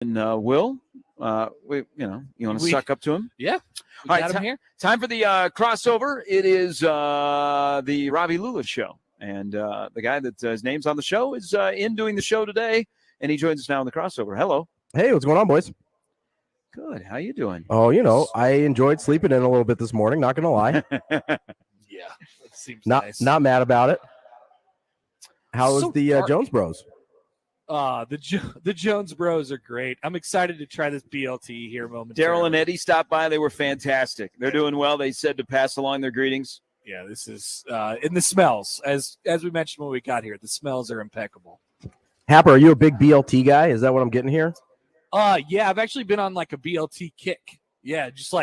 And Will, you want to suck up to him? Yeah. All right, him here. Time for the crossover. It is the Ravi Lula show. And the guy that his name's on the show is in doing the show today, and he joins us now in the crossover. Hello. Hey, what's going on, boys? Good. How you doing? Oh, I enjoyed sleeping in a little bit this morning, not going to lie. Yeah. That seems not mad about it. How was the Jones Bros? The Jones Bros are great. I'm excited to try this BLT here momentarily. Daryl and Eddie stopped by. They were fantastic. They're doing well. They said to pass along their greetings. Yeah, this is and the smells, as we mentioned when we got here, the smells are impeccable. Happer, are you a big BLT guy? Is that what I'm getting here? Yeah, I've actually been on like a BLT kick. Yeah, just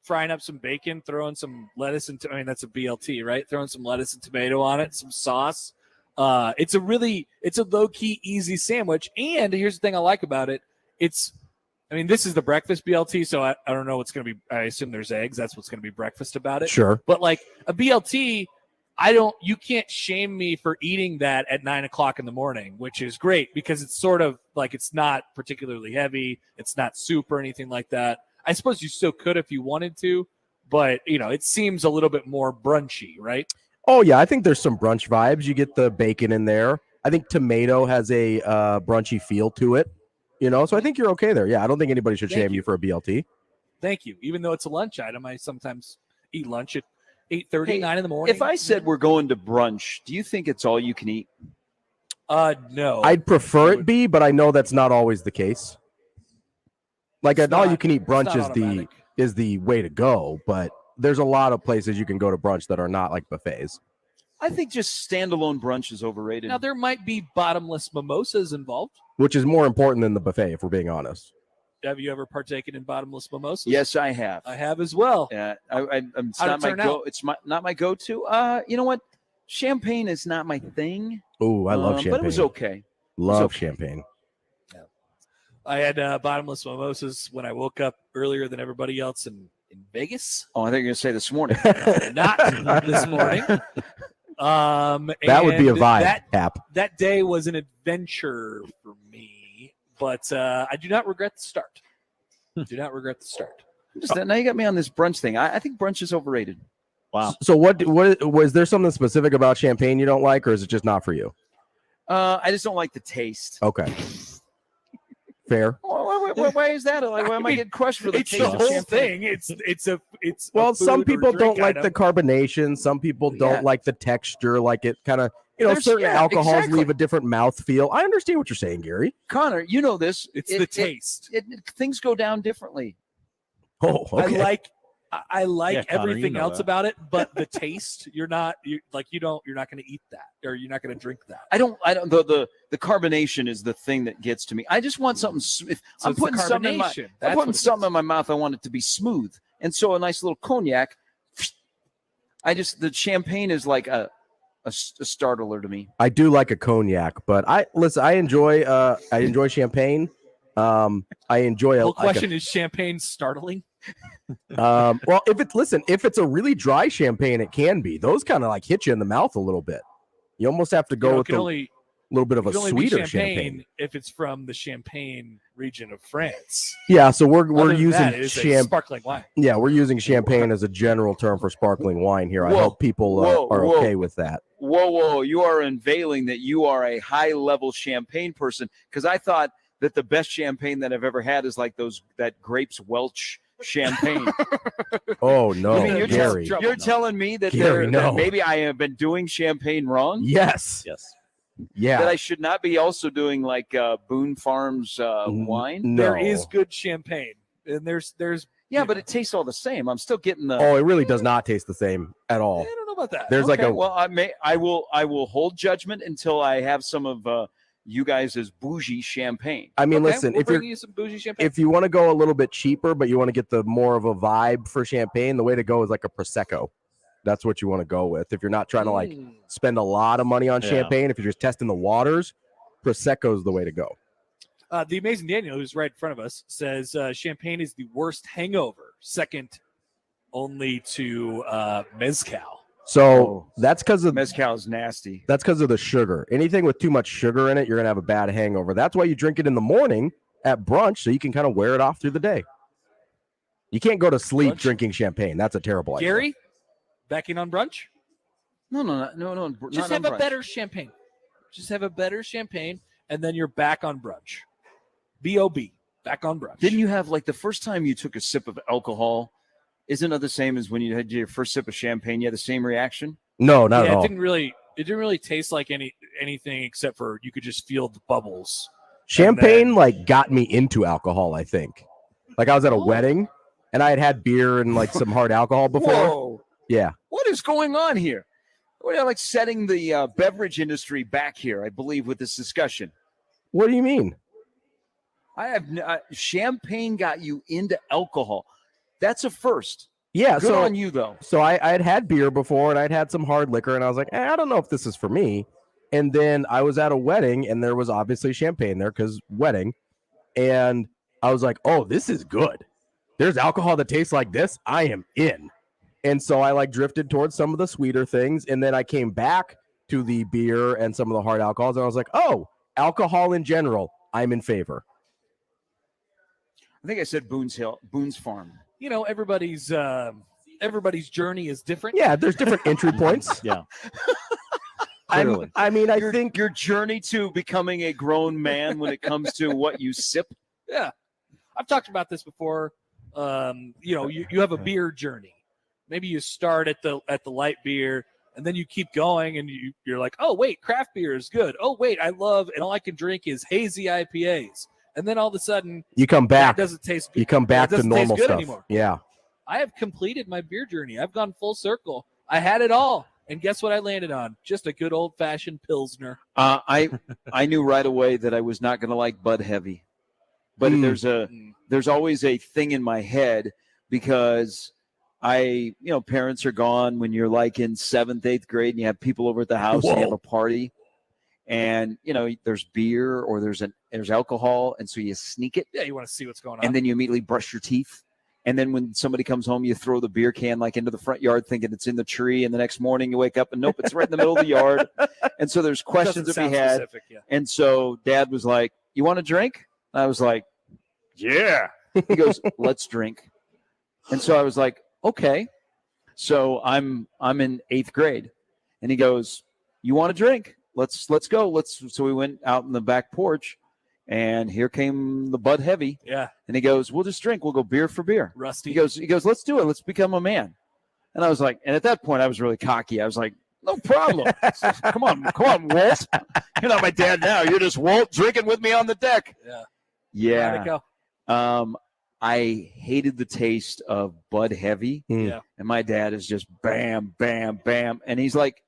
frying up some bacon, throwing some lettuce and that's a BLT, right? Throwing some lettuce and tomato on it, some sauce. It's a low-key easy sandwich. And here's the thing I like about it. This is the breakfast BLT, so I don't know what's going to be. I assume there's eggs. That's what's going to be breakfast about it. Sure. But like a BLT, you can't shame me for eating that at 9:00 in the morning, which is great because it's sort of like it's not particularly heavy. It's not soup or anything like that. I suppose you still could if you wanted to, but it seems a little bit more brunchy, right? Oh, yeah, I think there's some brunch vibes. You get the bacon in there. I think tomato has a brunchy feel to it, so I think you're okay there. Yeah, I don't think anybody should shame you for a BLT. Thank you. Even though it's a lunch item, I sometimes eat lunch at 8:30, 9 in the morning. If I said we're going to brunch, do you think it's all you can eat? No. I'd prefer it be, but I know that's not always the case. Like an all-you-can-eat brunch is the way to go, but there's a lot of places you can go to brunch that are not like buffets. I think just standalone brunch is overrated. Now, there might be bottomless mimosas involved. Which is more important than the buffet, if we're being honest. Have you ever partaken in bottomless mimosas? Yes, I have. I have as well. Yeah, it's not my go-to. You know what? Champagne is not my thing. Oh, I love champagne. But it was okay. Love champagne. Yeah. I had bottomless mimosas when I woke up earlier than everybody else in Vegas. Oh, I think you're going to say this morning. Not this morning. That would be a vibe, Cap. That day was an adventure for me, but I do not regret the start. Now you got me on this brunch thing. I think brunch is overrated. Wow. So what was there something specific about champagne you don't like, or is it just not for you? I just don't like the taste. Okay. Fair. Why is that? Like, why am I getting crushed for the taste the of whole champagne? thing. It's well, some people don't like the carbonation. Some people don't like the texture. Like it kind of, certain alcohols leave a different mouthfeel. I understand what you're saying, Gary. Connor, you know this. It's the taste. Things go down differently. Oh, okay. I like Connor, everything else about it, but the taste, you're not going to eat that, or you're not going to drink that. I don't. The carbonation is the thing that gets to me. I just want something. I'm putting something in my mouth. I want it to be smooth, and so a nice little cognac. The champagne is like a startler to me. I do like a cognac, but I enjoy champagne. I enjoy The whole question is champagne startling? Well, if it's a really dry champagne, it can be. Those kind of like hit you in the mouth a little bit. You almost have to go with a little bit of a sweeter champagne if it's from the Champagne region of France. Yeah, so we're using sparkling wine. Yeah, we're using champagne as a general term for sparkling wine here. I hope people are okay with that. Whoa! You are unveiling that you are a high-level champagne person, because I thought that the best champagne that I've ever had is like that grapes Welch champagne. Oh no, Gary! You're telling me that that maybe I have been doing champagne wrong? Yes. Yeah. That I should not be also doing like Boone Farms wine. No. There is good champagne, and there's but it tastes all the same. I'm still getting the. Oh, it really does not taste the same at all. I don't know about that. There's I will hold judgment until I have some of you guys' bougie champagne. I mean, listen, if you want to go a little bit cheaper, but you want to get the more of a vibe for champagne, the way to go is like a Prosecco. That's what you want to go with. If you're not trying to spend a lot of money on champagne, if you're just testing the waters, Prosecco is the way to go. The Amazing Daniel, who's right in front of us, says champagne is the worst hangover, second only to mezcal. So that's because of mezcal is nasty. That's because of the sugar. Anything with too much sugar in it, you're gonna have a bad hangover. That's why you drink it in the morning at brunch so you can kind of wear it off through the day. You can't go to sleep Brunch? drinking champagne. That's a terrible idea. Gary, backing on brunch? No. Just have a better champagne. Just have a better champagne, and then you're back on brunch. B.O.B. Back on brunch. Didn't you have like the first time you took a sip of alcohol? Isn't it the same as when you had your first sip of champagne? You had the same reaction? No, not at all. It didn't really taste like anything except for you could just feel the bubbles. Champagne like got me into alcohol, I think. Like I was at a wedding and I had beer and like some hard alcohol before. Whoa. Yeah. What is going on here? We're like setting the beverage industry back here, I believe, with this discussion. What do you mean? I have champagne got you into alcohol. That's a first. Yeah. Good on you, though. So I had beer before and I'd had some hard liquor and I was like, I don't know if this is for me. And then I was at a wedding and there was obviously champagne there because wedding. And I was like, oh, this is good. There's alcohol that tastes like this. I am in. And so I like drifted towards some of the sweeter things. And then I came back to the beer and some of the hard alcohols. And I was like, oh, alcohol in general, I'm in favor. I think I said Boone's Farm. You know, everybody's journey is different. Yeah, there's different entry points. Yeah. I think your journey to becoming a grown man when it comes to what you sip. Yeah. I've talked about this before. You have a beer journey. Maybe you start at the light beer and then you keep going and you're like, oh wait, craft beer is good. Oh wait, I love and all I can drink is hazy IPAs. And then all of a sudden you come back. It doesn't taste good. You come back to normal stuff anymore. Yeah. I have completed my beer journey. I've gone full circle. I had it all. And guess what I landed on? Just a good old-fashioned Pilsner. I knew right away that I was not going to like Bud Heavy. But there's always a thing in my head because parents are gone when you're like in 7th, 8th grade and you have people over at the house and you have a party. And, there's beer or there's alcohol. And so you sneak it. Yeah, you want to see what's going on. And then you immediately brush your teeth. And then when somebody comes home, you throw the beer can like into the front yard thinking it's in the tree. And the next morning you wake up and nope, it's right in the middle of the yard. And so there's questions to be had. Specific, yeah. And so Dad was like, you want a drink? I was like, yeah. He goes, let's drink. And so I was like, okay. So I'm in 8th grade. And he goes, you want a drink? Let's go. So we went out in the back porch. And here came the Bud Heavy. Yeah. And he goes, we'll just drink. We'll go beer for beer. Rusty. He goes, let's do it. Let's become a man. And I was like, and at that point I was really cocky. I was like, no problem. Come on, Walt. You're not my dad now. You're just Walt drinking with me on the deck. Yeah. Yeah. How'd it go? I hated the taste of Bud Heavy. Yeah. And my dad is just bam, bam, bam. And he's like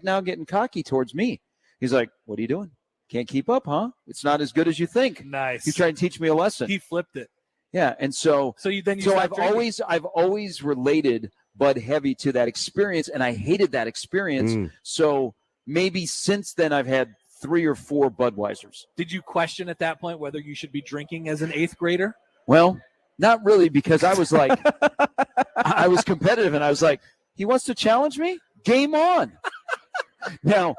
now getting cocky towards me. He's like, what are you doing? Can't keep up, huh? It's not as good as you think. Nice. He's trying to teach me a lesson. He flipped it. Yeah, and so I've always related Bud Heavy to that experience, and I hated that experience. So maybe since then I've had 3 or 4 Budweisers. Did you question at that point whether you should be drinking as an 8th grader? Well, not really, because I was like, I was competitive, and I was like, he wants to challenge me? Game on. Now,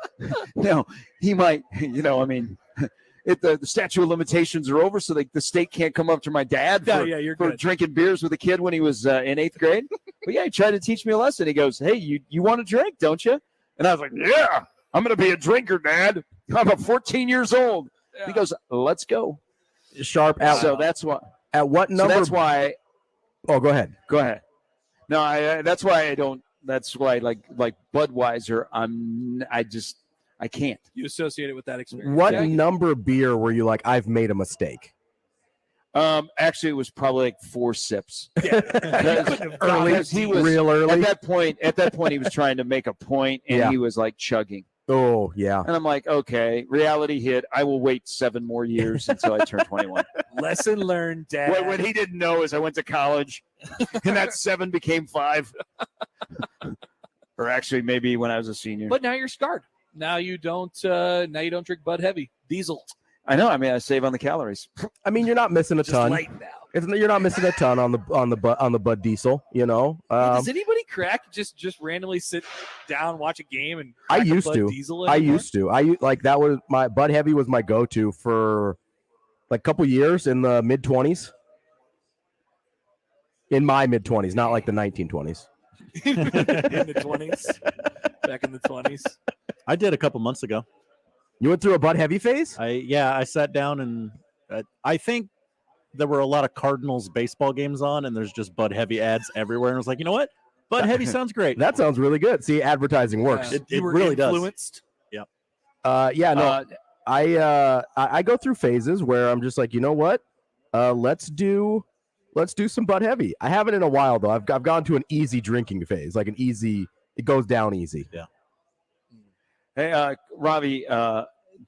he might, the statute of limitations are over, so the state can't come up to my dad for drinking beers with a kid when he was in 8th grade. But yeah, he tried to teach me a lesson. He goes, hey, you want a drink, don't you? And I was like, yeah, I'm going to be a drinker, Dad. I'm 14 years old. Yeah. He goes, let's go. Sharp. So that's why. At what number? So that's why. Oh, go ahead. Go ahead. No, that's why I don't. That's why, like Budweiser, I can't. You associate it with that experience. What number beer were you like, I've made a mistake? Actually, it was probably like 4 sips. Yeah. He was real early. At that point, he was trying to make a point, and he was like chugging. Oh, yeah. And I'm like, okay, reality hit. I will wait 7 more years until I turn 21. Lesson learned, Dad. What he didn't know is I went to college, and that 7 became 5. Or actually, maybe when I was a senior. But now you're scarred. Now you don't drink Bud Heavy. Diesel. I know. I mean, I save on the calories. I mean, you're not missing a ton. Light now. You're not missing a ton on the Bud Diesel. Does anybody crack just randomly sit down, watch a game, and I used Bud to. Diesel I used to. That was my Bud Heavy was my go-to for Like a couple years in the mid-20s. In my mid-20s, not like the 1920s. In the 20s. Back in the 20s. I did a couple months ago. You went through a Bud Heavy phase? I sat down and I think there were a lot of Cardinals baseball games on, and there's just Bud Heavy ads everywhere. And I was like, you know what? Bud Heavy sounds great. That sounds really good. See, advertising works. It really influenced? does. Yeah. I go through phases where I'm just like, you know what? Let's do some Bud Heavy. I haven't in a while though. I've gone to an easy drinking phase, like it goes down easy. Yeah. Hey, Ravi,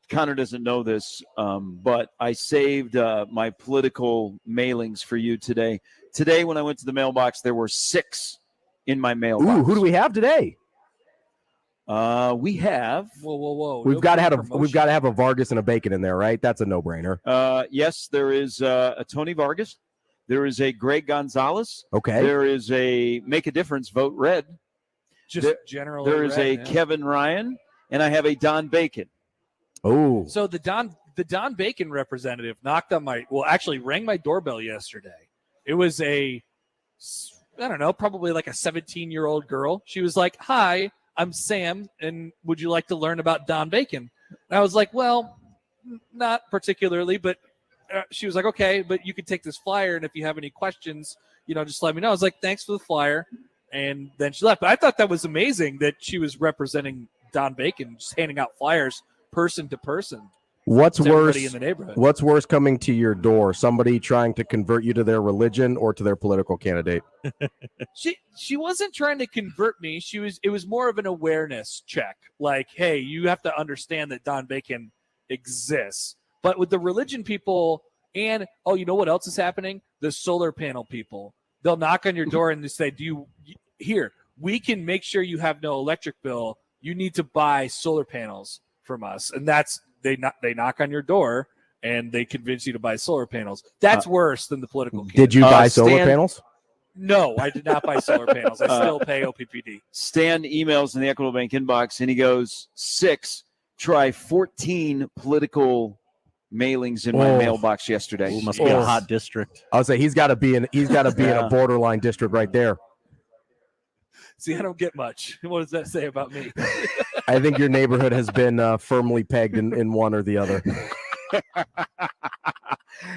Connor doesn't know this, but I saved my political mailings for you today. Today, when I went to the mailbox, there were 6 in my mailbox. Ooh, who do we have today? We have. Whoa! We've got to have a Vargas and a Bacon in there, right? That's a no-brainer. Yes, there is a Tony Vargas. There is a Greg Gonzalez. Okay. There is a Make a Difference, Vote Red. Generally, there is a Kevin Ryan, and I have a Don Bacon. Oh. So the Don Bacon representative rang my doorbell yesterday. It was probably like a 17-year-old girl. She was like, "Hi, I'm Sam, and would you like to learn about Don Bacon?" And I was like, "Well, not particularly," but she was like, "Okay, but you could take this flyer, and if you have any questions, just let me know." I was like, "Thanks for the flyer," and then she left. But I thought that was amazing that she was representing Don Bacon, just handing out flyers person to person. What's worse in the neighborhood? What's worse coming to your door? Somebody trying to convert you to their religion or to their political candidate? She wasn't trying to convert me. It was more of an awareness check. Like, hey, you have to understand that Don Bacon exists. But with the religion people and you know what else is happening? The solar panel people. They'll knock on your door and they say, we can make sure you have no electric bill. You need to buy solar panels from us. And that's they knock on your door and they convince you to buy solar panels. That's worse than the political candidate. Did you buy solar panels? No, I did not buy solar panels. I still pay OPPD. Stan emails in the Equitable Bank inbox, and he goes, 6, try 14 political mailings in my mailbox yesterday. Ooh, must be a hot district. I would say he's got to be in a borderline district right there. See, I don't get much. What does that say about me? I think your neighborhood has been firmly pegged in one or the other.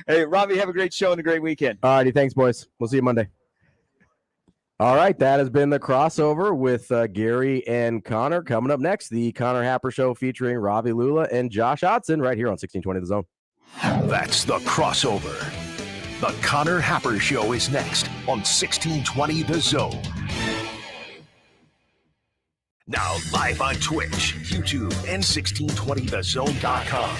Hey, Ravi, have a great show and a great weekend. All righty. Thanks, boys. We'll see you Monday. All right. That has been the crossover with Gary and Connor. Coming up next, the Connor Happer Show featuring Ravi Lula and Josh Otson right here on 1620 The Zone. That's the crossover. The Connor Happer Show is next on 1620 The Zone. Now live on Twitch, YouTube, and 1620thezone.com.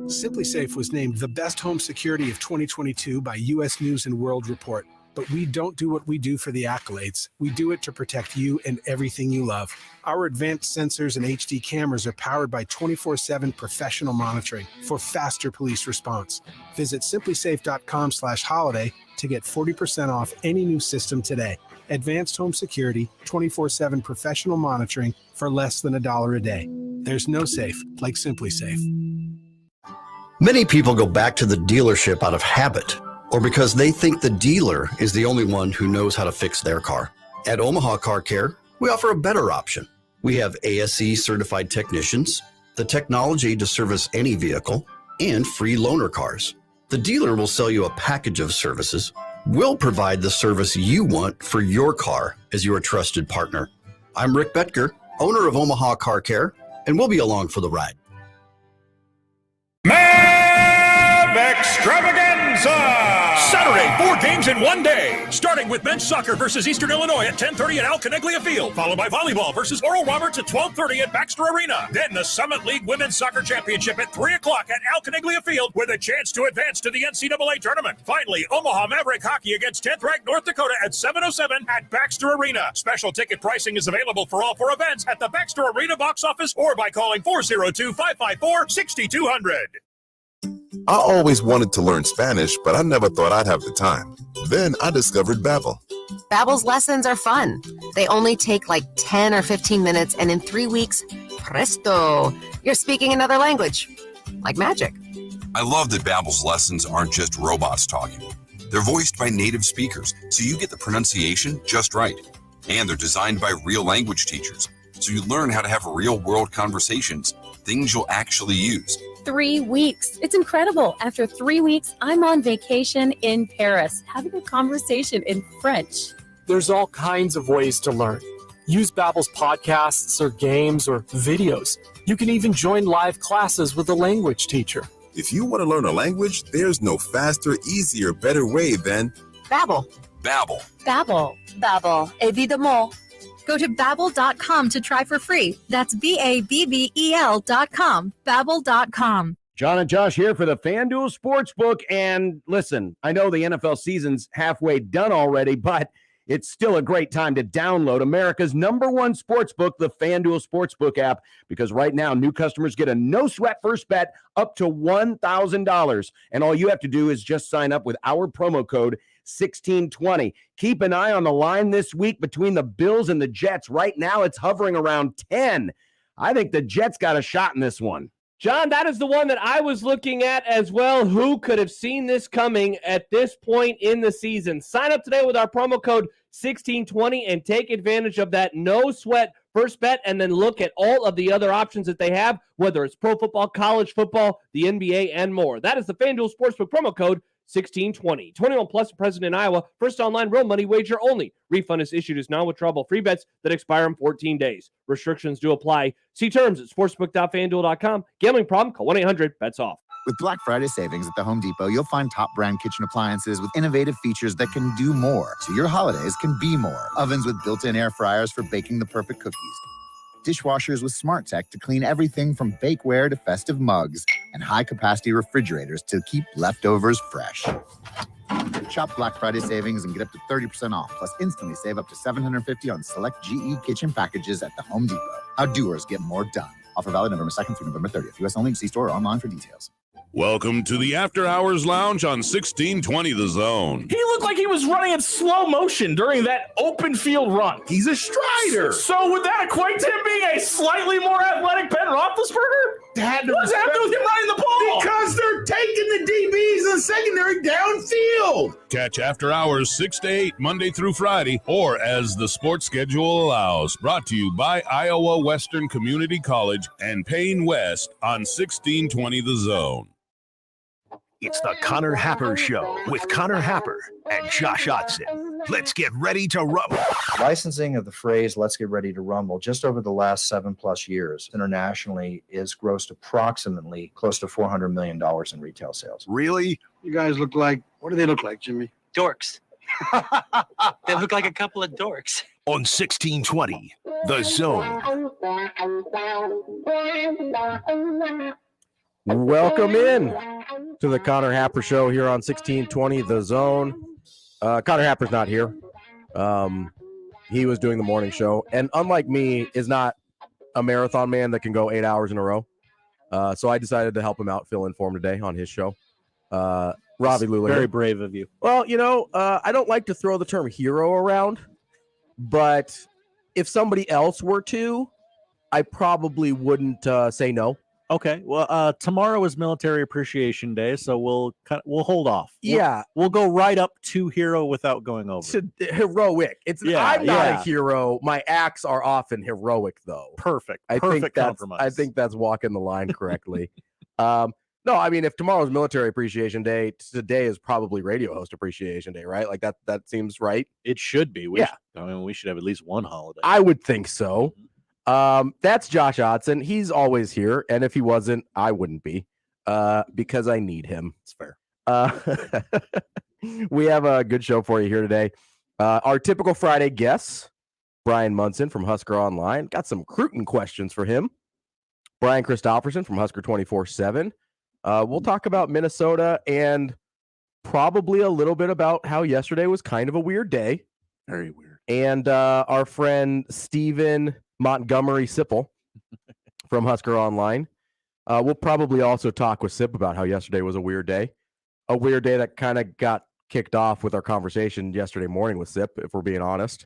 Simply Safe was named the best home security of 2022 by U.S. News & World Report. But we don't do what we do for the accolades. We do it to protect you and everything you love. Our advanced sensors and HD cameras are powered by 24/7 professional monitoring for faster police response. Visit simplysafe.com/holiday to get 40% off any new system today. Advanced home security, 24/7 professional monitoring for less than $1 a day. There's no safe like Simply Safe. Many people go back to the dealership out of habit or because they think the dealer is the only one who knows how to fix their car. At Omaha Car Care, we offer a better option. We have ASE certified technicians, the technology to service any vehicle, and free loaner cars. The dealer will sell you a package of services. We'll provide the service you want for your car as your trusted partner. I'm Rick Betker, owner of Omaha Car Care, and we'll be along for the ride. Extravaganza! Saturday, 4 games in one day. Starting with men's soccer versus Eastern Illinois at 10:30 at Al Caniglia Field, followed by volleyball versus Oral Roberts at 12:30 at Baxter Arena. Then the Summit League Women's Soccer Championship at 3 o'clock at Al Caniglia Field with a chance to advance to the NCAA tournament. Finally, Omaha Maverick Hockey against 10th-ranked North Dakota at 7:07 at Baxter Arena. Special ticket pricing is available for all 4 events at the Baxter Arena box office or by calling 402-554-6200. I always wanted to learn Spanish, but I never thought I'd have the time. Then I discovered Babbel. Babbel's lessons are fun. They only take like 10 or 15 minutes, and in 3 weeks, presto, you're speaking another language. Like magic. I love that Babbel's lessons aren't just robots talking. They're voiced by native speakers, so you get the pronunciation just right. And they're designed by real language teachers, so you learn how to have real-world conversations, things you'll actually use. 3 weeks. It's incredible. After 3 weeks, I'm on vacation in Paris, having a conversation in French. There's all kinds of ways to learn. Use Babbel's podcasts or games or videos. You can even join live classes with a language teacher. If you want to learn a language, there's no faster, easier, better way than Babbel. Babbel. Babbel. Babbel. Évidemment. Go to Babbel.com to try for free. That's Babbel.com. Babbel.com. John and Josh here for the FanDuel Sportsbook. And listen, I know the NFL season's halfway done already, but it's still a great time to download America's #1 sportsbook, the FanDuel Sportsbook app, because right now new customers get a no-sweat first bet up to $1,000. And all you have to do is just sign up with our promo code 1620. Keep an eye on the line this week between the Bills and the Jets. Right now it's hovering around 10. I think the Jets got a shot in this one. John, that is the one that I was looking at as well. Who could have seen this coming at this point in the season? Sign up today with our promo code 1620 and take advantage of that no-sweat first bet, and then look at all of the other options that they have, whether it's pro football, college football, the NBA, and more. That is the FanDuel Sportsbook promo code 1620. 21 plus, present in Iowa. First online real money wager only. Refund is issued as non-withdrawable free bets that expire in 14 days. Restrictions do apply. See terms at sportsbook.fanduel.com. Gambling problem? Call 1-800-BETS-OFF. With Black Friday savings at the Home Depot, you'll find top brand kitchen appliances with innovative features that can do more, so your holidays can be more. Ovens with built-in air fryers for baking the perfect cookies. Dishwashers with smart tech to clean everything from bakeware to festive mugs, and high-capacity refrigerators to keep leftovers fresh. Shop Black Friday savings and get up to 30% off, plus instantly save up to $750 on select GE kitchen packages at the Home Depot. How doers get more done. Offer valid November 2nd through November 30th. U.S. only. See store or online for details. Welcome to the After Hours Lounge on 1620 The Zone. He looked like he was running in slow motion during that open field run. He's a strider. So would that equate to him being a slightly more athletic Ben Roethlisberger? What's happening with him running the ball? Because they're taking the DBs and secondary downfield. Catch After Hours 6 to 8 Monday through Friday, or as the sports schedule allows. Brought to you by Iowa Western Community College and Payne West on 1620 The Zone. It's the Connor Happer Show with Connor Happer and Josh Otson. Let's get ready to rumble. Licensing of the phrase "let's get ready to rumble" just over the last 7+ years internationally is grossed approximately close to $400 million in retail sales. Really? You guys look like, what do they look like, Jimmy? Dorks. They look like a couple of dorks. On 1620, The Zone. Welcome in to the Connor Happer Show here on 1620 The Zone. Connor Happer's not here. He was doing the morning show, and unlike me, is not a marathon man that can go 8 hours in a row. So I decided to help him out, fill in for him today on his show. Ravi Lula. Very brave of you. Well, I don't like to throw the term hero around, but if somebody else were to, I probably wouldn't say no. Okay. Well, tomorrow is Military Appreciation Day, so we'll hold off. Yeah, we'll go right up to hero without going over. Heroic. I'm not a hero. My acts are often heroic, though. Perfect. Perfect compromise. I think that's walking the line correctly. No, I mean, if tomorrow's Military Appreciation Day, today is probably Radio Host Appreciation Day, right? Like that seems right. It should be. We should have at least one holiday. I would think so. That's Josh Otson. He's always here, and if he wasn't, I wouldn't be, because I need him. It's fair. We have a good show for you here today. Our typical Friday guests, Bryan Munson from Husker Online. Got some recruiting questions for him. Brian Christopherson from Husker 24/7. We'll talk about Minnesota and probably a little bit about how yesterday was kind of a weird day. Very weird. And our friend Steven Montgomery Sipple from Husker Online. We'll probably also talk with Sip about how yesterday was a weird day that kind of got kicked off with our conversation yesterday morning with Sip, if we're being honest.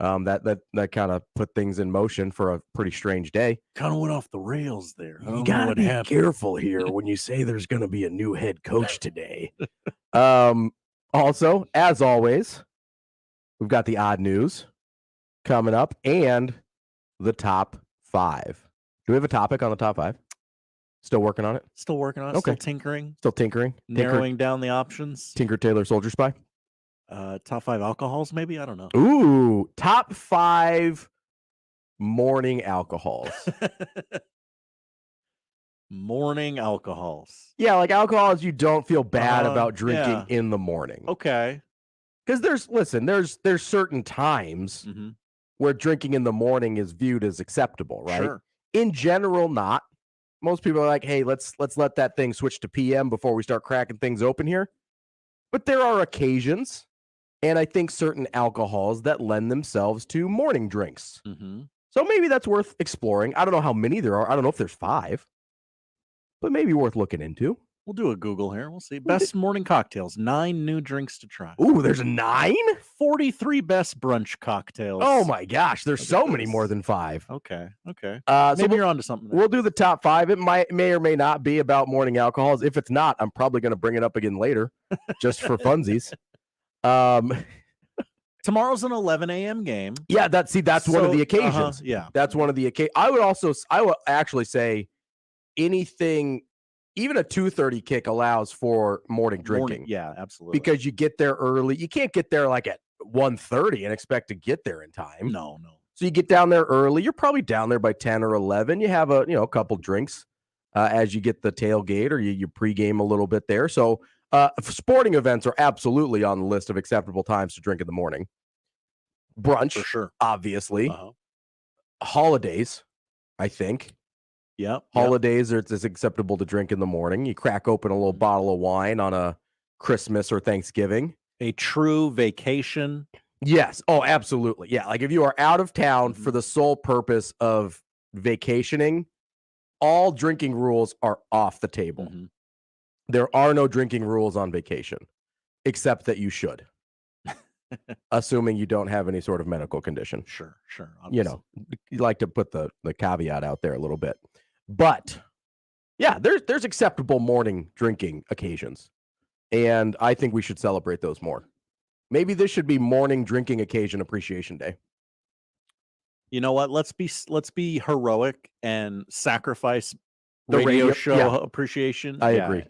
That kind of put things in motion for a pretty strange day. Kind of went off the rails there. I You don't know gotta what be happened. careful here when you say there's going to be a new head coach today. Also, as always, we've got the odd news coming up and the top 5. Do we have a topic on the top 5? Still working on it? Still working on it. Okay. Still tinkering. Narrowing Narrowing down the options. Tinker Tailor Soldier Spy. Top 5 alcohols, maybe? I don't know. Ooh, top 5 morning alcohols. Morning alcohols. Yeah, like alcohols you don't feel bad about drinking yeah. in the morning. Okay. Because there's certain times where drinking in the morning is viewed as acceptable, right? Sure. In general, not. Most people are like, hey, let's let that thing switch to PM before we start cracking things open here. But there are occasions, and I think certain alcohols that lend themselves to morning drinks. So maybe that's worth exploring. I don't know how many there are. I don't know if there's 5, but maybe worth looking into. We'll do a Google here. We'll see. Best morning cocktails. 9 new drinks to try. Ooh, there's a 9? 43 best brunch cocktails. Oh my gosh, there's so many more than 5. Okay. Maybe you're onto something there. We'll do the top 5. It may or may not be about morning alcohols. If it's not, I'm probably going to bring it up again later, just for funsies. Tomorrow's an 11 a.m. game. Yeah, that's one of the occasions. Yeah, that's one of the occasions. I would actually say anything. Even a 2:30 kick allows for morning drinking. Yeah, absolutely. Because you get there early. You can't get there like at 1:30 and expect to get there in time. No. So you get down there early. You're probably down there by 10 or 11. You have a couple drinks as you get the tailgate, or you pregame a little bit there. So sporting events are absolutely on the list of acceptable times to drink in the morning. Brunch, for sure, obviously. Holidays, I think. Yeah. Holidays, it's acceptable to drink in the morning. You crack open a little bottle of wine on a Christmas or Thanksgiving. A true vacation. Yes. Oh, absolutely. Yeah. Like if you are out of town for the sole purpose of vacationing, all drinking rules are off the table. There are no drinking rules on vacation, except that you should. Assuming you don't have any sort of medical condition. Sure. Obviously. You like to put the caveat out there a little bit. But yeah, there's acceptable morning drinking occasions. And I think we should celebrate those more. Maybe this should be Morning Drinking Occasion Appreciation Day. You know what? Let's be heroic and sacrifice the radio show appreciation. I agree.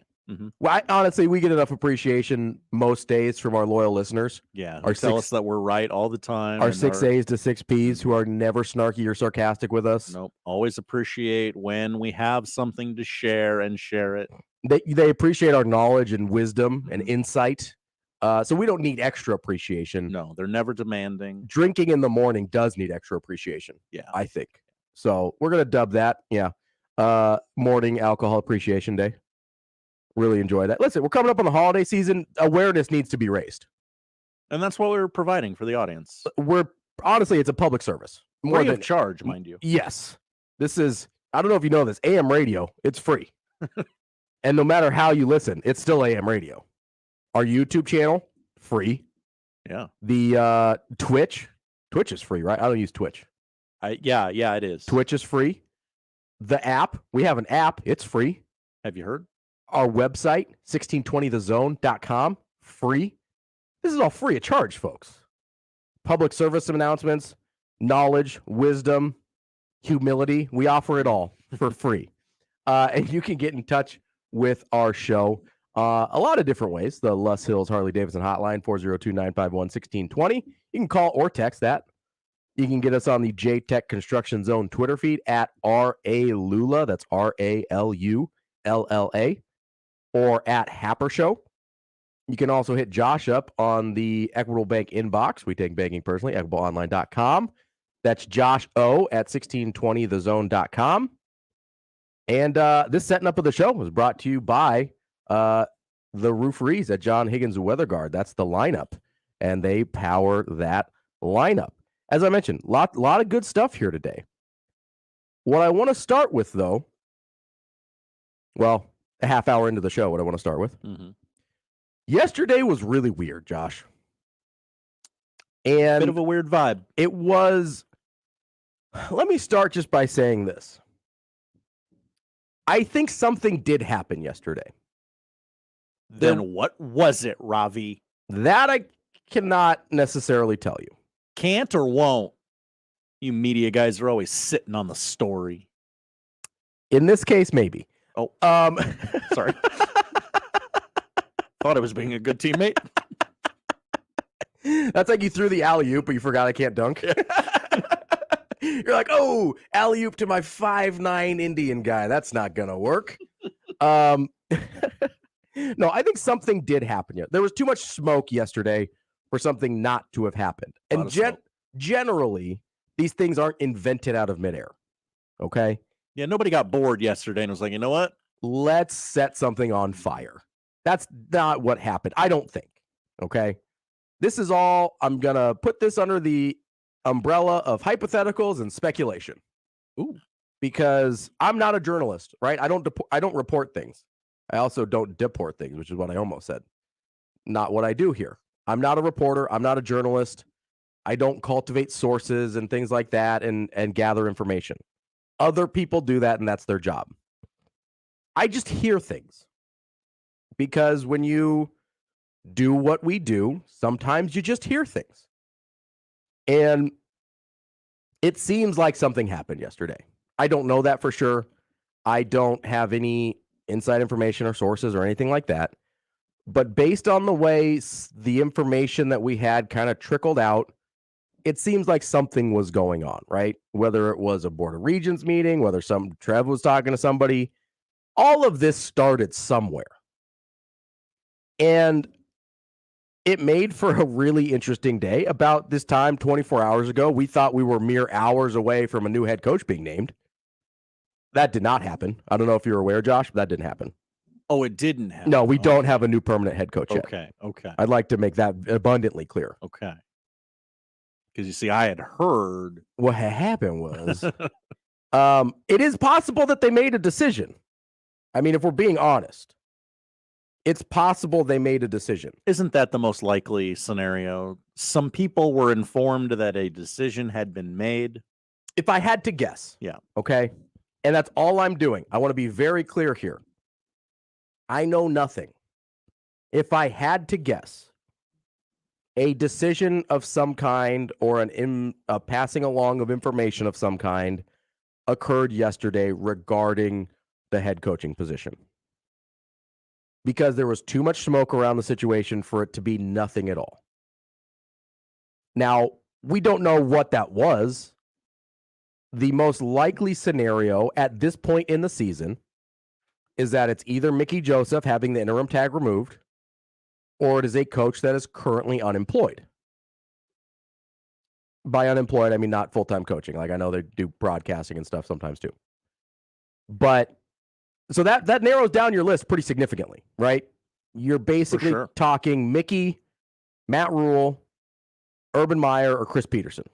Well, honestly, we get enough appreciation most days from our loyal listeners. Yeah, who tell us that we're right all the time. Our 6 A's to 6 P's who are never snarky or sarcastic with us. Nope. Always appreciate when we have something to share and share it. They appreciate our knowledge and wisdom and insight. So we don't need extra appreciation. No, they're never demanding. Drinking in the morning does need extra appreciation. Yeah, I think. So we're going to dub that. Yeah. Morning Alcohol Appreciation Day. Really enjoy that. Listen, we're coming up on the holiday season. Awareness needs to be raised. And that's what we're providing for the audience. Honestly, it's a public service. Free of charge, mind you. Yes. This is, I don't know if you know this, AM radio, it's free. And no matter how you listen, it's still AM radio. Our YouTube channel, free. Yeah. The Twitch is free, right? I don't use Twitch. Yeah, it is. Twitch is free. The app, we have an app, it's free. Have you heard? Our website, 1620thezone.com, free. This is all free of charge, folks. Public service announcements, knowledge, wisdom, humility. We offer it all for free. And you can get in touch with our show a lot of different ways. The Les Hills Harley-Davidson hotline, 402-951-1620. You can call or text that. You can get us on the J-Tech Construction Zone Twitter feed at RALULA. That's RALULLA. Or at Happer Show. You can also hit Josh up on the Equitable Bank inbox. We take banking personally, equitableonline.com. That's Josh O at 1620thezone.com. And this setting up of the show was brought to you by the Rooferees at John Higgins Weather Guard. That's the lineup, and they power that lineup. As I mentioned, lot of good stuff here today. What I want to start with, though, well, a half hour into the show, what I want to start with. Yesterday was really weird, Josh. And bit of a weird vibe. It was. Let me start just by saying this. I think something did happen yesterday. Then what was it, Ravi? That I cannot necessarily tell you. Can't or won't? You media guys are always sitting on the story. In this case, maybe. Oh, sorry. Thought I was being a good teammate. That's like you threw the alley-oop, but you forgot I can't dunk. You're like, oh, alley-oop to my 5'9" Indian guy. That's not going to work. No, I think something did happen. There was too much smoke yesterday for something not to have happened. And generally, these things aren't invented out of midair. Okay? Yeah, nobody got bored yesterday and was like, you know what? Let's set something on fire. That's not what happened. I don't think. Okay? This is all, I'm going to put this under the umbrella of hypotheticals and speculation. Ooh. Because I'm not a journalist, right? I don't report things. I also don't deport things, which is what I almost said. Not what I do here. I'm not a reporter. I'm not a journalist. I don't cultivate sources and things like that and gather information. Other people do that, and that's their job. I just hear things. Because when you do what we do, sometimes you just hear things. And it seems like something happened yesterday. I don't know that for sure. I don't have any inside information or sources or anything like that. But based on the way the information that we had kind of trickled out, it seems like something was going on, right? Whether it was a Board of Regents meeting, whether Trev was talking to somebody, all of this started somewhere. And it made for a really interesting day. About this time, 24 hours ago, we thought we were mere hours away from a new head coach being named. That did not happen. I don't know if you're aware, Josh, but that didn't happen. Oh, it didn't happen. No, we don't have a new permanent head coach yet. Okay. I'd like to make that abundantly clear. Okay. Because you see, I had heard what had happened was it is possible that they made a decision. I mean, if we're being honest, it's possible they made a decision. Isn't that the most likely scenario? Some people were informed that a decision had been made. If I had to guess. Yeah. Okay. And that's all I'm doing. I want to be very clear here. I know nothing. If I had to guess, a decision of some kind or a passing along of information of some kind occurred yesterday regarding the head coaching position. Because there was too much smoke around the situation for it to be nothing at all. Now, we don't know what that was. The most likely scenario at this point in the season is that it's either Mickey Joseph having the interim tag removed, or it is a coach that is currently unemployed. By unemployed, I mean not full-time coaching. Like, I know they do broadcasting and stuff sometimes too. But so that narrows down your list pretty significantly, right? You're basically talking Mickey, Matt Rule, Urban Meyer, or Chris Peterson.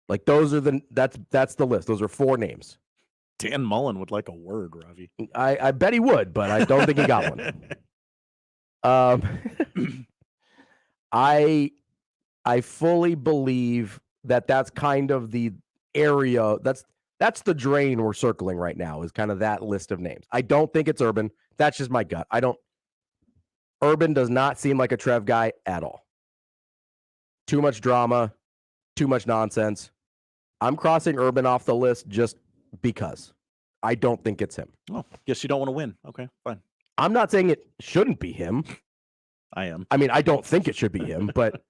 Like, those are that's the list. Those are 4 names. Dan Mullen would like a word, Ravi. I bet he would, but I don't think he got one. I fully believe that's kind of the area that's the drain we're circling right now, is kind of that list of names. I don't think it's Urban. That's just my gut. Urban does not seem like a Trev guy at all. Too much drama, too much nonsense. I'm crossing Urban off the list just because. I don't think it's him. Oh, guess you don't want to win. Okay, fine. I'm not saying it shouldn't be him. I am. I mean, I don't think it should be him, but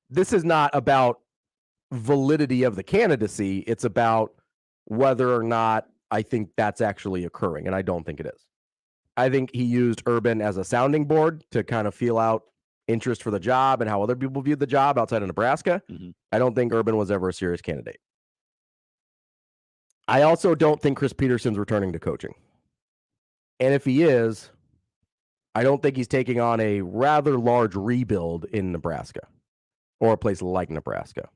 this is not about validity of the candidacy. It's about whether or not I think that's actually occurring, and I don't think it is. I think he used Urban as a sounding board to kind of feel out interest for the job and how other people viewed the job outside of Nebraska. Mm-hmm. I don't think Urban was ever a serious candidate. I also don't think Chris Peterson's returning to coaching. And if he is, I don't think he's taking on a rather large rebuild in Nebraska or a place like Nebraska.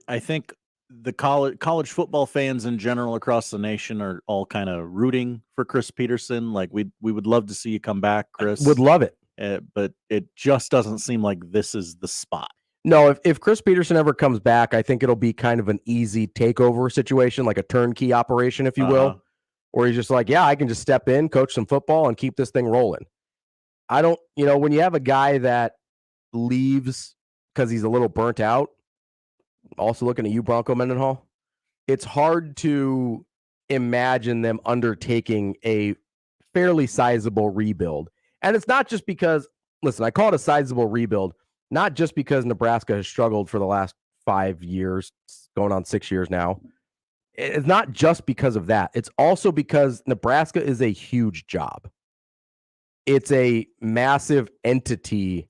I think the college football fans in general across the nation are all kind of rooting for Chris Peterson. Like, we would love to see you come back, Chris. Would love it. But it just doesn't seem like this is the spot. No, if Chris Peterson ever comes back, I think it'll be kind of an easy takeover situation, like a turnkey operation, if you will, where he's just like, yeah, I can just step in, coach some football, and keep this thing rolling. I don't, when you have a guy that leaves because he's a little burnt out, also looking at you, Bronco Mendenhall, it's hard to imagine them undertaking a fairly sizable rebuild. And it's not just because, listen, I call it a sizable rebuild, not just because Nebraska has struggled for the last 5 years, going on 6 years now. It's not just because of that. It's also because Nebraska is a huge job. It's a massive entity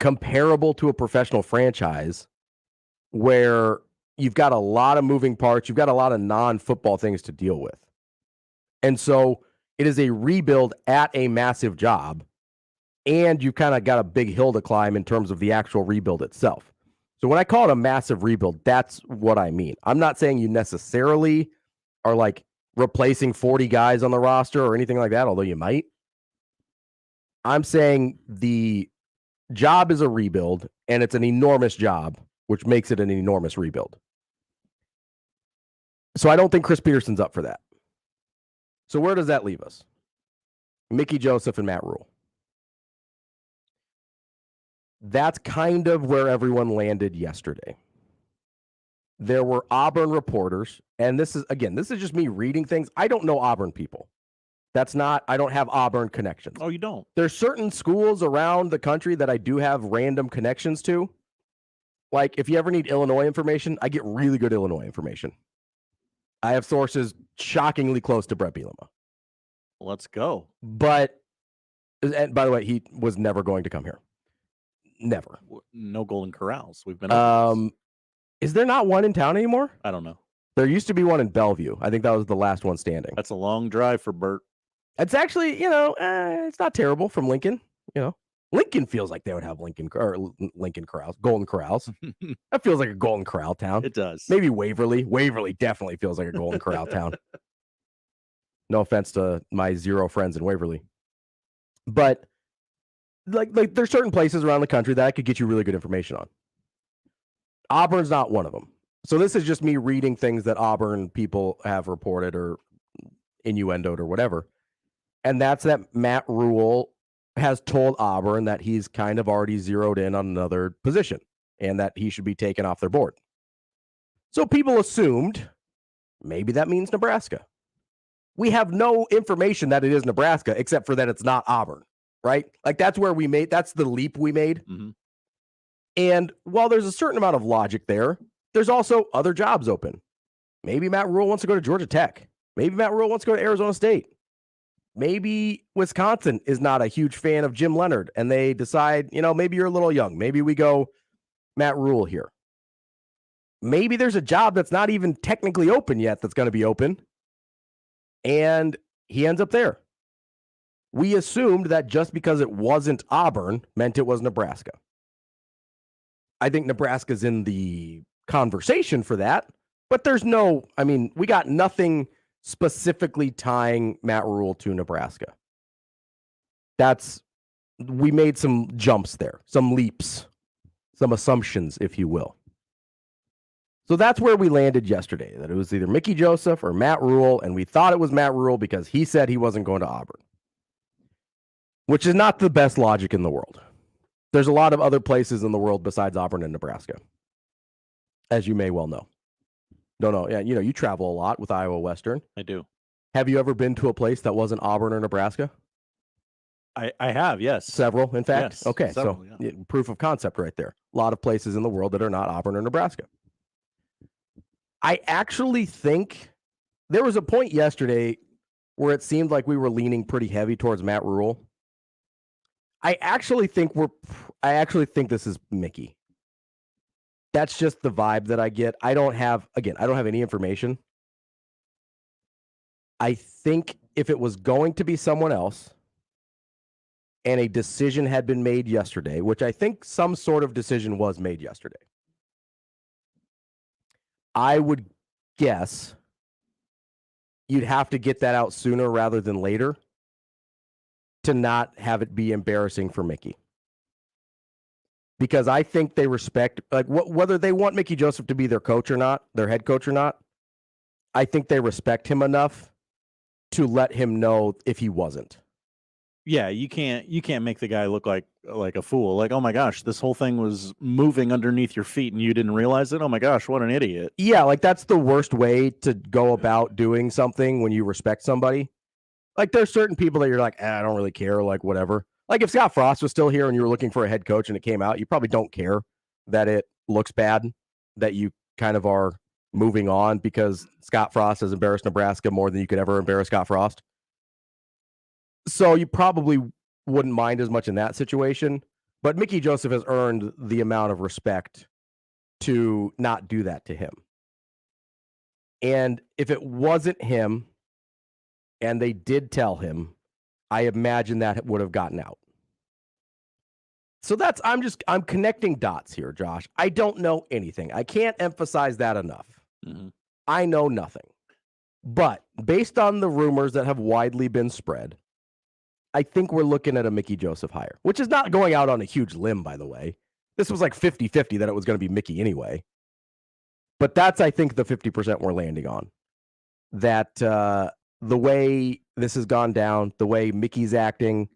comparable to a professional franchise where you've got a lot of moving parts. You've got a lot of non-football things to deal with. And so it is a rebuild at a massive job. And you kind of got a big hill to climb in terms of the actual rebuild itself. So when I call it a massive rebuild, that's what I mean. I'm not saying you necessarily are like replacing 40 guys on the roster or anything like that, although you might. I'm saying the job is a rebuild, and it's an enormous job, which makes it an enormous rebuild. So I don't think Chris Peterson's up for that. So where does that leave us? Mickey Joseph and Matt Rule. That's kind of where everyone landed yesterday. There were Auburn reporters, and this is just me reading things. I don't know Auburn people. I don't have Auburn connections. Oh, you don't? There's certain schools around the country that I do have random connections to. Like, if you ever need Illinois information, I get really good Illinois information. I have sources shockingly close to Brett Bielema. Let's go. But, and by the way, he was never going to come here. Never. No Golden Corrals. We've been. Is there not one in town anymore? I don't know. There used to be one in Bellevue. I think that was the last one standing. That's a long drive for Bert. It's actually, it's not terrible from Lincoln. Lincoln feels like they would have Lincoln Corrals, Golden Corrals. That feels like a Golden Corral town. It does. Maybe Waverly. Waverly definitely feels like a Golden Corral town. No offense to my 0 friends in Waverly, but like there's certain places around the country that I could get you really good information on. Auburn's not one of them. So this is just me reading things that Auburn people have reported or innuendoed or whatever. And that's that Matt Rule has told Auburn that he's kind of already zeroed in on another position and that he should be taken off their board. So people assumed maybe that means Nebraska. We have no information that it is Nebraska except for that it's not Auburn, right? Like that's the leap we made. Mm-hmm. And while there's a certain amount of logic there, there's also other jobs open. Maybe Matt Rule wants to go to Georgia Tech. Maybe Matt Rule wants to go to Arizona State. Maybe Wisconsin is not a huge fan of Jim Leonhard, and they decide, maybe you're a little young. Maybe we go Matt Rule here. Maybe there's a job that's not even technically open yet that's going to be open, and he ends up there. We assumed that just because it wasn't Auburn meant it was Nebraska. I think Nebraska's in the conversation for that, but we got nothing specifically tying Matt Rule to Nebraska. We made some jumps there, some leaps, some assumptions, if you will. So that's where we landed yesterday, that it was either Mickey Joseph or Matt Rule, and we thought it was Matt Rule because he said he wasn't going to Auburn, which is not the best logic in the world. There's a lot of other places in the world besides Auburn and Nebraska, as you may well know. No. Yeah, you travel a lot with Iowa Western. I do. Have you ever been to a place that wasn't Auburn or Nebraska? I have, yes. Several, in fact? Yes, okay, several, so proof of concept right there. A lot of places in the world that are not Auburn or Nebraska. I actually think there was a point yesterday where it seemed like we were leaning pretty heavy towards Matt Rule. I actually think this is Mickey. That's just the vibe that I get. I don't have any information. I think if it was going to be someone else and a decision had been made yesterday, which I think some sort of decision was made yesterday, I would guess you'd have to get that out sooner rather than later to not have it be embarrassing for Mickey. because I think they respect, like, whether they want Mickey Joseph to be their coach or not, their head coach or not, I think they respect him enough to let him know if he wasn't. Yeah, you can't make the guy look like a fool. Like, oh my gosh, this whole thing was moving underneath your feet and you didn't realize it. Oh my gosh, what an idiot. Yeah, like that's the worst way to go about doing something when you respect somebody. Like there's certain people that you're like, I don't really care, like whatever. Like if Scott Frost was still here and you were looking for a head coach and it came out, you probably don't care that it looks bad, that you kind of are moving on because Scott Frost has embarrassed Nebraska more than you could ever embarrass Scott Frost. So you probably wouldn't mind as much in that situation. But Mickey Joseph has earned the amount of respect to not do that to him. And if it wasn't him and they did tell him, I imagine that would have gotten out. So I'm connecting dots here, Josh. I don't know anything. I can't emphasize that enough. Mm-hmm. I know nothing. But based on the rumors that have widely been spread, I think we're looking at a Mickey Joseph hire, which is not going out on a huge limb, by the way. This was like 50-50 that it was going to be Mickey anyway. But that's, I think, the 50% we're landing on. That the way this has gone down, the way Mickey's acting,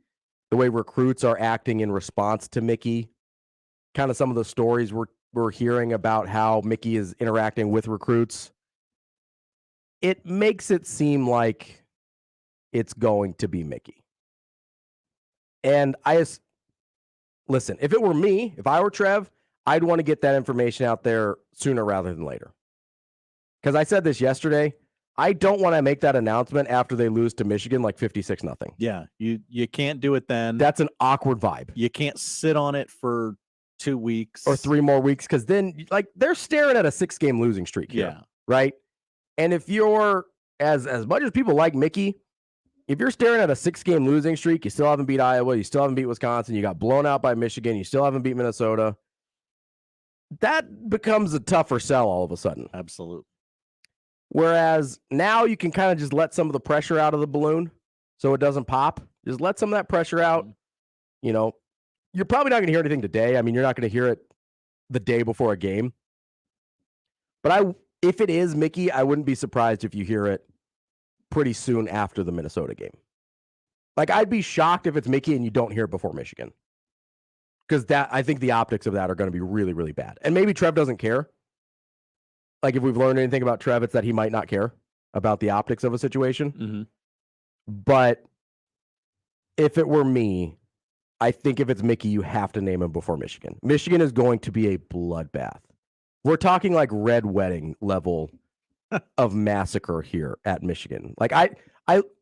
the way recruits are acting in response to Mickey, kind of some of the stories we're hearing about how Mickey is interacting with recruits, it makes it seem like it's going to be Mickey. And listen, if it were me, if I were Trev, I'd want to get that information out there sooner rather than later. Because I said this yesterday, I don't want to make that announcement after they lose to Michigan like 56-0. Yeah, you can't do it then. That's an awkward vibe. You can't sit on it for 2 weeks. Or 3 more weeks, because then like they're staring at a 6-game losing streak here. Yeah. Right? And if you're, as much as people like Mickey, if you're staring at a 6-game losing streak, you still haven't beat Iowa, you still haven't beat Wisconsin, you got blown out by Michigan, you still haven't beat Minnesota, that becomes a tougher sell all of a sudden. Absolutely. Whereas now you can kind of just let some of the pressure out of the balloon so it doesn't pop. Just let some of that pressure out. You know, you're probably not going to hear anything today. I mean, you're not going to hear it the day before a game. But if it is Mickey, I wouldn't be surprised if you hear it pretty soon after the Minnesota game. Like, I'd be shocked if it's Mickey and you don't hear it before Michigan. Because I think the optics of that are going to be really, really bad. And maybe Trev doesn't care. Like, if we've learned anything about Trev, it's that he might not care about the optics of a situation. Mm-hmm. But if it were me, I think if it's Mickey, you have to name him before Michigan. Michigan is going to be a bloodbath. We're talking like Red Wedding level of massacre here at Michigan. Like, I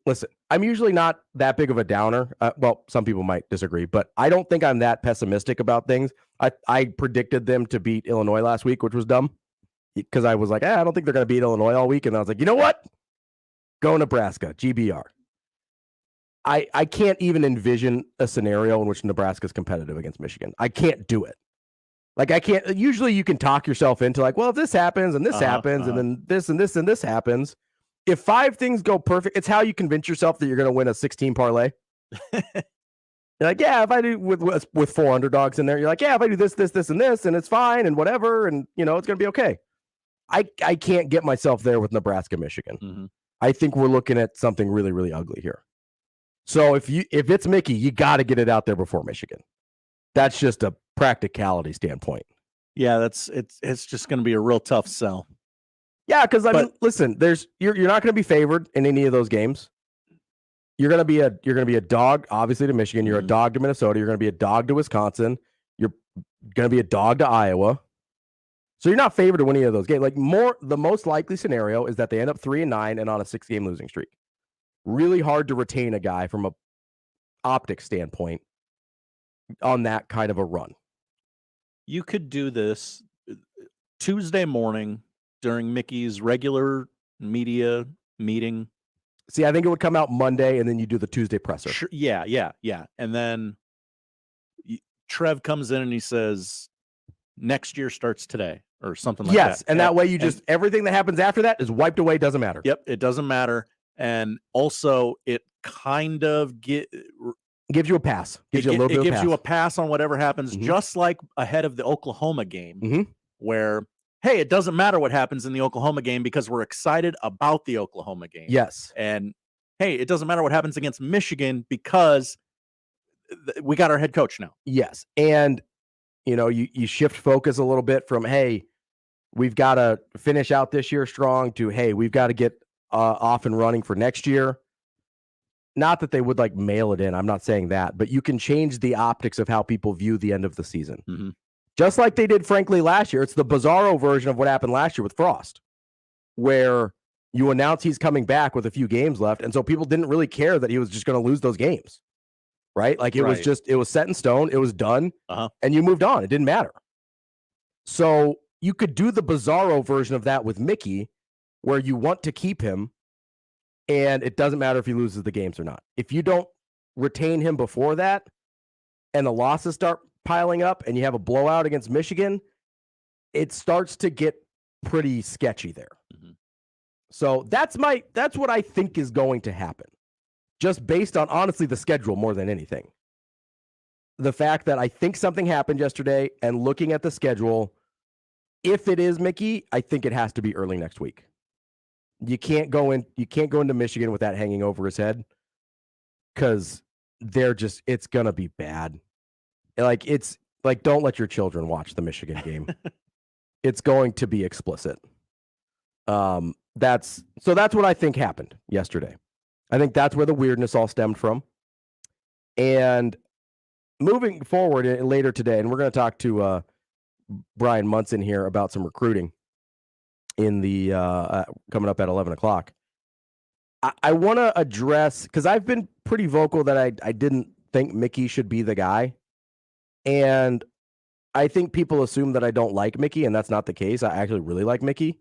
listen, I'm usually not that big of a downer. Well, some people might disagree, but I don't think I'm that pessimistic about things. I predicted them to beat Illinois last week, which was dumb. Because I was like, I don't think they're going to beat Illinois all week. And I was like, you know what? Go Nebraska, GBR. I can't even envision a scenario in which Nebraska is competitive against Michigan. I can't do it. Like, I can't. Usually you can talk yourself into like, well, if this happens and this happens and then this and this and this happens. If 5 things go perfect, it's how you convince yourself that you're going to win a 16 parlay. You're like, yeah, if I do with 4 underdogs in there, you're like, yeah, if I do this, this, this, and this, and it's fine and whatever, and you know, it's going to be okay. I can't get myself there with Nebraska, Michigan. Mm-hmm. I think we're looking at something really, really ugly here. So if it's Mickey, you got to get it out there before Michigan. That's just a practicality standpoint. Yeah, it's just going to be a real tough sell. Yeah, because I mean, listen, you're not going to be favored in any of those games. You're going to be a dog, obviously, to Michigan. You're a dog to Minnesota. You're going to be a dog to Wisconsin. You're going to be a dog to Iowa. So you're not favored to win any of those games. Like, the most likely scenario is that they end up 3-9 and on a 6-game losing streak. Really hard to retain a guy from a optic standpoint on that kind of a run. You could do this Tuesday morning during Mickey's regular media meeting. See, I think it would come out Monday, and then you do the Tuesday presser. Sure, yeah. And then Trev comes in and he says, next year starts today. Or something like that. Yes, and that way you just everything that happens after that is wiped away. Doesn't matter. Yep, it doesn't matter. And also, it kind of Gives you a pass. Gives you a little bit of gives pass. you a pass on whatever happens, just like ahead of the Oklahoma game, where, hey, it doesn't matter what happens in the Oklahoma game because we're excited about the Oklahoma game. Yes. And, hey, it doesn't matter what happens against Michigan because we got our head coach now. Yes. And, you shift focus a little bit from, hey, we've got to finish out this year strong to, hey, we've got to get off and running for next year. Not that they would mail it in. I'm not saying that, but you can change the optics of how people view the end of the season. Just like they did, frankly, last year. It's the bizarro version of what happened last year with Frost, where you announce he's coming back with a few games left. And so people didn't really care that he was just going to lose those games, right? It was set in stone. It was done. And you moved on. It didn't matter. So you could do the bizarro version of that with Mickey, where you want to keep him. And it doesn't matter if he loses the games or not. If you don't retain him before that and the losses start piling up and you have a blowout against Michigan, it starts to get pretty sketchy there. So that's what I think is going to happen. Just based on, honestly, the schedule more than anything. The fact that I think something happened yesterday, and looking at the schedule, if it is Mickey, I think it has to be early next week. You can't go into Michigan with that hanging over his head, because it's gonna be bad. Don't let your children watch the Michigan game. It's going to be explicit. That's what I think happened yesterday. I think that's where the weirdness all stemmed from. And moving forward later today, and we're going to talk to Bryan Munson here about some recruiting in the coming up at 11 o'clock. I want to address, because I've been pretty vocal that I didn't think Mickey should be the guy. And I think people assume that I don't like Mickey, and that's not the case. I actually really like Mickey.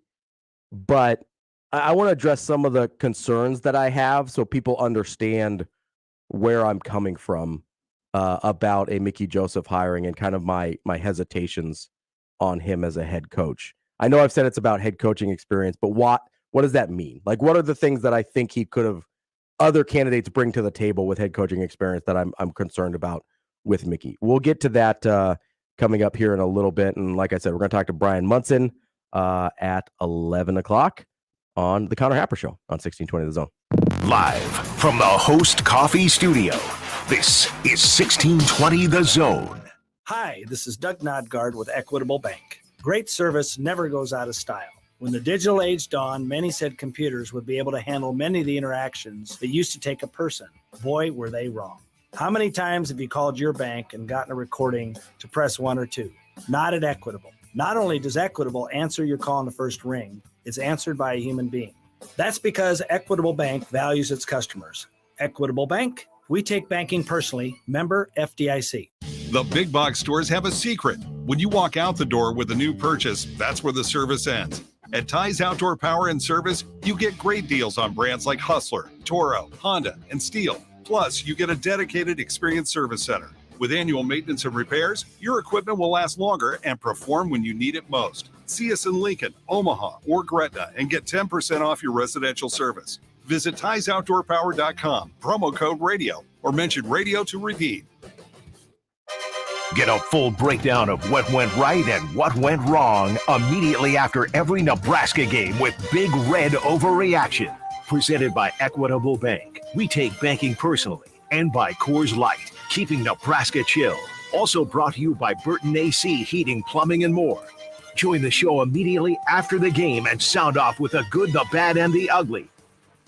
But I want to address some of the concerns that I have so people understand where I'm coming from about a Mickey Joseph hiring and kind of my hesitations on him as a head coach. I know I've said it's about head coaching experience, but what does that mean? What are the things that I think he could have other candidates bring to the table with head coaching experience that I'm concerned about with Mickey? We'll get to that coming up here in a little bit. And like I said, we're going to talk to Bryan Munson at 11 o'clock on the Connor Happer Show on 1620 The Zone. Live from the Host Coffee Studio, this is 1620 The Zone. Hi, this is Doug Nodgaard with Equitable Bank. Great service never goes out of style. When the digital age dawned, many said computers would be able to handle many of the interactions that used to take a person. Boy, were they wrong. How many times have you called your bank and gotten a recording to press 1 or 2? Not at Equitable. Not only does Equitable answer your call in the first ring, it's answered by a human being. That's because Equitable Bank values its customers. Equitable Bank, we take banking personally. Member FDIC. The big box stores have a secret. When you walk out the door with a new purchase, that's where the service ends. At Ty's Outdoor Power and Service, you get great deals on brands like Hustler, Toro, Honda, and Steel. Plus, you get a dedicated, experienced service center. With annual maintenance and repairs, your equipment will last longer and perform when you need it most. See us in Lincoln, Omaha, or Gretna and get 10% off your residential service. Visit TysOutdoorPower.com, promo code radio, or mention radio to redeem. Get a full breakdown of what went right and what went wrong immediately after every Nebraska game with Big Red Overreaction. Presented by Equitable Bank. We take banking personally. And by Coors Light, keeping Nebraska chill. Also brought to you by Burton AC Heating, Plumbing, and more. Join the show immediately after the game and sound off with the good, the bad, and the ugly.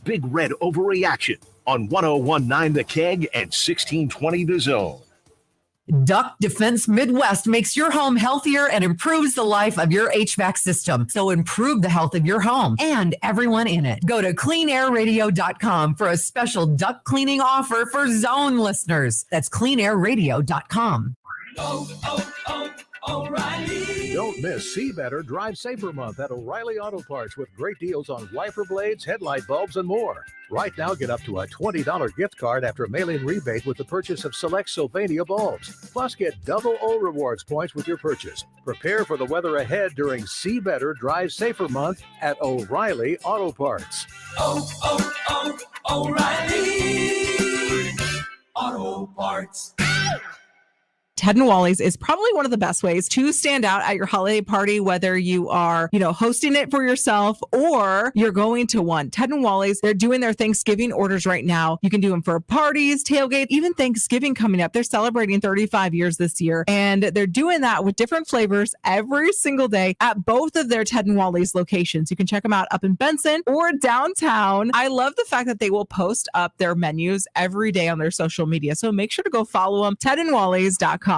Big Red Overreaction on 101.9 The Keg and 1620 The Zone. Duck Defense Midwest makes your home healthier and improves the life of your HVAC system. So improve the health of your home and everyone in it. Go to cleanairradio.com for a special duct cleaning offer for Zone listeners. That's cleanairradio.com. O'Reilly. Don't miss See Better, Drive Safer month at O'Reilly Auto Parts with great deals on wiper blades, headlight bulbs, and more. Right now, get up to a $20 gift card after a mail-in rebate with the purchase of select Sylvania bulbs. Plus, get double O Rewards points with your purchase. Prepare for the weather ahead during See Better, Drive Safer month at O'Reilly Auto Parts. O'Reilly Auto Parts. Ted and Wally's is probably one of the best ways to stand out at your holiday party, whether you are, hosting it for yourself or you're going to one. Ted and Wally's, they're doing their Thanksgiving orders right now. You can do them for parties, tailgate, even Thanksgiving coming up. They're celebrating 35 years this year, and they're doing that with different flavors every single day at both of their Ted and Wally's locations. You can check them out up in Benson or downtown. I love the fact that they will post up their menus every day on their social media. So make sure to go follow them, tedandwallys.com.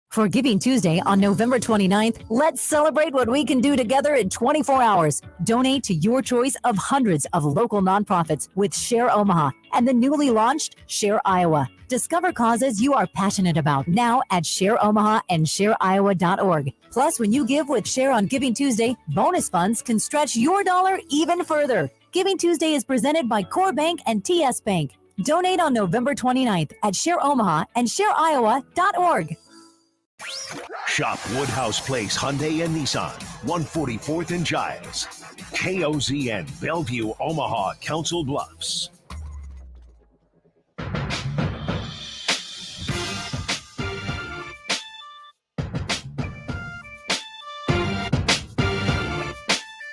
For Giving Tuesday on November 29th, let's celebrate what we can do together in 24 hours. Donate to your choice of hundreds of local nonprofits with Share Omaha and the newly launched Share Iowa. Discover causes you are passionate about now at Share Omaha and shareiowa.org. Plus, when you give with Share on Giving Tuesday, bonus funds can stretch your dollar even further. Giving Tuesday is presented by Core Bank and TS Bank. Donate on November 29th at Share Omaha and shareiowa.org. Shop Woodhouse Place Hyundai and Nissan, 144th and Giles. KOZN, Bellevue, Omaha, Council Bluffs.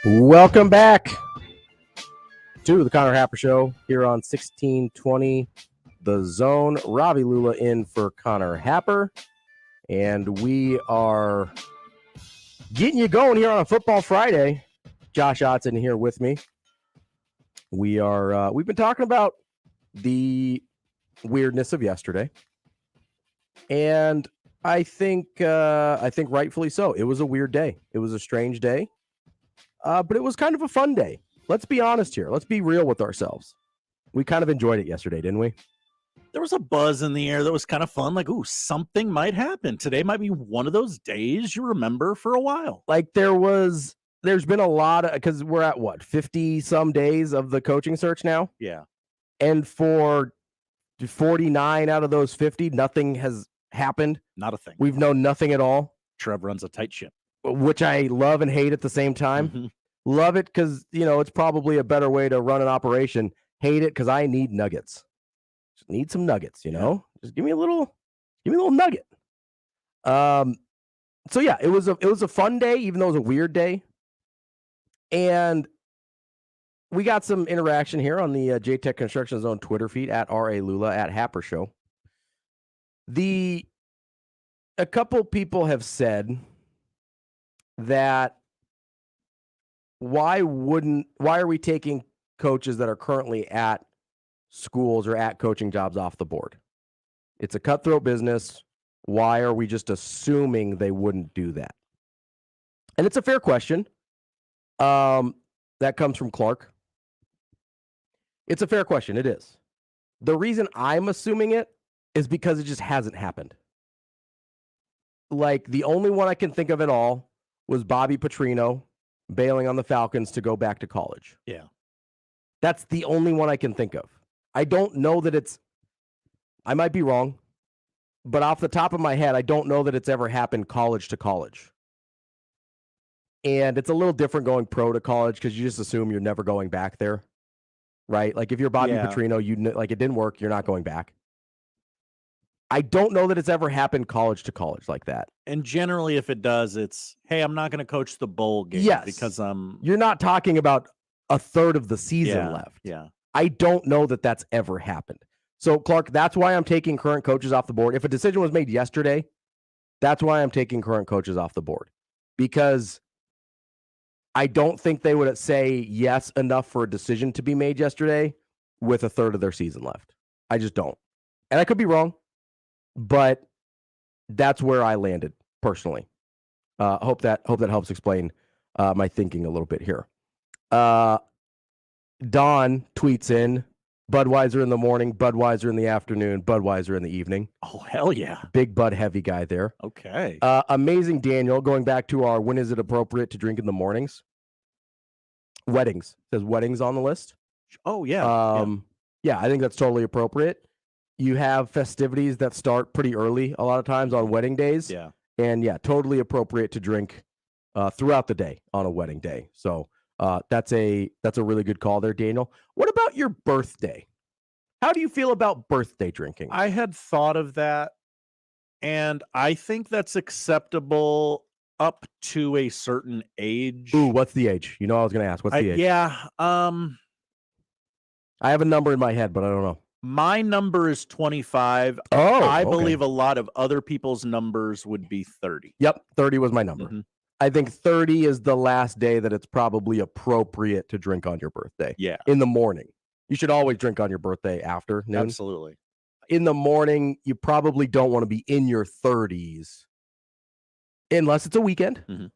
Welcome back to the Connor Happer Show here on 1620 The Zone. Ravi Lula in for Connor Happer. And we are getting you going here on a Football Friday. Josh Otson here with me. We've been talking about the weirdness of yesterday. And I think rightfully so. It was a weird day. It was a strange day. But it was kind of a fun day. Let's be honest here. Let's be real with ourselves. We kind of enjoyed it yesterday, didn't we? There was a buzz in the air that was kind of fun. Like, ooh, something might happen. Today might be one of those days you remember for a while. Like there's been a lot of, because we're at 50 some days of the coaching search now. Yeah. And for 49 out of those 50, nothing has happened. Not a thing. We've known nothing at all. Trev runs a tight ship. Which I love and hate at the same time. Mm-hmm. Love it because, it's probably a better way to run an operation. Hate it because I need nuggets. Just need some nuggets, Just give me a little nugget. So yeah, it was a fun day, even though it was a weird day. And we got some interaction here on the JTech Construction Zone Twitter feed at RA Lula at Happer Show. A couple people have said that why are we taking coaches that are currently at schools or at coaching jobs off the board? It's a cutthroat business. Why are we just assuming they wouldn't do that? And it's a fair question. That comes from Clark. It's a fair question. It is. The reason I'm assuming it is because it just hasn't happened. Like, the only one I can think of at all was Bobby Petrino bailing on the Falcons to go back to college. Yeah. That's the only one I can think of. I don't know that I might be wrong, but off the top of my head, I don't know that it's ever happened college to college. And it's a little different going pro to college because you just assume you're never going back there, right? Like if you're Bobby Petrino, it didn't work, you're not going back. I don't know that it's ever happened college to college like that. And generally, if it does, it's, hey, I'm not going to coach the bowl game because You're not talking about a third of the season left. Yeah. I don't know that that's ever happened. So, Clark, that's why I'm taking current coaches off the board. If a decision was made yesterday, that's why I'm taking current coaches off the board. Because I don't think they would say yes enough for a decision to be made yesterday with a third of their season left. I just don't. And I could be wrong, but that's where I landed personally. Hope that helps explain my thinking a little bit here. Don tweets in, Budweiser in the morning, Budweiser in the afternoon, Budweiser in the evening. Oh, hell yeah. Big Bud heavy guy there. Okay. Amazing Daniel, going back to our when is it appropriate to drink in the mornings? Weddings. Says weddings on the list. Oh, yeah. Yeah, I think that's totally appropriate. You have festivities that start pretty early a lot of times on wedding days. Yeah. And yeah, totally appropriate to drink throughout the day on a wedding day. So that's a really good call there, Daniel. What about your birthday? How do you feel about birthday drinking? I had thought of that, and I think that's acceptable up to a certain age. Ooh, what's the age? You know, I was going to ask. What's the age? Yeah. I have a number in my head, but I don't know. My number is 25. Oh, I okay. believe a lot of other people's numbers would be 30. Yep, 30 was my number. I think 30 is the last day that it's probably appropriate to drink on your birthday. Yeah. In the morning. You should always drink on your birthday after noon. Absolutely. In the morning, you probably don't want to be in your 30s unless it's a weekend.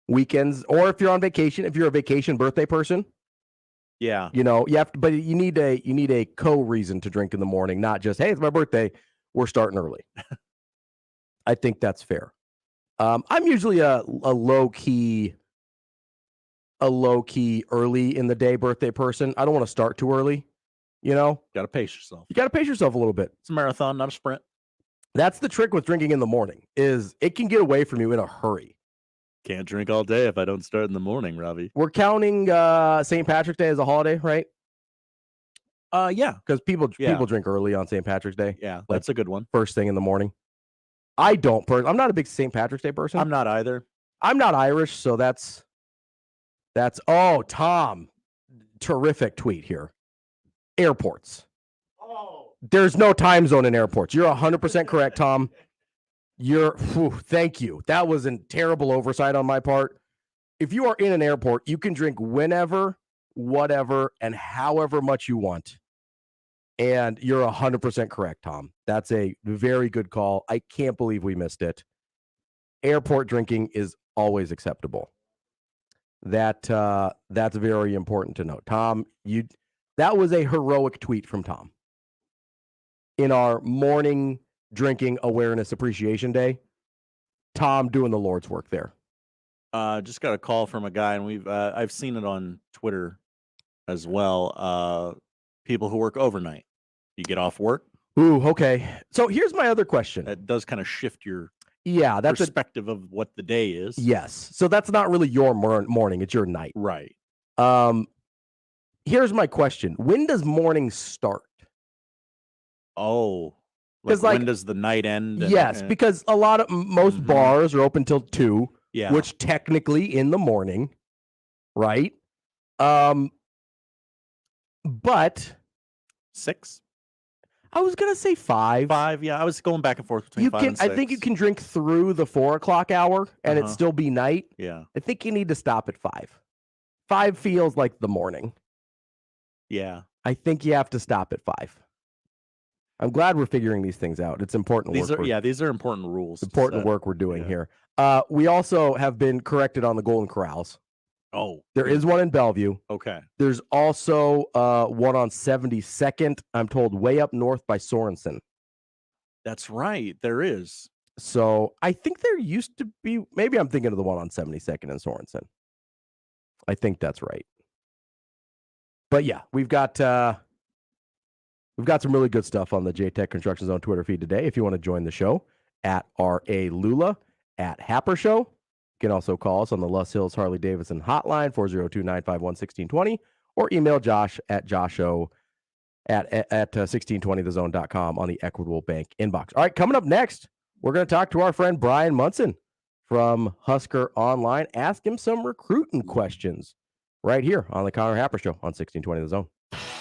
Weekends, or if you're on vacation, if you're a vacation birthday person. Yeah. You know, you have to, but you need a co-reason to drink in the morning, not just, hey, it's my birthday, we're starting early. I think that's fair. I'm usually a low key early in the day birthday person. I don't want to start too early. You know, gotta pace yourself. You gotta pace yourself a little bit. It's a marathon, not a sprint. That's the trick with drinking in the morning, is it can get away from you in a hurry. Can't drink all day if I don't start in the morning, Ravi. We're counting St. Patrick's Day as a holiday, right? Yeah, because people drink early on St. Patrick's Day. Yeah, that's a good one. First thing in the morning. I don't. I'm not a big St. Patrick's Day person. I'm not either. I'm not Irish, so that's. Oh, Tom, terrific tweet here. Airports. There's no time zone in airports. You're 100% correct, Tom. Thank you. That was a terrible oversight on my part. If you are in an airport, you can drink whenever, whatever, and however much you want. And you're 100% correct, Tom. That's a very good call. I can't believe we missed it. Airport drinking is always acceptable. That's very important to note. Tom, that was a heroic tweet from Tom. In our morning Drinking Awareness Appreciation Day, Tom doing the Lord's work there. Just got a call from a guy, and I've seen it on Twitter as well. People who work overnight. You get off work. Ooh, okay. So here's my other question. That does kind of shift your that's perspective of what the day is. Yes. So that's not really your morning, it's your night. Right. Here's my question. When does morning start? Oh. When does the night end? Yes, because most bars are open till 2, Yeah. which technically in the morning, right? But 6. I was gonna say 5. 5, yeah. I was going back and forth between 5 and 6. I think you can drink through the 4 o'clock hour and it still be night. Yeah. I think you need to stop at 5. 5 feels like the morning. Yeah. I think you have to stop at 5. I'm glad we're figuring these things out. It's important These work. are important rules. Important work we're doing here. We also have been corrected on the Golden Corrals. Oh. There is one in Bellevue. Okay. There's also one on 72nd, I'm told, way up north by Sorensen. That's right. There is. So I think there used to be, maybe I'm thinking of the one on 72nd and Sorensen. I think that's right. But yeah, we've got some really good stuff on the JTech Construction Zone Twitter feed today. If you want to join the show, at R.A. Lula, at Happer Show. You can also call us on the Lus Hills Harley Davidson hotline, 402-951-1620, or email Josh at josho at 1620thezone.com on the Equitable Bank inbox. All right, coming up next, we're going to talk to our friend Bryan Munson from Husker Online. Ask him some recruiting questions right here on the Connor Happer Show on 1620 The Zone.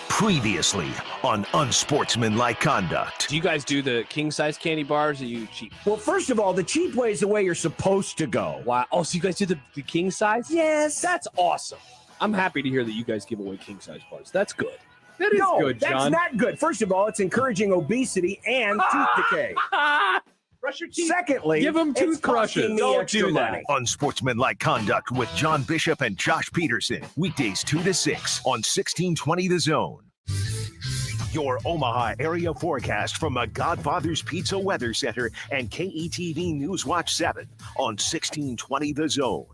Previously on Unsportsmanlike Conduct. Do you guys do the king-size candy bars, or you cheap? Well, first of all, the cheap way is the way you're supposed to go. Wow. Oh, so you guys do the king-size? Yes. That's awesome. I'm happy to hear that you guys give away king-size bars. That's good. That is good, John. That's not good. First of all, it's encouraging obesity and tooth decay. Brush your teeth. Secondly, give them toothbrushes. Don't do that. Money. Unsportsmanlike Conduct with John Bishop and Josh Peterson. Weekdays 2 to 6 on 1620 The Zone. Your Omaha area forecast from a Godfather's Pizza Weather Center and KETV Newswatch 7 on 1620 The Zone.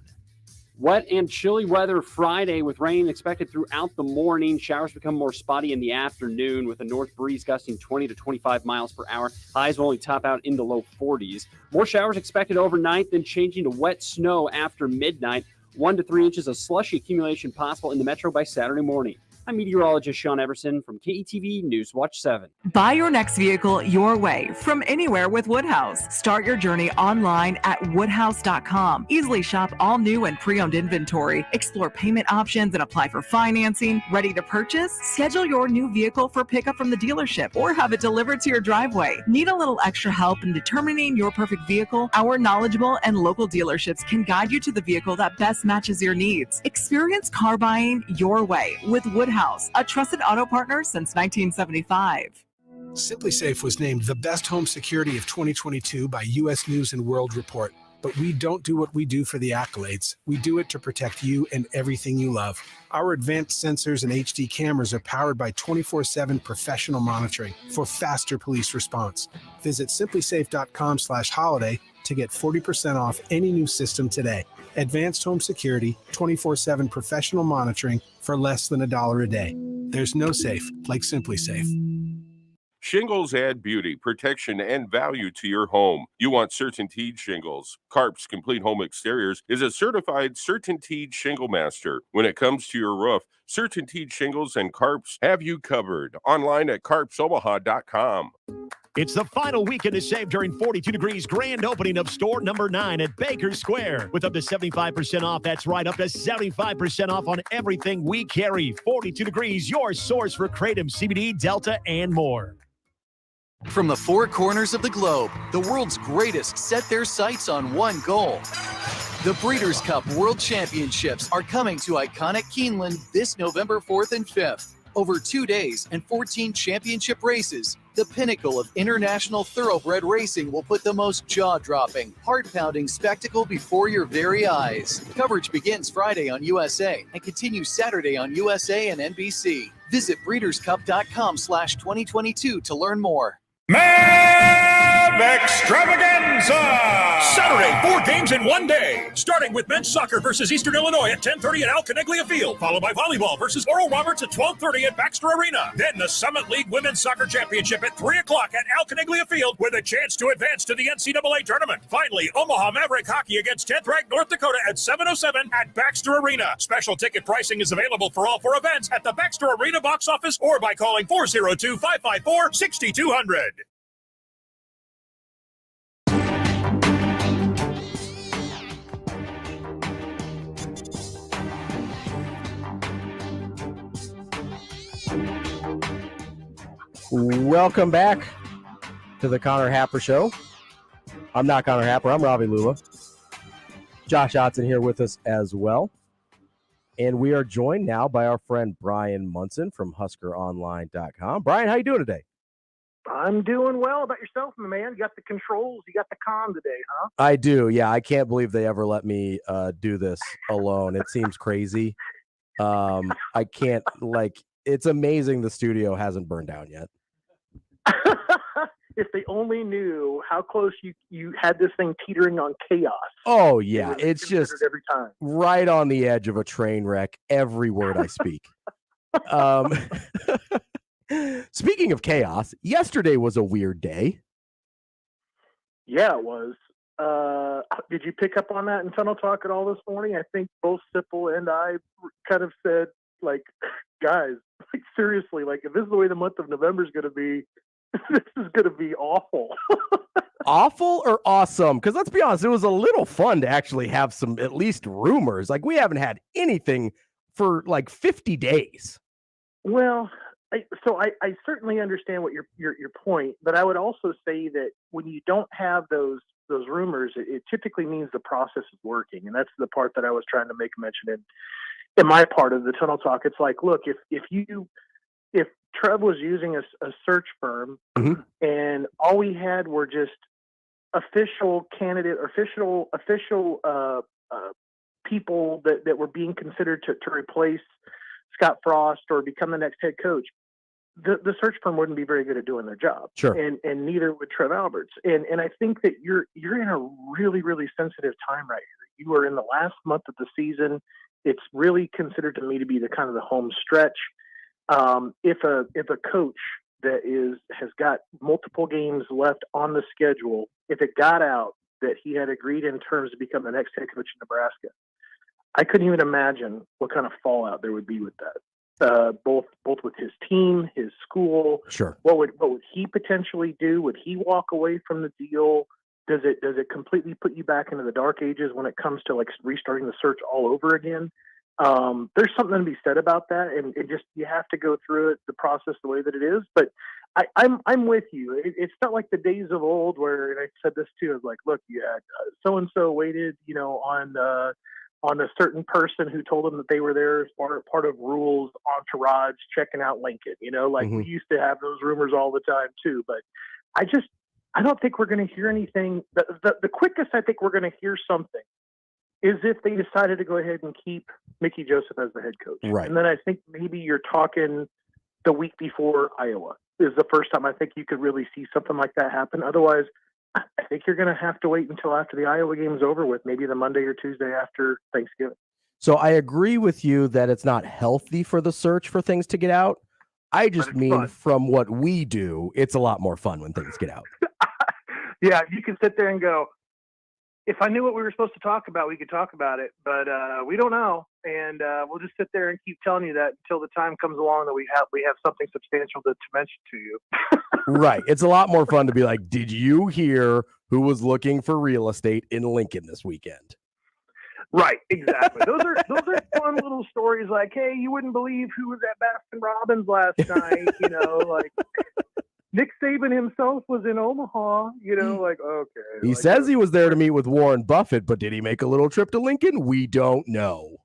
Wet and chilly weather Friday with rain expected throughout the morning. Showers become more spotty in the afternoon with a north breeze gusting 20 to 25 miles per hour. Highs will only top out in the low 40s. More showers expected overnight, then changing to wet snow after midnight. 1 to 3 inches of slushy accumulation possible in the metro by Saturday morning. I'm meteorologist Sean Everson from KETV Newswatch 7. Buy your next vehicle your way from anywhere with Woodhouse. Start your journey online at woodhouse.com. Easily shop all new and pre-owned inventory. Explore payment options and apply for financing. Ready to purchase? Schedule your new vehicle for pickup from the dealership or have it delivered to your driveway. Need a little extra help in determining your perfect vehicle? Our knowledgeable and local dealerships can guide you to the vehicle that best matches your needs. Experience car buying your way with Woodhouse, a trusted auto partner since 1975. Simply Safe was named the best home security of 2022 by U.S. News and World Report. But we don't do what we do for the accolades. We do it to protect you and everything you love. Our advanced sensors and HD cameras are powered by 24/7 professional monitoring for faster police response. Visit simplysafe.com/holiday to get 40% off any new system today. Advanced home security, 24/7 professional monitoring for less than $1 a day. There's no safe like Simply Safe. Shingles add beauty, protection, and value to your home. You want CertainTeed shingles. Carp's Complete Home Exteriors is a certified CertainTeed shingle master. When it comes to your roof, CertainTeed shingles and Carp's have you covered. Online at carpsomaha.com. It's the final weekend to save during 42 Degrees grand opening of store number 9 at Baker Square. With up to 75% off, that's right, up to 75% off on everything we carry. 42 Degrees, your source for Kratom, CBD, Delta, and more. From the four corners of the globe, the world's greatest set their sights on one goal. The Breeders' Cup World Championships are coming to iconic Keeneland this November 4th and 5th. Over 2 days and 14 championship races, the pinnacle of international thoroughbred racing will put the most jaw-dropping, heart-pounding spectacle before your very eyes. Coverage begins Friday on USA and continues Saturday on USA and NBC. Visit breederscup.com/2022 to learn more. Mav Extravaganza! Saturday, 4 games in 1 day. Starting with men's soccer versus Eastern Illinois at 10:30 at Al Caniglia Field, followed by volleyball versus Oral Roberts at 12:30 at Baxter Arena. Then the Summit League Women's Soccer Championship at 3 o'clock at Al Caniglia Field with a chance to advance to the NCAA tournament. Finally, Omaha Maverick Hockey against 10th-ranked North Dakota at 7:07 at Baxter Arena. Special ticket pricing is available for all 4 events at the Baxter Arena box office or by calling 402-554-6200. Welcome back to the Connor Happer Show. I'm not Connor Happer. I'm Ravi Lula. Josh Otson here with us as well. And we are joined now by our friend Bryan Munson from HuskerOnline.com. Brian, how you doing today? I'm doing well. About yourself, my man? You got the controls. You got the comm today, huh? I do. Yeah, I can't believe they ever let me do this alone. It seems crazy. I can't, it's amazing the studio hasn't burned down yet. If they only knew how close you had this thing teetering on chaos. Oh, yeah. It's just every time. Right on the edge of a train wreck every word I speak. Speaking of chaos, yesterday was a weird day. Yeah, it was. Did you pick up on that in Tunnel Talk at all this morning? I think both Sipple and I kind of said, guys, seriously, if this is the way the month of November is going to be, this is going to be awful. Awful or awesome? Because let's be honest, it was a little fun to actually have some at least rumors. We haven't had anything for 50 days. Well, I certainly understand what your point, but I would also say that when you don't have those rumors, it typically means the process is working, and that's the part that I was trying to make mention in my part of the Tunnel Talk. It's look, if Trev was using a search firm, mm-hmm. and all we had were just official people that were being considered to replace Scott Frost or become the next head coach, the search firm wouldn't be very good at doing their job. Sure. And neither would Trev Alberts. And I think that you're in a really, really sensitive time right here. You are in the last month of the season. It's really considered to me to be the kind of the home stretch. If a coach that has got multiple games left on the schedule, if it got out that he had agreed in terms to become the next head coach in Nebraska, I couldn't even imagine what kind of fallout there would be with that. both with his team, his school. Sure. What would he potentially do? Would he walk away from the deal? Does it completely put you back into the dark ages when it comes to like restarting the search all over again? There's something to be said about that, and it just, you have to go through the process the way that it is. But I'm with you. It's not like the days of old where, and I said this too, is like, look, you had so and so waited, on a certain person who told them that they were there as part of rules entourage checking out Lincoln. We used to have those rumors all the time too. But I don't think we're going to hear anything. The quickest I think we're going to hear something is if they decided to go ahead and keep Mickey Joseph as the head coach. Right. And then I think maybe you're talking the week before Iowa is the first time I think you could really see something like that happen. Otherwise, I think you're going to have to wait until after the Iowa game's over with, maybe the Monday or Tuesday after Thanksgiving. So I agree with you that it's not healthy for the search for things to get out. I just mean fun. From what we do, it's a lot more fun when things get out. Yeah, you can sit there and go, if I knew what we were supposed to talk about, we could talk about it, but we don't know. And we'll just sit there and keep telling you that until the time comes along that we have something substantial to mention to you. Right. It's a lot more fun to be like, did you hear who was looking for real estate in Lincoln this weekend? Right, exactly. Those are fun little stories like, hey, you wouldn't believe who was at Baskin Robbins last night, like Nick Saban himself was in Omaha, okay. He says he was there to meet with Warren Buffett, but did he make a little trip to Lincoln? We don't know.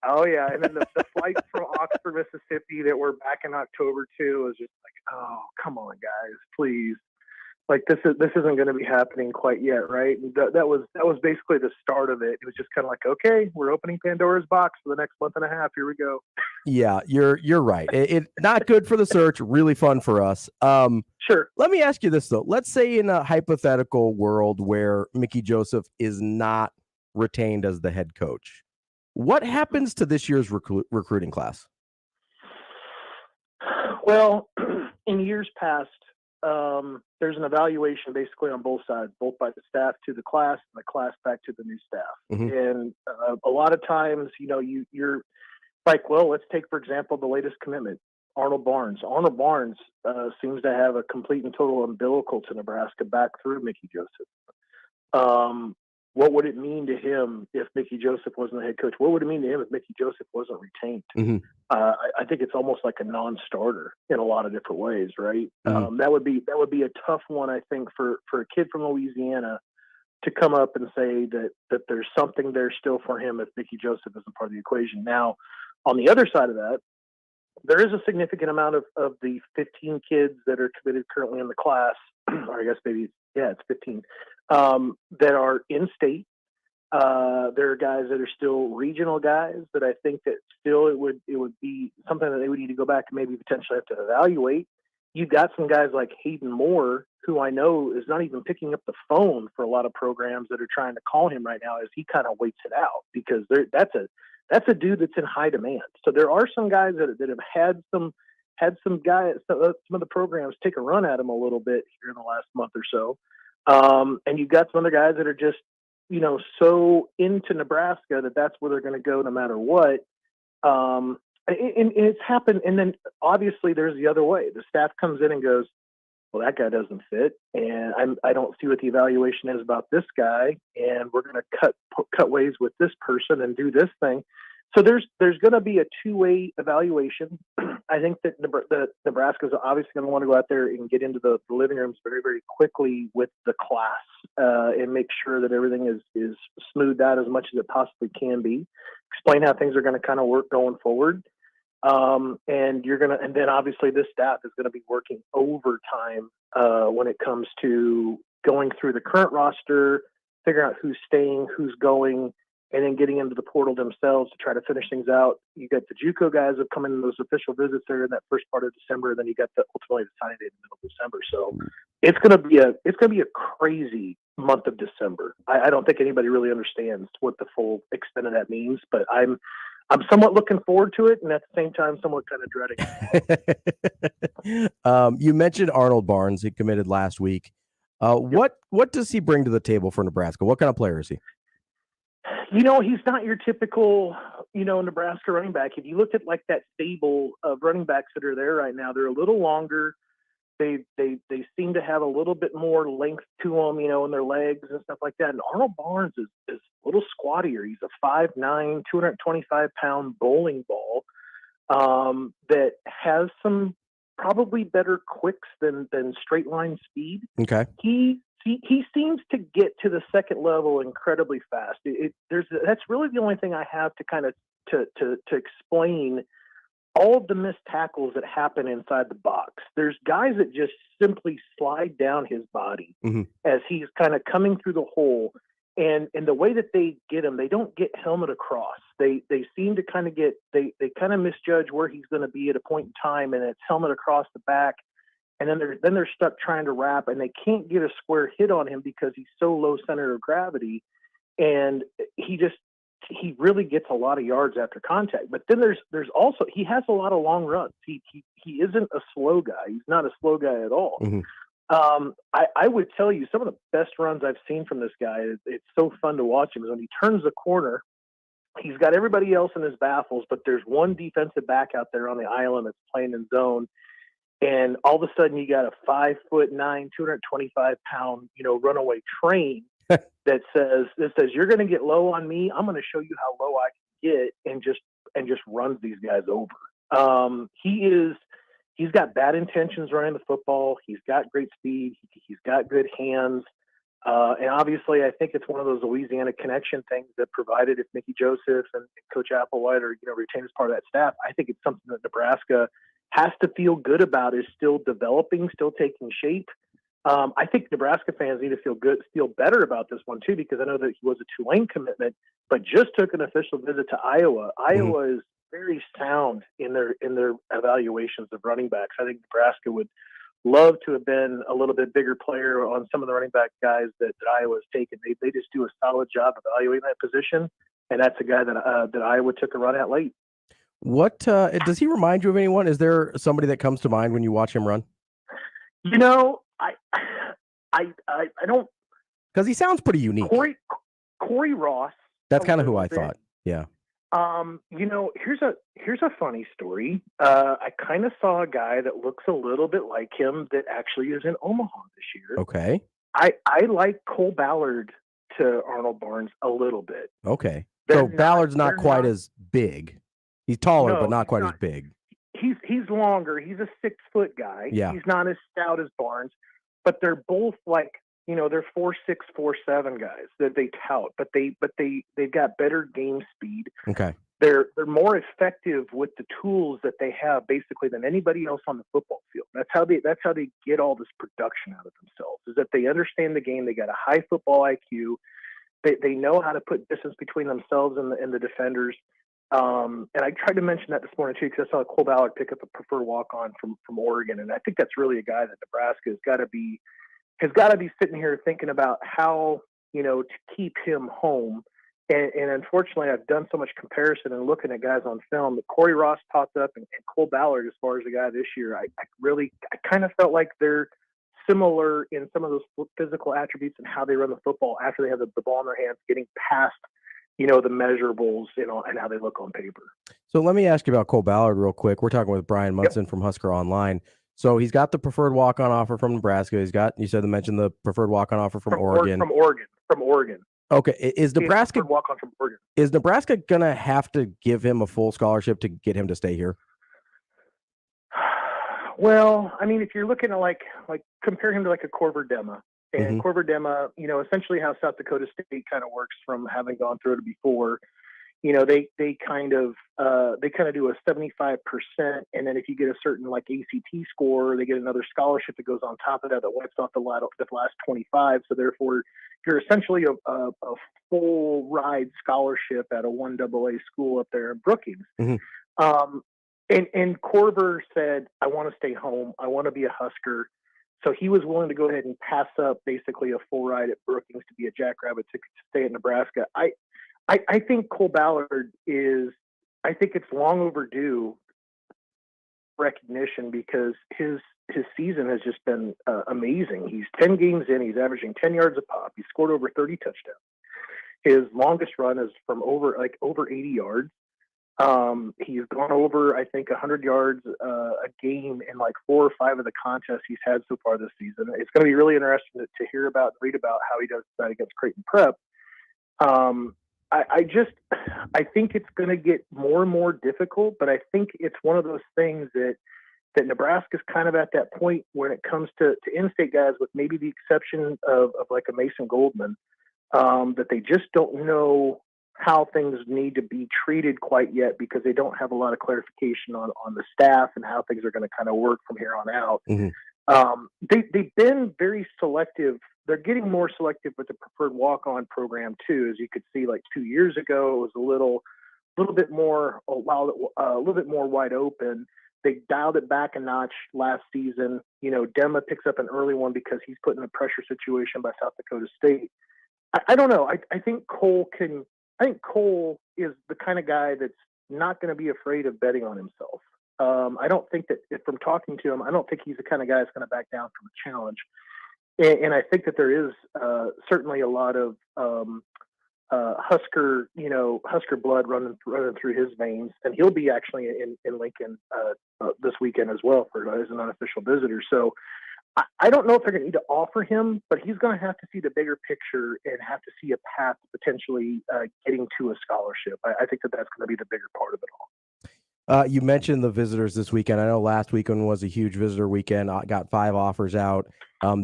Oh, yeah. And then the flights from Oxford, Mississippi that were back in October, too, was just like, oh, come on, guys, please. Like, this isn't going to be happening quite yet, right? And that was basically the start of it. It was just kind of like, okay, we're opening Pandora's box for the next month and a half. Here we go. Yeah, you're right. It not good for the search, really fun for us. Sure. Let me ask you this, though. Let's say in a hypothetical world where Mickey Joseph is not retained as the head coach, what happens to this year's recruiting class? Well, in years past, there's an evaluation basically on both sides, both by the staff to the class and the class back to the new staff. And a lot of times, you're like, well, let's take, for example, the latest commitment, Arnold Barnes. Arnold Barnes seems to have a complete and total umbilical to Nebraska back through Mickey Joseph. What would it mean to him if Mickey Joseph wasn't the head coach? What would it mean to him if Mickey Joseph wasn't retained? I think it's almost like a non-starter in a lot of different ways, right? That would be a tough one, I think, for a kid from Louisiana to come up and say that there's something there still for him if Mickey Joseph isn't part of the equation. Now, on the other side of that, there is a significant amount of the 15 kids that are committed currently in the class, or I guess maybe, it's 15, that are in-state. There are guys that are still regional guys that I think that still it would be something that they would need to go back and maybe potentially have to evaluate. You've got some guys like Hayden Moore, who I know is not even picking up the phone for a lot of programs that are trying to call him right now as he kind of waits it out, because that's a dude that's in high demand. So there are some guys that have had some guys, some of the programs take a run at him a little bit here in the last month or so. And you've got some other guys that are just, so into Nebraska that's where they're going to go no matter what. And it's happened. And then obviously there's the other way. The staff comes in and goes, well, that guy doesn't fit, and I don't see what the evaluation is about this guy, and we're going to cut ways with this person and do this thing. So there's going to be a two-way evaluation. I think that Nebraska is obviously going to want to go out there and get into the living rooms very, very quickly with the class and make sure that everything is smoothed out as much as it possibly can be. Explain how things are going to kind of work going forward. And then obviously this staff is going to be working overtime when it comes to going through the current roster, figuring out who's staying, who's going, and then getting into the portal themselves to try to finish things out. You got the JUCO guys that come in those official visits there in that first part of December, and then you got ultimately the signing day in the middle of December. So it's going to be a crazy month of December. I don't think anybody really understands what the full extent of that means, but I'm somewhat looking forward to it, and at the same time, somewhat kind of dreading. You mentioned Arnold Barnes. He committed last week. What does he bring to the table for Nebraska? What kind of player is he? He's not your typical, Nebraska running back, if you looked at like that stable of running backs that are there right now, they're a little longer. They seem to have a little bit more length to them, in their legs and stuff like that. And Arnold Barnes is a little squattier. He's a 5'9", 225-pound bowling ball that has some probably better quicks than straight line speed. Okay. He seems to get to the second level incredibly fast. That's really the only thing I have to kind of to explain all of the missed tackles that happen inside the box. There's guys that just simply slide down his body as he's kind of coming through the hole. And the way that they get him, they don't get helmet across. They seem to kind of they kind of misjudge where he's going to be at a point in time, and it's helmet across the back. And then they're stuck trying to wrap, and they can't get a square hit on him because he's so low center of gravity. And he really gets a lot of yards after contact. But then there's also, he has a lot of long runs. He isn't a slow guy. He's not a slow guy at all. I would tell you some of the best runs I've seen from this guy. It's so fun to watch him. Is when he turns the corner, he's got everybody else in his baffles, but there's one defensive back out there on the island that's playing in zone. And all of a sudden you got a 5'9", 225-pound, runaway train that says, you're going to get low on me. I'm going to show you how low I can get, and just runs these guys over. He's got bad intentions running the football. He's got great speed. He's got good hands. And obviously I think it's one of those Louisiana connection things that provided if Mickey Joseph and Coach Applewhite are, retained as part of that staff. I think it's something that Nebraska has to feel good about, is still developing, still taking shape. I think Nebraska fans need to feel better about this one too, because I know that he was a Tulane commitment, but just took an official visit to Iowa. Iowa is very sound in their evaluations of running backs. I think Nebraska would love to have been a little bit bigger player on some of the running back guys that Iowa has taken. They just do a solid job evaluating that position, and that's a guy that Iowa took a run at late. What does he remind you of anyone? Is there somebody that comes to mind when you watch him run? I don't, because he sounds pretty unique. Corey Ross. That's kind of who I thought. Yeah. Here's a funny story. I kind of saw a guy that looks a little bit like him that actually is in Omaha this year. Okay. I like Cole Ballard to Arnold Barnes a little bit. Okay. So Ballard's not quite as big. He's taller, but not quite as big. He's longer. He's a 6-foot guy. Yeah. He's not as stout as Barnes, but they're both like, they're 4'6", 4'7" guys that they tout, but they've got better game speed. Okay. They're more effective with the tools that they have basically than anybody else on the football field. That's how they get all this production out of themselves, is that they understand the game. They got a high football IQ. They know how to put distance between themselves and the defenders. And I tried to mention that this morning too, because I saw Cole Ballard pick up a preferred walk-on from Oregon, and I think that's really a guy that Nebraska has got to be sitting here thinking about how to keep him home. And unfortunately, I've done so much comparison and looking at guys on film that Corey Ross popped up and Cole Ballard as far as the guy this year. I kind of felt like they're similar in some of those physical attributes and how they run the football after they have the ball in their hands, getting past the measurables, and how they look on paper. So let me ask you about Cole Ballard real quick. We're talking with Bryan Munson from Husker Online. So he's got the preferred walk-on offer from Nebraska. Mentioned the preferred walk-on offer from Oregon. From Oregon. Okay. Is Nebraska walk-on from Oregon? Is Nebraska gonna have to give him a full scholarship to get him to stay here? Well, I mean, if you're looking at like compare him to like a Corver Dema. And Corver Dema, essentially how South Dakota State kind of works from having gone through it before. They kind of do a 75%, and then if you get a certain like ACT score, they get another scholarship that goes on top of that wipes off the last 25. So therefore, you're essentially a full ride scholarship at a 1AA school up there in Brookings. And Corver said, "I want to stay home. I want to be a Husker." So he was willing to go ahead and pass up basically a full ride at Brookings to be a Jackrabbit to stay at Nebraska. I think Cole Ballard I think it's long overdue recognition, because his season has just been amazing. He's 10 games in. He's averaging 10 yards a pop. He scored over 30 touchdowns. His longest run is from over 80 yards. He's gone over, I think, 100 yards a game in like 4 or 5 of the contests he's had so far this season. It's going to be really interesting to hear about and read about how he does that against Creighton Prep. I think it's going to get more and more difficult, but I think it's one of those things that Nebraska's kind of at that point when it comes to in-state guys, with maybe the exception of like a Mason Goldman, that they just don't know how things need to be treated quite yet because they don't have a lot of clarification on the staff and how things are going to kind of work from here on out. They've been very selective. They're getting more selective with the preferred walk-on program too. As you could see, like 2 years ago, it was a little bit more, a little bit more wide open. They dialed it back a notch last season. You know, Dema picks up an early one because he's put in a pressure situation by South Dakota State. I don't know. I think Cole is the kind of guy that's not going to be afraid of betting on himself. I don't think that, from talking to him, I don't think he's the kind of guy that's going to back down from a challenge. And I think that there is certainly a lot of Husker blood running through his veins, and he'll be actually in Lincoln this weekend as well as an unofficial visitor. So I don't know if they're going to need to offer him, but he's going to have to see the bigger picture and have to see a path to potentially getting to a scholarship. I think that's going to be the bigger part of it all. You mentioned the visitors this weekend. I know last weekend was a huge visitor weekend. I got 5 offers out.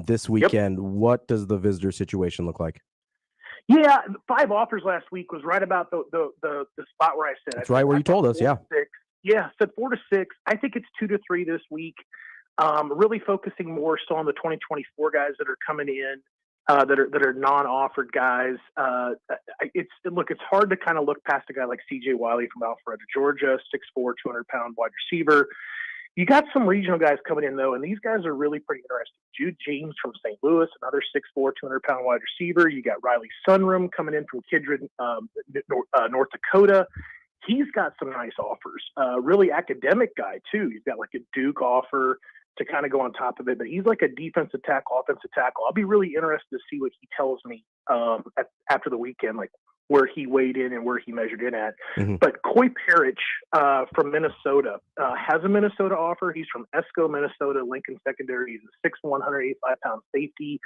This weekend, What does the visitor situation look like? Yeah, 5 offers last week was right about the spot where I said. That's right where you told us, yeah. 6. Yeah, said 4 to 6. I think it's 2 to 3 this week. Really focusing more so on the 2024 guys that are coming in, that are non-offered guys. It's hard to kind of look past a guy like C.J. Wiley from Alpharetta, Georgia, 6'4", 200-pound wide receiver. You got some regional guys coming in, though, and these guys are really pretty interesting. Jude James from St. Louis, another 6'4", 200-pound wide receiver. You got Riley Sunrum coming in from Kidron, North Dakota. He's got some nice offers. Really academic guy, too. He's got like a Duke offer to kind of go on top of it, but he's like a defensive tackle, offensive tackle. I'll be really interested to see what he tells me after the weekend, like where he weighed in and where he measured in at. But Coy Parrish from Minnesota has a Minnesota offer. He's from Esco, Minnesota, Lincoln Secondary. He's a 6'1", 185-pound safety.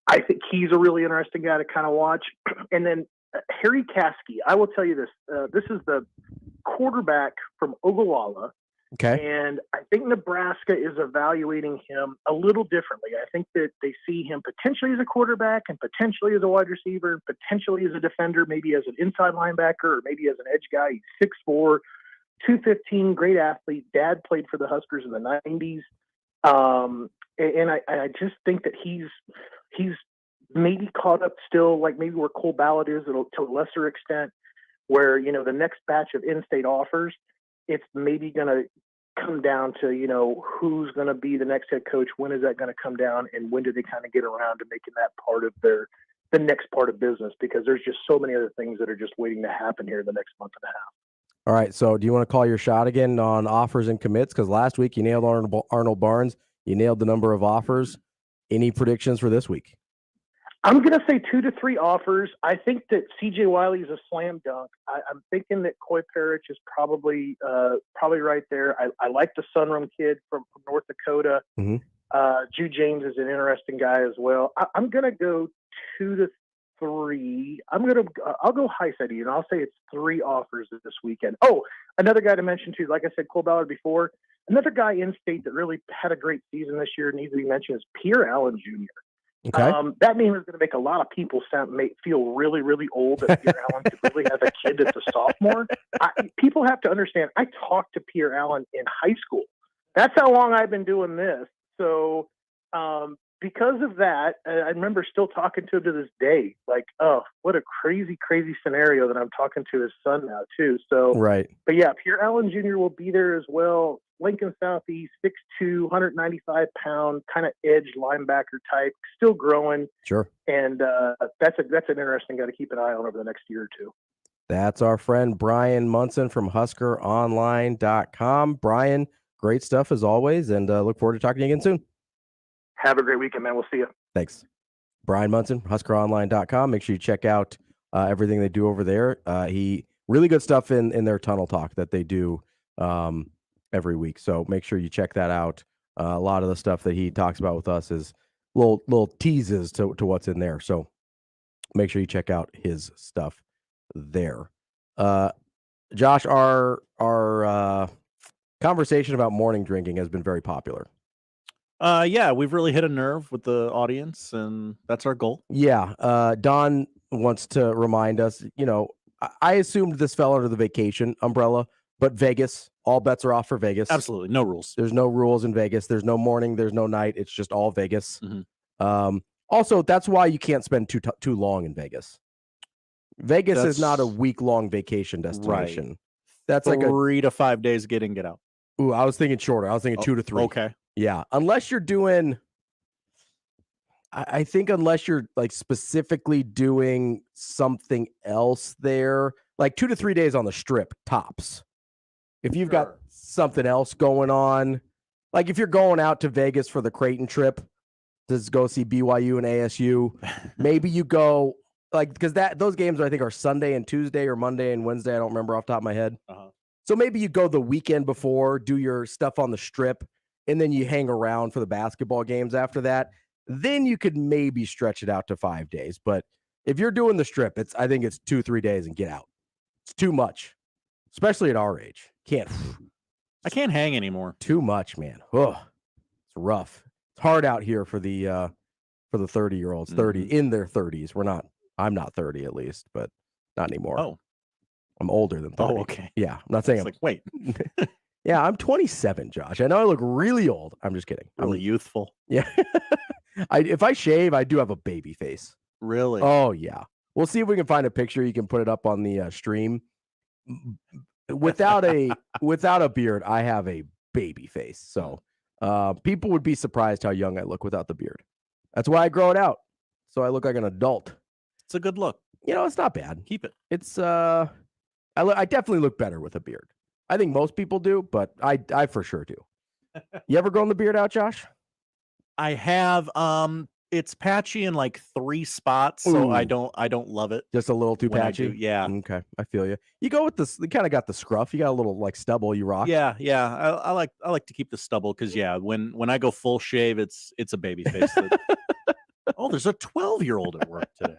I think he's a really interesting guy to kind of watch. And then Harry Caskey, I will tell you this. This is the quarterback from Ogallala. Okay. And I think Nebraska is evaluating him a little differently. I think that they see him potentially as a quarterback and potentially as a wide receiver, potentially as a defender, maybe as an inside linebacker, or maybe as an edge guy. He's 6'4", 215, great athlete. Dad played for the Huskers in the 90s. And I just think that he's maybe caught up still, like maybe where Cole Ballard is to a lesser extent, where, you know, the next batch of in-state offers, it's maybe going to come down to, you know, who's going to be the next head coach, when is that going to come down, and when do they kind of get around to making that part of the next part of business, because there's just so many other things that are just waiting to happen here in the next month and a half. All right, so do you want to call your shot again on offers and commits? Because last week you nailed Arnold Barnes. You nailed the number of offers. Any predictions for this week? I'm going to say 2 to 3 offers. I think that C.J. Wiley is a slam dunk. I'm thinking that Coy Parrish is probably right there. I like the Sunrum kid from North Dakota. Jude James is an interesting guy as well. I'm going to go 2 to 3. I'll go high side, and I'll say it's 3 offers this weekend. Oh, another guy to mention too. Like I said, Cole Ballard before. Another guy in state that really had a great season this year needs to be mentioned is Pierre Allen Jr. Okay. That name is going to make a lot of people feel really, really old that Pierre Allen could really have a kid that's a sophomore. People have to understand, I talked to Pierre Allen in high school. That's how long I've been doing this. So because of that, I remember still talking to him to this day. Like, oh, what a crazy, crazy scenario that I'm talking to his son now, too. So, right. But yeah, Pierre Allen Jr. will be there as well. Lincoln Southeast, 6'2", 195-pound, kind of edge linebacker type, still growing. Sure. And that's an interesting guy to keep an eye on over the next year or two. That's our friend Bryan Munson from HuskerOnline.com. Brian, great stuff as always, and look forward to talking to you again soon. Have a great weekend, man. We'll see you. Thanks. Brian Munson, HuskerOnline.com. Make sure you check out everything they do over there. He really good stuff in their tunnel talk that they do every week. So make sure you check that out. A lot of the stuff that he talks about with us is little teases to what's in there. So make sure you check out his stuff there. Josh, our conversation about morning drinking has been very popular. Yeah, we've really hit a nerve with the audience, and that's our goal. Yeah. Don wants to remind us, I assumed this fell under the vacation umbrella, but Vegas, all bets are off for Vegas. Absolutely. No rules. There's no rules in Vegas. There's no morning. There's no night. It's just all Vegas. Mm-hmm. Also, that's why you can't spend too long in Vegas. Vegas is not a week-long vacation destination. Right. That's like 3 to 5 days get in, get out. Ooh, I was thinking shorter. I was thinking 2 to 3. Okay. Yeah. Unless you're doing, I think unless you're like specifically doing something else there, like 2 to 3 days on the strip tops. If you've got something else going on, like if you're going out to Vegas for the Creighton trip to go see BYU and ASU, maybe you go because those games I think are Sunday and Tuesday or Monday and Wednesday. I don't remember off the top of my head. So maybe you go the weekend before, do your stuff on the strip, and then you hang around for the basketball games after that. Then you could maybe stretch it out to 5 days. But if you're doing the strip, I think it's 2-3 days and get out. It's too much, especially at our age. I can't hang anymore. Too much, man. Ugh, it's rough. It's hard out here for the 30-year-olds, 30 in their 30s. I'm not 30 at least, but not anymore. Oh, I'm older than 30. Oh, okay. Yeah, I'm not saying. Wait. Yeah, I'm 27, Josh. I know I look really old. I'm just kidding. Really youthful. Yeah. If I shave, I do have a baby face. Really? Oh yeah. We'll see if we can find a picture. You can put it up on the stream. Without a beard, I have a baby face. So people would be surprised how young I look without the beard. That's why I grow it out, so I look like an adult. It's a good look. It's not bad. Keep it. It's I definitely look better with a beard. I think most people do, but I for sure do. You ever grown the beard out, Josh? I have. It's patchy in like 3 spots, so Ooh. I don't love it. Just a little too when I patchy. do, yeah. Okay, I feel you. You go with this. You kind of got the scruff. You got a little like stubble. You rock. Yeah. I like to keep the stubble because when I go full shave, it's a baby face. Oh, there's a 12-year-old at work today.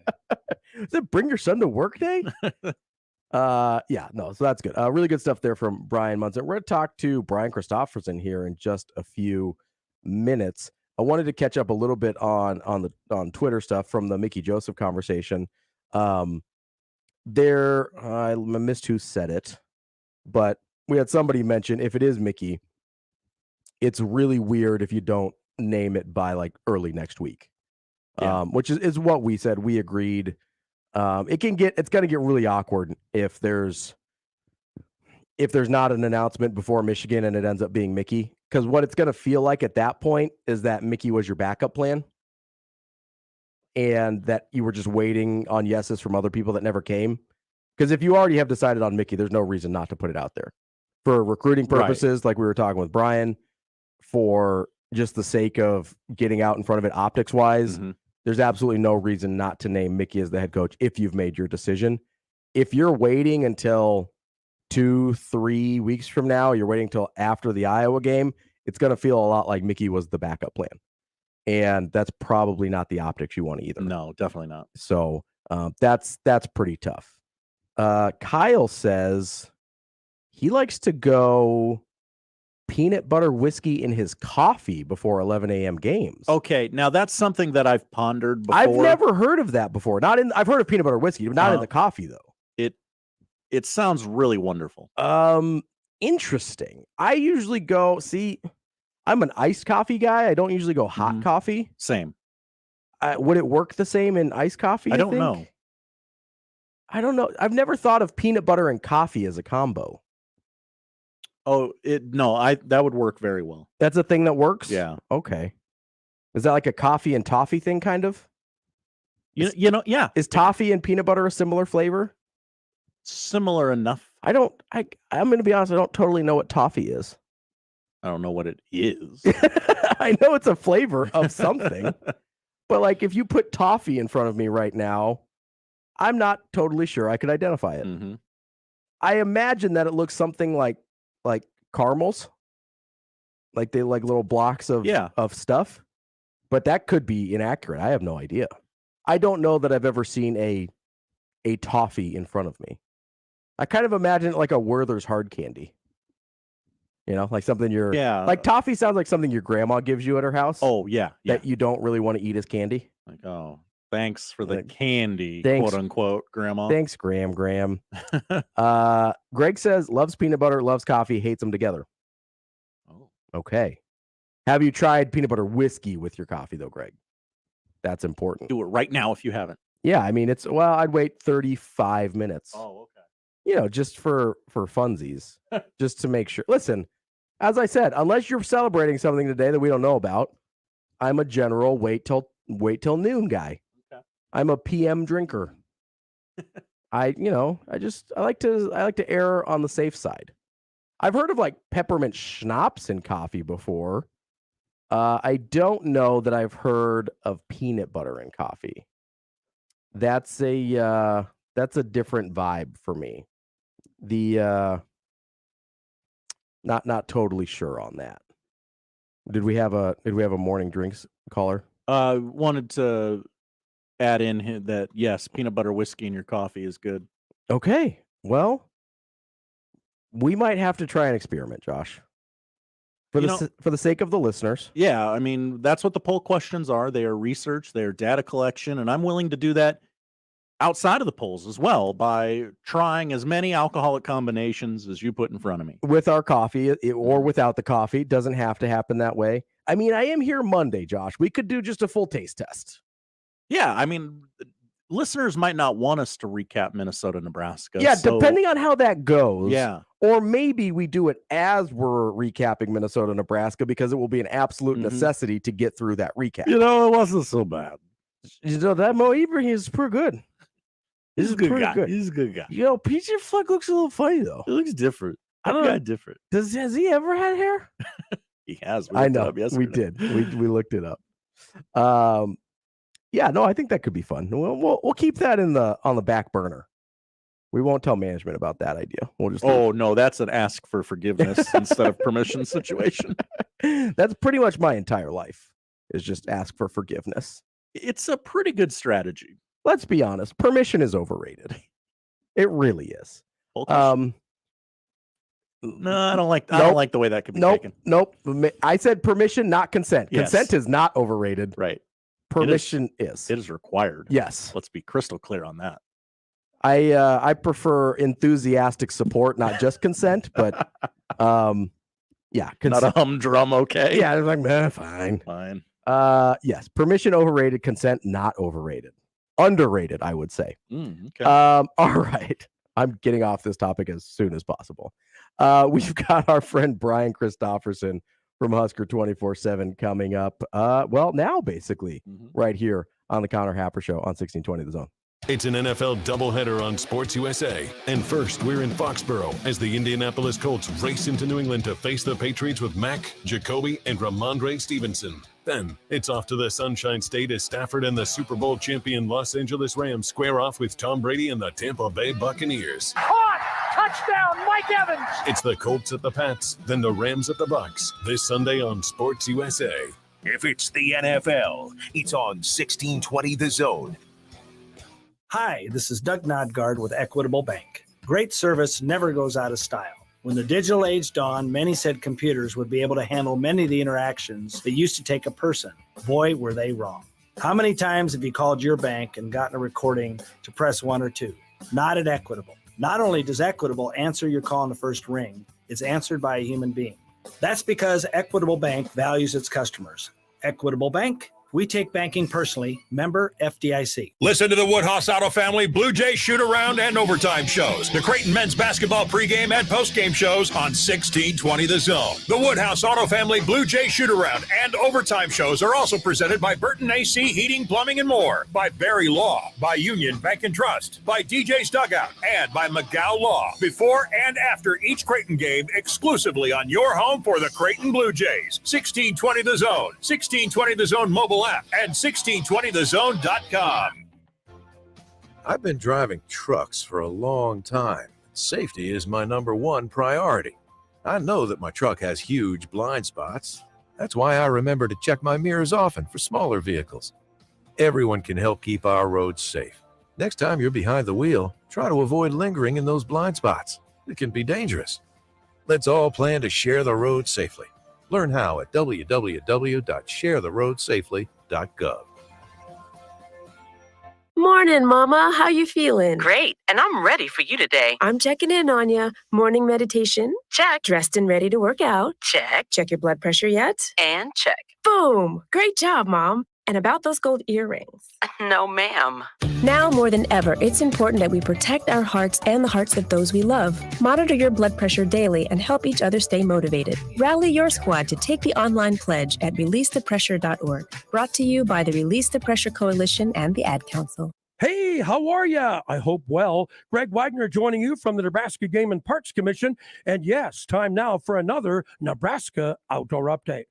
Does it bring your son to work day? Yeah, no, so that's good. Really good stuff there from Brian Munson. We're going to talk to Brian Christopherson here in just a few minutes. I wanted to catch up a little bit on Twitter stuff from the Mickey Joseph conversation. I missed who said it, but we had somebody mention if it is Mickey, it's really weird if you don't name it by like early next week. Yeah. Which is what we said. We agreed. It's going to get really awkward if there's not an announcement before Michigan and it ends up being Mickey, because what it's going to feel like at that point is that Mickey was your backup plan and that you were just waiting on yeses from other people that never came. Because if you already have decided on Mickey, there's no reason not to put it out there for recruiting purposes. Right. Like we were talking with Brian, for just the sake of getting out in front of it optics wise. Mm-hmm. There's absolutely no reason not to name Mickey as the head coach if you've made your decision. If you're waiting until 2-3 weeks from now, you're waiting until after the Iowa game, it's going to feel a lot like Mickey was the backup plan. And that's probably not the optics you want either. No, definitely not. So that's pretty tough. Kyle says he likes to go peanut butter whiskey in his coffee before 11 a.m. games. Okay, now that's something that I've pondered before. I've never heard of that before. I've heard of peanut butter whiskey, but not in the coffee though. It sounds really wonderful. Interesting. I usually go, I'm an iced coffee guy. I don't usually go hot coffee. Same. Would it work the same in iced coffee? I don't know. I don't know. I've never thought of peanut butter and coffee as a combo. Oh, that would work very well. That's a thing that works? Yeah. Okay. Is that like a coffee and toffee thing, kind of? Yeah. Is toffee and peanut butter a similar flavor? Similar enough. I'm going to be honest, I don't totally know what toffee is. I don't know what it is. I know it's a flavor of something. But like if you put toffee in front of me right now, I'm not totally sure I could identify it. Mm-hmm. I imagine that it looks something like caramels, like they like little blocks of stuff, but that could be inaccurate. I have no idea. I don't know that I've ever seen a toffee in front of me. I kind of imagine it like a Werther's hard candy. Like something like toffee sounds like something your grandma gives you at her house. Oh, yeah. That you don't really want to eat as candy. Like, oh, thanks for the candy, thanks, quote unquote, grandma. Thanks, Graham. Greg says, loves peanut butter, loves coffee, hates them together. Oh. Okay. Have you tried peanut butter whiskey with your coffee, though, Greg? That's important. Do it right now if you haven't. Yeah, I mean, I'd wait 35 minutes. Oh, okay. Just for funsies, just to make sure. Listen, as I said, unless you're celebrating something today that we don't know about, I'm a general wait till noon guy. Okay. I'm a PM drinker. I like to err on the safe side. I've heard of like peppermint schnapps in coffee before. I don't know that I've heard of peanut butter in coffee. That's a different vibe for me. Not totally sure on that. Did we have a morning drinks caller? Wanted to add in that yes, peanut butter whiskey in your coffee is good. Okay, well, we might have to try an experiment, Josh. For the sake of the listeners. Yeah, I mean, that's what the poll questions are. They are research, they are data collection, and I'm willing to do that outside of the polls as well by trying as many alcoholic combinations as you put in front of me. With our coffee or without the coffee. It doesn't have to happen that way. I mean, I am here Monday, Josh. We could do just a full taste test. Yeah, I mean, listeners might not want us to recap Minnesota, Nebraska. Yeah, depending on how that goes. Yeah. Or maybe we do it as we're recapping Minnesota, Nebraska, because it will be an absolute necessity to get through that recap. It wasn't so bad. That Mo Ibrahim is pretty good. He's a good guy. He's a good guy. PJ Fleck looks a little funny though. He looks different. I don't know. Different. Has he ever had hair? He has. I know. We did. We looked it up. Yeah, no, I think that could be fun. We'll keep that on the back burner. We won't tell management about that idea. We'll just. Oh no, that's an ask for forgiveness instead of permission situation. That's pretty much my entire life. Is just ask for forgiveness. It's a pretty good strategy. Let's be honest. Permission is overrated. It really is. No, I don't like the way that could be taken. Nope. I said permission, not consent. Yes. Consent is not overrated. Right. Permission is. It is required. Yes. Let's be crystal clear on that. I prefer enthusiastic support, not just consent, but yeah, not a humdrum. Okay. Yeah, it's like fine. Yes, permission overrated, consent not overrated. Underrated, I would say. Okay. All right. I'm getting off this topic as soon as possible. We've got our friend Brian Christopherson from Husker 24/7 coming up. Now basically right here on the Connor Happer Show on 1620 The Zone. It's an NFL doubleheader on Sports USA. And first, we're in Foxborough as the Indianapolis Colts race into New England to face the Patriots with Mack, Jacoby, and Ramondre Stevenson. Then, it's off to the Sunshine State as Stafford and the Super Bowl champion Los Angeles Rams square off with Tom Brady and the Tampa Bay Buccaneers. Caught! Touchdown, Mike Evans! It's the Colts at the Pats, then the Rams at the Bucs. This Sunday on Sports USA. If it's the NFL, it's on 1620 The Zone. Hi, this is Doug Nodgaard with Equitable Bank. Great service never goes out of style. When the digital age dawned, many said computers would be able to handle many of the interactions that used to take a person. Boy, were they wrong. How many times have you called your bank and gotten a recording to press 1 or 2? Not at Equitable. Not only does Equitable answer your call in the first ring, it's answered by a human being. That's because Equitable Bank values its customers. Equitable Bank, we take banking personally. Member FDIC. Listen to the Woodhouse Auto Family Blue Jay shoot-around and overtime shows. The Creighton men's basketball pregame and postgame shows on 1620 The Zone. The Woodhouse Auto Family Blue Jay shoot-around and overtime shows are also presented by Burton AC Heating, Plumbing, and More, by Barry Law, by Union Bank and Trust, by DJ's Dugout, and by McGow Law. Before and after each Creighton game, exclusively on your home for the Creighton Blue Jays. 1620 The Zone, 1620 The Zone mobile app, and 1620thezone.com. I've been driving trucks for a long time. Safety is my #1 priority. I know that my truck has huge blind spots. That's why I remember to check my mirrors often for smaller vehicles. Everyone can help keep our roads safe. Next time you're behind the wheel, try to avoid lingering in those blind spots. It can be dangerous. Let's all plan to share the road safely. Learn how at www.sharetheroadsafely.gov. Morning, Mama. How you feeling? Great, and I'm ready for you today. I'm checking in on you. Morning meditation? Check. Dressed and ready to work out? Check. Check your blood pressure yet? And check. Boom! Great job, Mom. And about those gold earrings? No, ma'am. Now more than ever, it's important that we protect our hearts and the hearts of those we love. Monitor your blood pressure daily and help each other stay motivated. Rally your squad to take the online pledge at releasethepressure.org. Brought to you by the Release the Pressure Coalition and the Ad Council. Hey, how are ya? I hope well. Greg Wagner joining you from the Nebraska Game and Parks Commission. And yes, time now for another Nebraska Outdoor Update.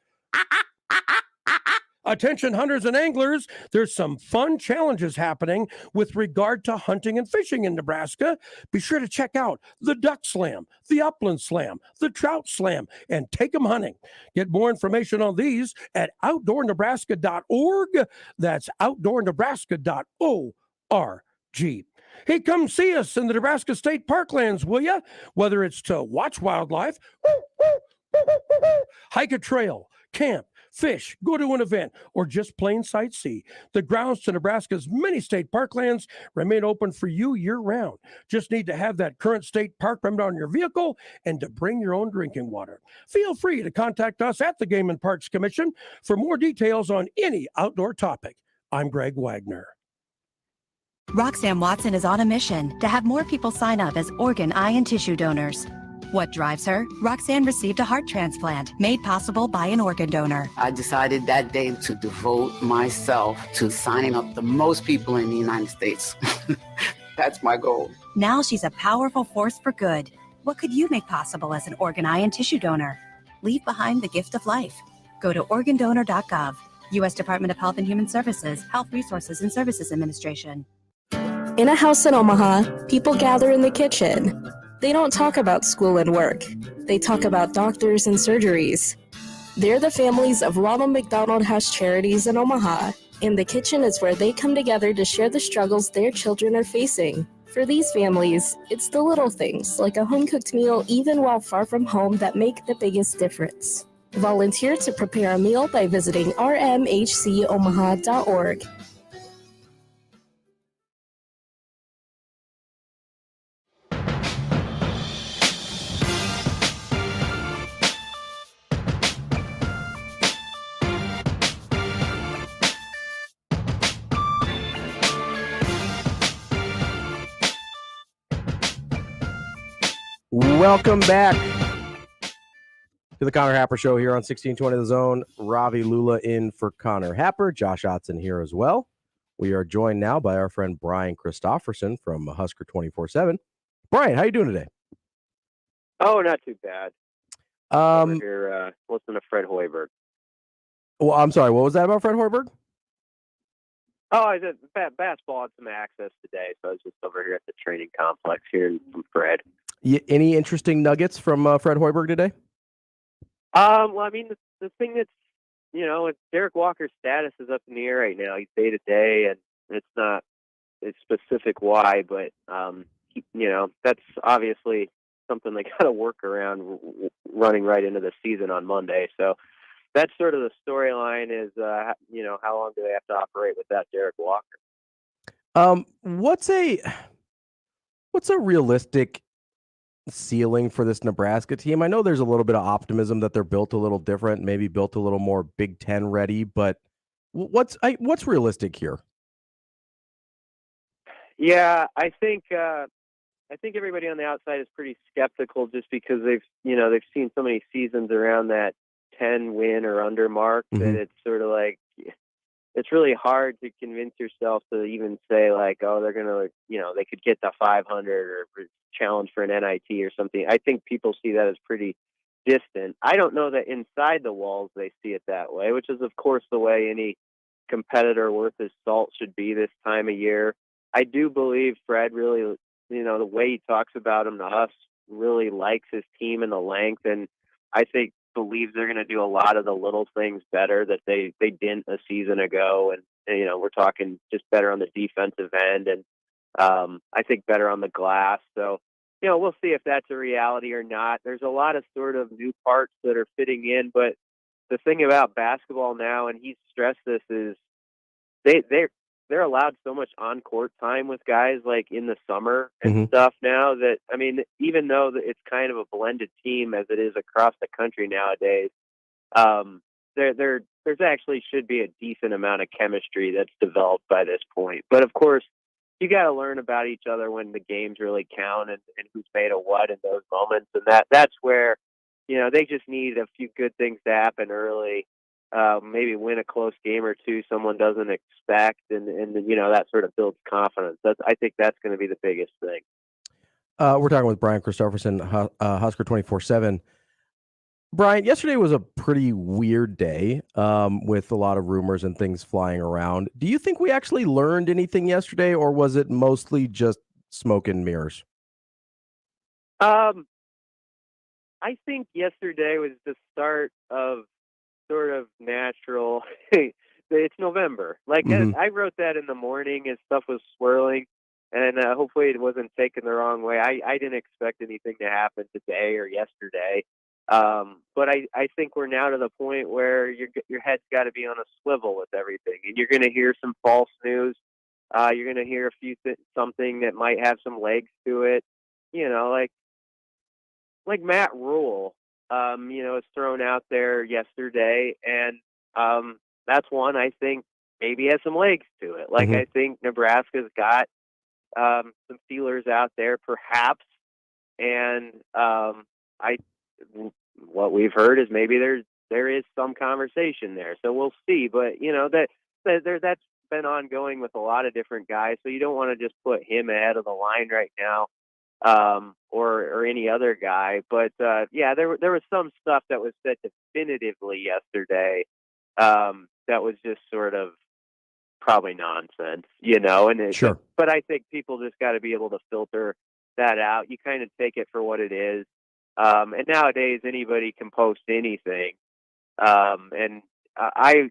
Attention hunters and anglers, there's some fun challenges happening with regard to hunting and fishing in Nebraska. Be sure to check out the Duck Slam, the Upland Slam, the Trout Slam, and take 'em hunting. Get more information on these at outdoornebraska.org. That's outdoornebraska.org. Hey, come see us in the Nebraska State Parklands, will ya? Whether it's to watch wildlife, hike a trail, camp, fish, go to an event, or just plain sightsee. The grounds to Nebraska's many state parklands remain open for you year-round. Just need to have that current state park permit on your vehicle and to bring your own drinking water. Feel free to contact us at the Game and Parks Commission for more details on any outdoor topic. I'm Greg Wagner. Roxanne Watson is on a mission to have more people sign up as organ, eye, and tissue donors. What drives her? Roxanne received a heart transplant made possible by an organ donor. I decided that day to devote myself to signing up the most people in the United States. That's my goal. Now she's a powerful force for good. What could you make possible as an organ, eye, and tissue donor? Leave behind the gift of life. Go to organdonor.gov. U.S. Department of Health and Human Services, Health Resources and Services Administration. In a house in Omaha, people gather in the kitchen. They don't talk about school and work. They talk about doctors and surgeries. They're the families of Ronald McDonald House Charities in Omaha. And the kitchen is where they come together to share the struggles their children are facing. For these families, it's the little things, like a home-cooked meal even while far from home, that make the biggest difference. Volunteer to prepare a meal by visiting rmhcomaha.org. Welcome back to the Connor Happer Show here on 1620 The Zone. Ravi Lula in for Connor Happer. Josh Otson here as well. We are joined now by our friend Brian Christopherson from Husker 24/7. Brian, how you doing today? Oh, not too bad. Over here, listening to Fred Hoiberg. Well, I'm sorry. What was that about Fred Hoiberg? Oh, I said basketball had some access today, so I was just over here at the training complex hearing from Fred. Any interesting nuggets from Fred Hoiberg today? Well, I mean, the thing that's, Derek Walker's status is up in the air right now. He's day to day, and it's specific why, but, that's obviously something they got to work around running right into the season on Monday. So that's sort of the storyline is, how long do they have to operate with that Derek Walker? What's a realistic ceiling for this Nebraska team? I know there's a little bit of optimism that they're built a little different, maybe built a little more Big Ten ready, but what's realistic here? Yeah, I think everybody on the outside is pretty skeptical just because they've seen so many seasons around that 10 win or under mark that it's sort of like it's really hard to convince yourself to even say like, oh, they're gonna, they could get the 500 or challenge for an NIT or something. I think people see that as pretty distant. I don't know that inside the walls they see it that way, which is of course the way any competitor worth his salt should be this time of year. I do believe Fred really the way he talks about him to us, really likes his team and the length, and I think believes they're going to do a lot of the little things better that they didn't a season ago. And we're talking just better on the defensive end, and I think better on the glass. So, we'll see if that's a reality or not. There's a lot of sort of new parts that are fitting in, but the thing about basketball now, and he's stressed this, is they're allowed so much on-court time with guys like in the summer and stuff now that, I mean, even though it's kind of a blended team as it is across the country nowadays, there's actually should be a decent amount of chemistry that's developed by this point. But of course, you got to learn about each other when the games really count and who's made a what in those moments. And that's where, they just need a few good things to happen early. Maybe win a close game or two someone doesn't expect, and that sort of builds confidence. I think that's going to be the biggest thing. We're talking with Brian Christopherson, Husker 24/7. Brian, yesterday was a pretty weird day with a lot of rumors and things flying around. Do you think we actually learned anything yesterday, or was it mostly just smoke and mirrors? I think yesterday was the start of sort of natural. It's November. Like I wrote that in the morning as stuff was swirling, and hopefully it wasn't taken the wrong way. I didn't expect anything to happen today or yesterday. But I think we're now to the point where your head's got to be on a swivel with everything, and you're going to hear some false news. You're going to hear something that might have some legs to it. Like Matt Rule, was thrown out there yesterday, and that's one I think maybe has some legs to it. Like I think Nebraska's got some feelers out there, perhaps, and what we've heard is maybe there is some conversation there. So we'll see. But that's been ongoing with a lot of different guys. So you don't want to just put him ahead of the line right now, or any other guy. But there was some stuff that was said definitively yesterday that was just sort of probably nonsense, and sure. But I think people just got to be able to filter that out. You kind of take it for what it is. And nowadays anybody can post anything. And I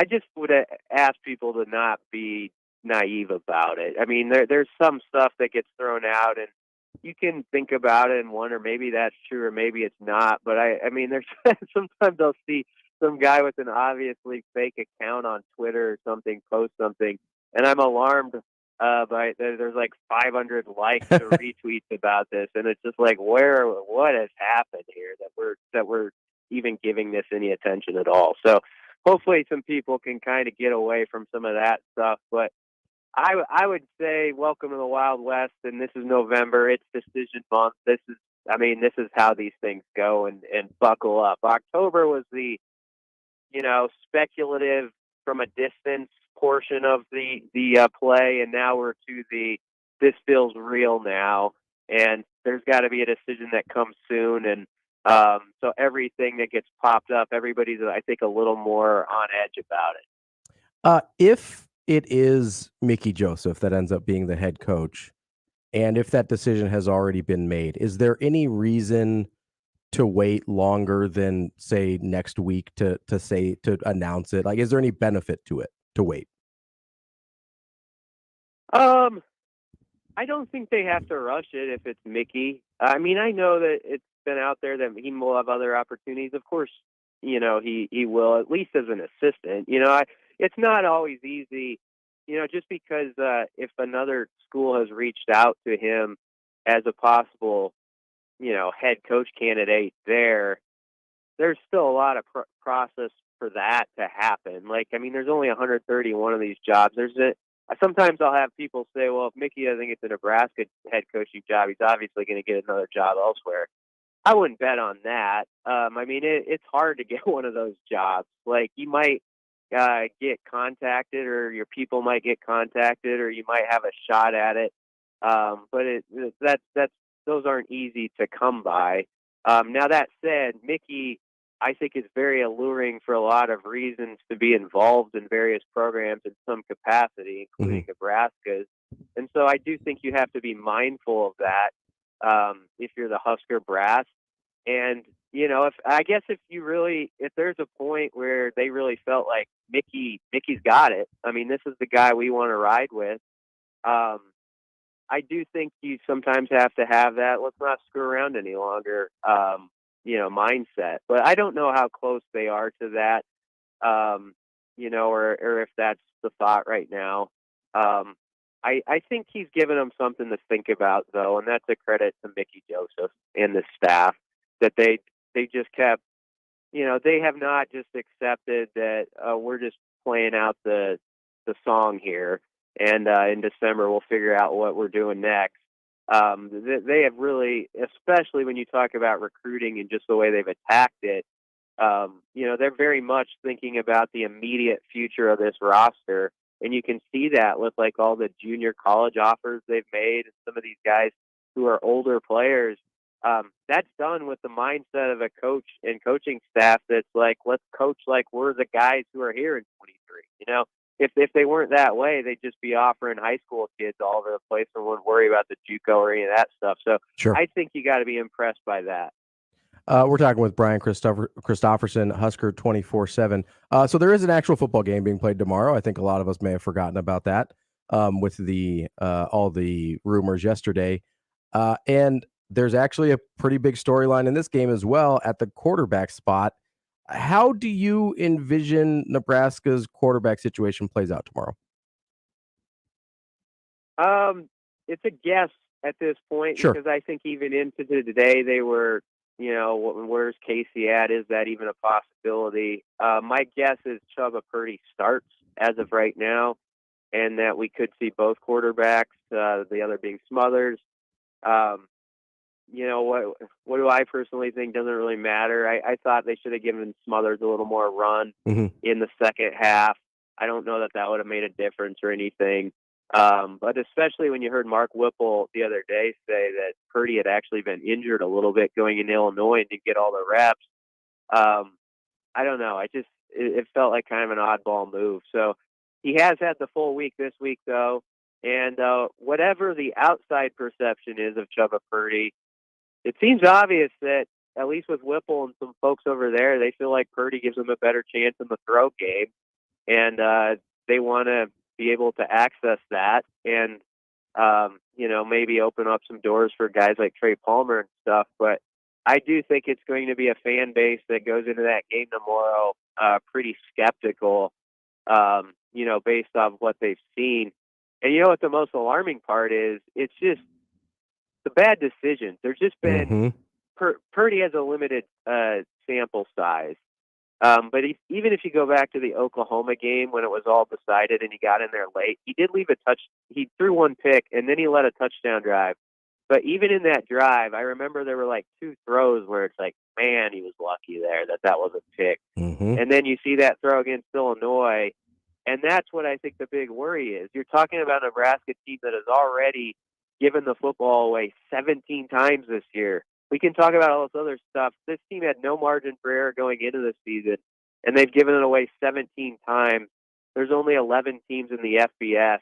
just would ask people to not be naive about it. I mean, there's some stuff that gets thrown out, and you can think about it and wonder maybe that's true or maybe it's not. But I mean, there's sometimes I'll see some guy with an obviously fake account on Twitter or something post something, and I'm alarmed by there's like 500 likes or retweets about this, and it's just like, what has happened here that we're even giving this any attention at all? So hopefully some people can kind of get away from some of that stuff. But I would say welcome to the Wild West, and this is November. It's decision month. This is how these things go, and buckle up. October was the speculative from a distance portion of the play, and now we're to this feels real now, and there's got to be a decision that comes soon. And so everything that gets popped up, everybody's, I think, a little more on edge about it. If it is Mickey Joseph that ends up being the head coach, and if that decision has already been made, is there any reason to wait longer than, say, next week to announce it? Like, is there any benefit to it to wait? I don't think they have to rush it if it's Mickey. I mean, I know that it's been out there that he will have other opportunities. Of course, he will, at least as an assistant. It's not always easy, just because if another school has reached out to him as a possible, head coach candidate there's still a lot of process for that to happen. Like, I mean, there's only 131 of these jobs. Sometimes I'll have people say, well, if Mickey doesn't get the Nebraska head coaching job, he's obviously going to get another job elsewhere. I wouldn't bet on that. I mean, it's hard to get one of those jobs. Like, you might get contacted, or your people might get contacted, or you might have a shot at it. But those aren't easy to come by. Now, that said, Mickey, I think, is very alluring for a lot of reasons to be involved in various programs in some capacity, including Nebraska's. And so I do think you have to be mindful of that if you're the Husker brass. And, if there's a point where they really felt like Mickey's got it, I mean, this is the guy we want to ride with. I do think you sometimes have to have that let's not screw around any longer, mindset. But I don't know how close they are to that, or if that's the thought right now. I think he's given them something to think about, though, and that's a credit to Mickey Joseph and the staff that they just kept, they have not just accepted that we're just playing out the song here, and in December we'll figure out what we're doing next. They have really, especially when you talk about recruiting and just the way they've attacked it, they're very much thinking about the immediate future of this roster. And you can see that with like all the junior college offers they've made and some of these guys who are older players. That's done with the mindset of a coach and coaching staff that's like, let's coach like we're the guys who are here in 23. If they weren't that way, they'd just be offering high school kids all over the place and wouldn't worry about the JUCO or any of that stuff. So Sure. I think you got to be impressed by that. We're talking with Brian Christopherson, Husker 24/7. So there is an actual football game being played tomorrow. I think a lot of us may have forgotten about that with the all the rumors yesterday. And there's actually a pretty big storyline in this game as well at the quarterback spot. How do you envision Nebraska's quarterback situation plays out tomorrow? It's a guess at this point, Sure. because I think even into today they were, where's Casey at? Is that even a possibility? My guess is Chubba Purdy starts as of right now, and that we could see both quarterbacks, the other being Smothers. What do I personally think doesn't really matter. I thought they should have given Smothers a little more run in the second half. I don't know that would have made a difference or anything. But especially when you heard Mark Whipple the other day say that Purdy had actually been injured a little bit going into Illinois and didn't get all the reps. I don't know. It felt like kind of an oddball move. So he has had the full week this week, though. And whatever the outside perception is of Chubba Purdy, it seems obvious that, at least with Whipple and some folks over there, they feel like Purdy gives them a better chance in the throw game. And they want to be able to access that and, maybe open up some doors for guys like Trey Palmer and stuff. But I do think it's going to be a fan base that goes into that game tomorrow pretty skeptical, based off what they've seen. And you know what the most alarming part is? It's just the bad decisions. There's just been Purdy has a limited sample size. But even if you go back to the Oklahoma game when it was all decided and he got in there late, he did leave a touch. He threw one pick and then he led a touchdown drive. But even in that drive, I remember there were like two throws where it's like, man, he was lucky there that was a pick. And then you see that throw against Illinois. And that's what I think the big worry is. You're talking about a Nebraska team that has already given the football away 17 times this year. We can talk about all this other stuff. This team had no margin for error going into the season, and they've given it away 17 times. There's only 11 teams in the FBS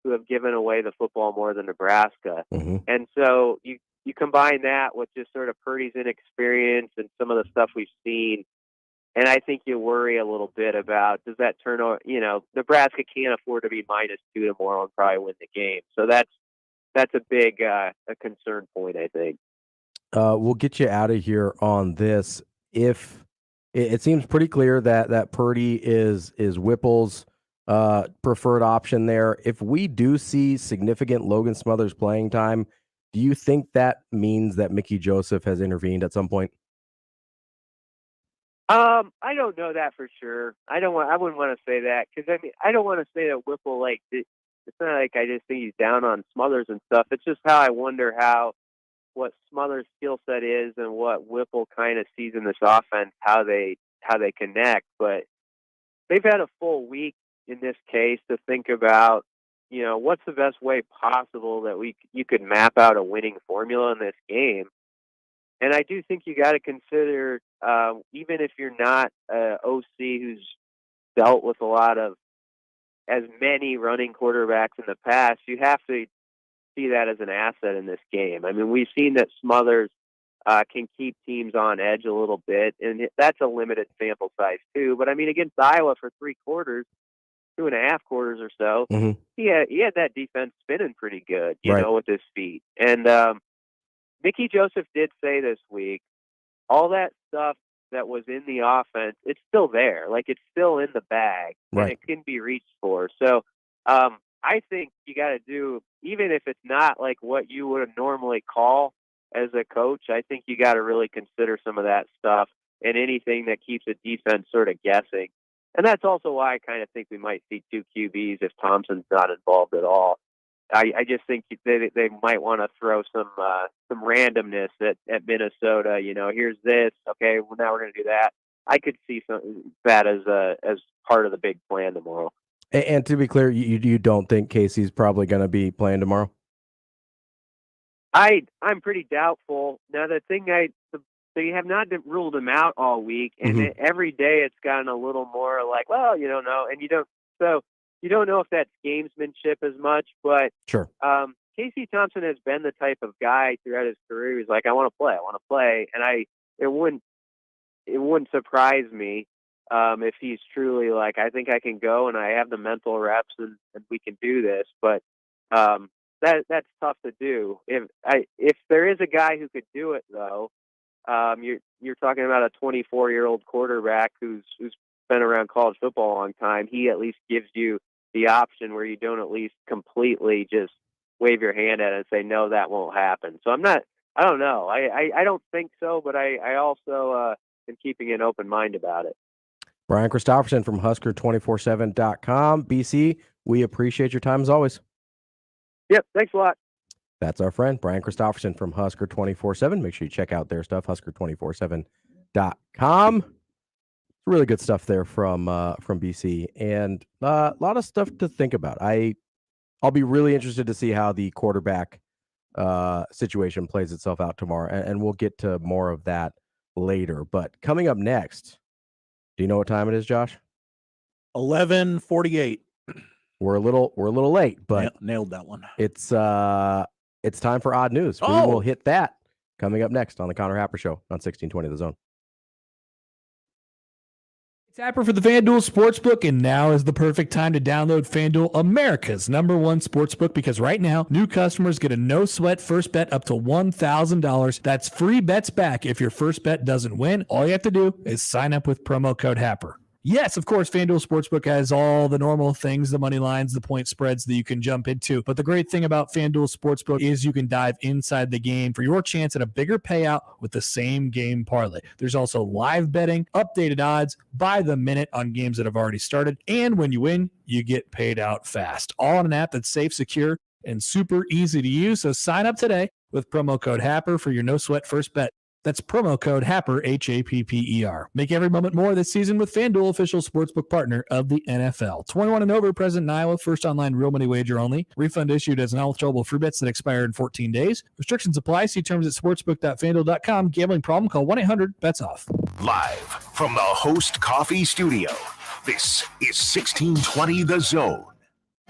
who have given away the football more than Nebraska. And so you combine that with just sort of Purdy's inexperience and some of the stuff we've seen, and I think you worry a little bit about, does that turn over? Nebraska can't afford to be -2 tomorrow and probably win the game. So that's a big a concern point, I think. We'll get you out of here on this. If it seems pretty clear that Purdy is Whipple's preferred option there. If we do see significant Logan Smothers playing time, do you think that means that Mickey Joseph has intervened at some point? I don't know that for sure. I wouldn't want to say that, because I don't want to say that Whipple it's not like I just think he's down on Smothers and stuff. It's just how I wonder what Smothers' skill set is and what Whipple kind of sees in this offense, how they connect. But they've had a full week in this case to think about, what's the best way possible that you could map out a winning formula in this game. And I do think you got to consider, even if you're not OC who's dealt with a lot of as many running quarterbacks in the past, you have to see that as an asset in this game. I mean, we've seen that Smothers can keep teams on edge a little bit, and that's a limited sample size too. But I mean, against Iowa for 3 quarters, 2.5 quarters or so, he had that defense spinning pretty good, you know, with his feet. And Mickey Joseph did say this week, all that stuff that was in the offense, it's still there. Like, it's still in the bag, and it can be reached for. So I think you got to do, even if it's not like what you would normally call as a coach, I think you got to really consider some of that stuff and anything that keeps a defense sort of guessing. And that's also why I kind of think we might see 2 QBs if Thompson's not involved at all. I just think they might want to throw some randomness at Minnesota. You know, here's this. Okay, well, now we're going to do that. I could see that as part of the big plan tomorrow. And to be clear, you don't think Casey's probably going to be playing tomorrow? I'm pretty doubtful. Now, the thing they have not ruled him out all week, and every day it's gotten a little more like, well, you don't know, and you don't know if that's gamesmanship as much, but sure. Casey Thompson has been the type of guy throughout his career who's like, I want to play, and it wouldn't surprise me if he's truly like, I think I can go and I have the mental reps and we can do this, but that's tough to do. If there is a guy who could do it though, you're talking about a 24-year-old quarterback who's been around college football a long time. He at least gives you the option where you don't at least completely just wave your hand at it and say, no, that won't happen. So I don't know. I don't think so, but I also am keeping an open mind about it. Brian Christopherson from Husker247.com. BC, we appreciate your time as always. Yep. Thanks a lot. That's our friend, Brian Christopherson from Husker247. Make sure you check out their stuff, Husker247.com. Really good stuff there from BC, and a lot of stuff to think about. I'll be really interested to see how the quarterback situation plays itself out tomorrow, and we'll get to more of that later. But coming up next, do you know what time it is, Josh? 11:48. We're a little late, but nailed that one. It's time for odd news. We will hit that coming up next on the Connor Happer Show on 1620 The Zone. It's Happer for the FanDuel Sportsbook, and now is the perfect time to download FanDuel, America's #1 sportsbook, because right now, new customers get a no-sweat first bet up to $1,000. That's free bets back if your first bet doesn't win. All you have to do is sign up with promo code Happer. Yes, of course, FanDuel Sportsbook has all the normal things, the money lines, the point spreads that you can jump into. But the great thing about FanDuel Sportsbook is you can dive inside the game for your chance at a bigger payout with the same game parlay. There's also live betting, updated odds by the minute on games that have already started. And when you win, you get paid out fast. All on an app that's safe, secure, and super easy to use. So sign up today with promo code Happer for your no-sweat first bet. That's promo code Happer, Happer. Make every moment more this season with FanDuel, official sportsbook partner of the NFL. 21 and over, present in Iowa. First online real money wager only. Refund issued as non-withdrawable free bets that expire in 14 days. Restrictions apply. See terms at sportsbook.fanduel.com. Gambling problem? Call 1-800-BETS-OFF. Live from the Host Coffee Studio, this is 1620 The Zone.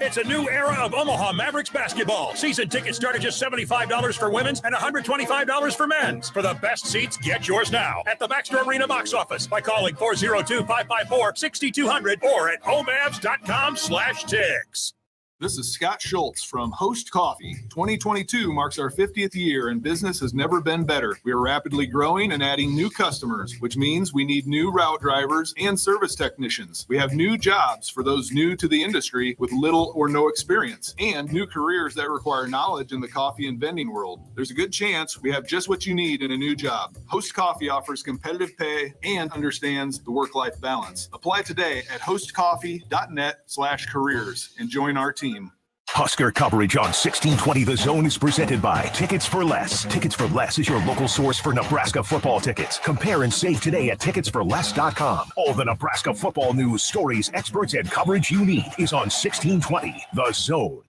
It's a new era of Omaha Mavericks basketball. Season tickets start at just $75 for women's and $125 for men's. For the best seats, get yours now at the Baxter Arena box office by calling 402-554-6200 or at omavs.com/tics. This is Scott Schultz from Host Coffee. 2022 marks our 50th year and business has never been better. We are rapidly growing and adding new customers, which means we need new route drivers and service technicians. We have new jobs for those new to the industry with little or no experience, and new careers that require knowledge in the coffee and vending world. There's a good chance we have just what you need in a new job. Host Coffee offers competitive pay and understands the work-life balance. Apply today at hostcoffee.net/careers and join our team. Husker coverage on 1620 The Zone is presented by Tickets for Less. Tickets for Less is your local source for Nebraska football tickets. Compare and save today at ticketsforless.com. All the Nebraska football news, stories, experts, and coverage you need is on 1620 The Zone.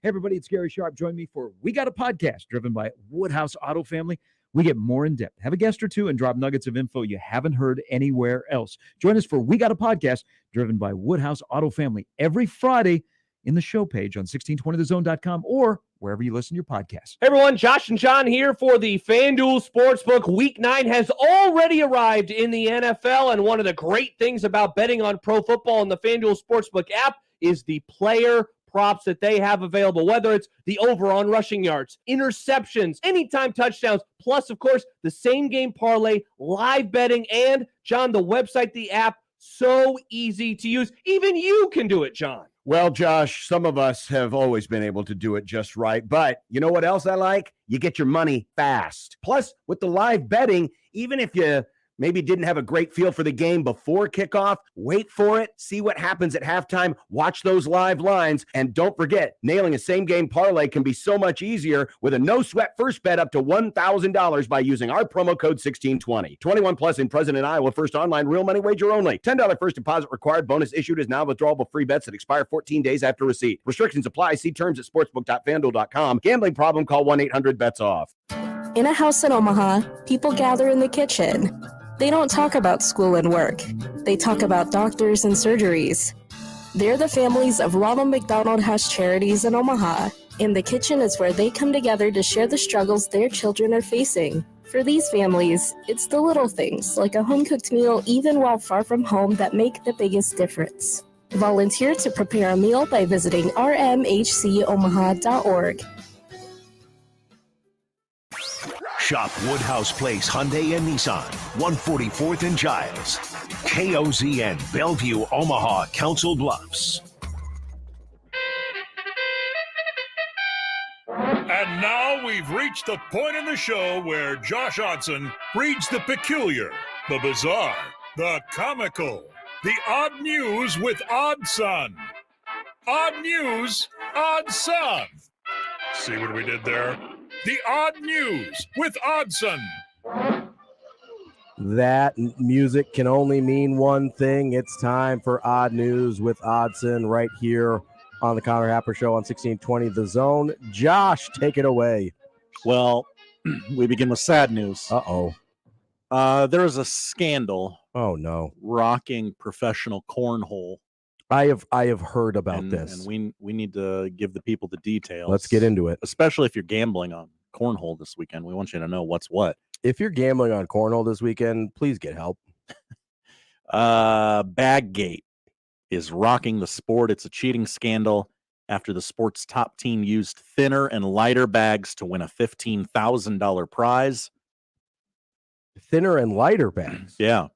Hey, everybody, it's Gary Sharp. Join me for We Got a Podcast, driven by Woodhouse Auto Family. we get more in depth, have a guest or two, and drop nuggets of info you haven't heard anywhere else. Join us for We Got a Podcast, driven by Woodhouse Auto Family, every Friday in the show page on 1620thezone.com or wherever you listen to your podcasts. Hey everyone, Josh and John here for the FanDuel Sportsbook. Week 9 has already arrived in the NFL, and one of the great things about betting on pro football in the FanDuel Sportsbook app is the player props that they have available, whether it's the over on rushing yards, interceptions, anytime touchdowns, plus, of course, the same game parlay, live betting, and, John, the website, the app, so easy to use. Even you can do it, John. Well, Josh, some of us have always been able to do it just right. But you know what else I like? You get your money fast. Plus, with the live betting, even if you maybe didn't have a great feel for the game before kickoff, wait for it, see what happens at halftime, watch those live lines, and don't forget, nailing a same-game parlay can be so much easier with a no-sweat first bet up to $1,000 by using our promo code 1620. 21 plus in present in Iowa. First online real money wager only. $10 first deposit required. Bonus issued is now withdrawable free bets that expire 14 days after receipt. Restrictions apply. See terms at sportsbook.fanduel.com. Gambling problem? Call 1-800-BETS-OFF. In a house in Omaha, people gather in the kitchen. They don't talk about school and work. They talk about doctors and surgeries. They're the families of Ronald McDonald House Charities in Omaha. And the kitchen is where they come together to share the struggles their children are facing. For these families, it's the little things, like a home-cooked meal even while far from home, that make the biggest difference. Volunteer to prepare a meal by visiting rmhcomaha.org. Shop Woodhouse Place Hyundai and Nissan, 144th and Giles. KOZN, Bellevue, Omaha, Council Bluffs. And now we've reached the point in the show where Josh Odson reads the peculiar, the bizarre, the comical, the odd news with Odd Son. Odd news, Odd Son. See what we did there? The odd news with Oddson. That music can only mean one thing. It's time for Odd News with Oddson right here on the Connor Happer Show on 1620 The Zone. Josh, take it away. Well, we begin with sad news. Uh-oh. There is a scandal. Oh, no. Rocking professional cornhole. I have heard about this. And we need to give the people the details. Let's get into it. Especially if you're gambling on cornhole this weekend. We want you to know what's what. If you're gambling on cornhole this weekend, please get help. Baggate is rocking the sport. It's a cheating scandal after the sport's top team used thinner and lighter bags to win a $15,000 prize. Thinner and lighter bags? Yeah.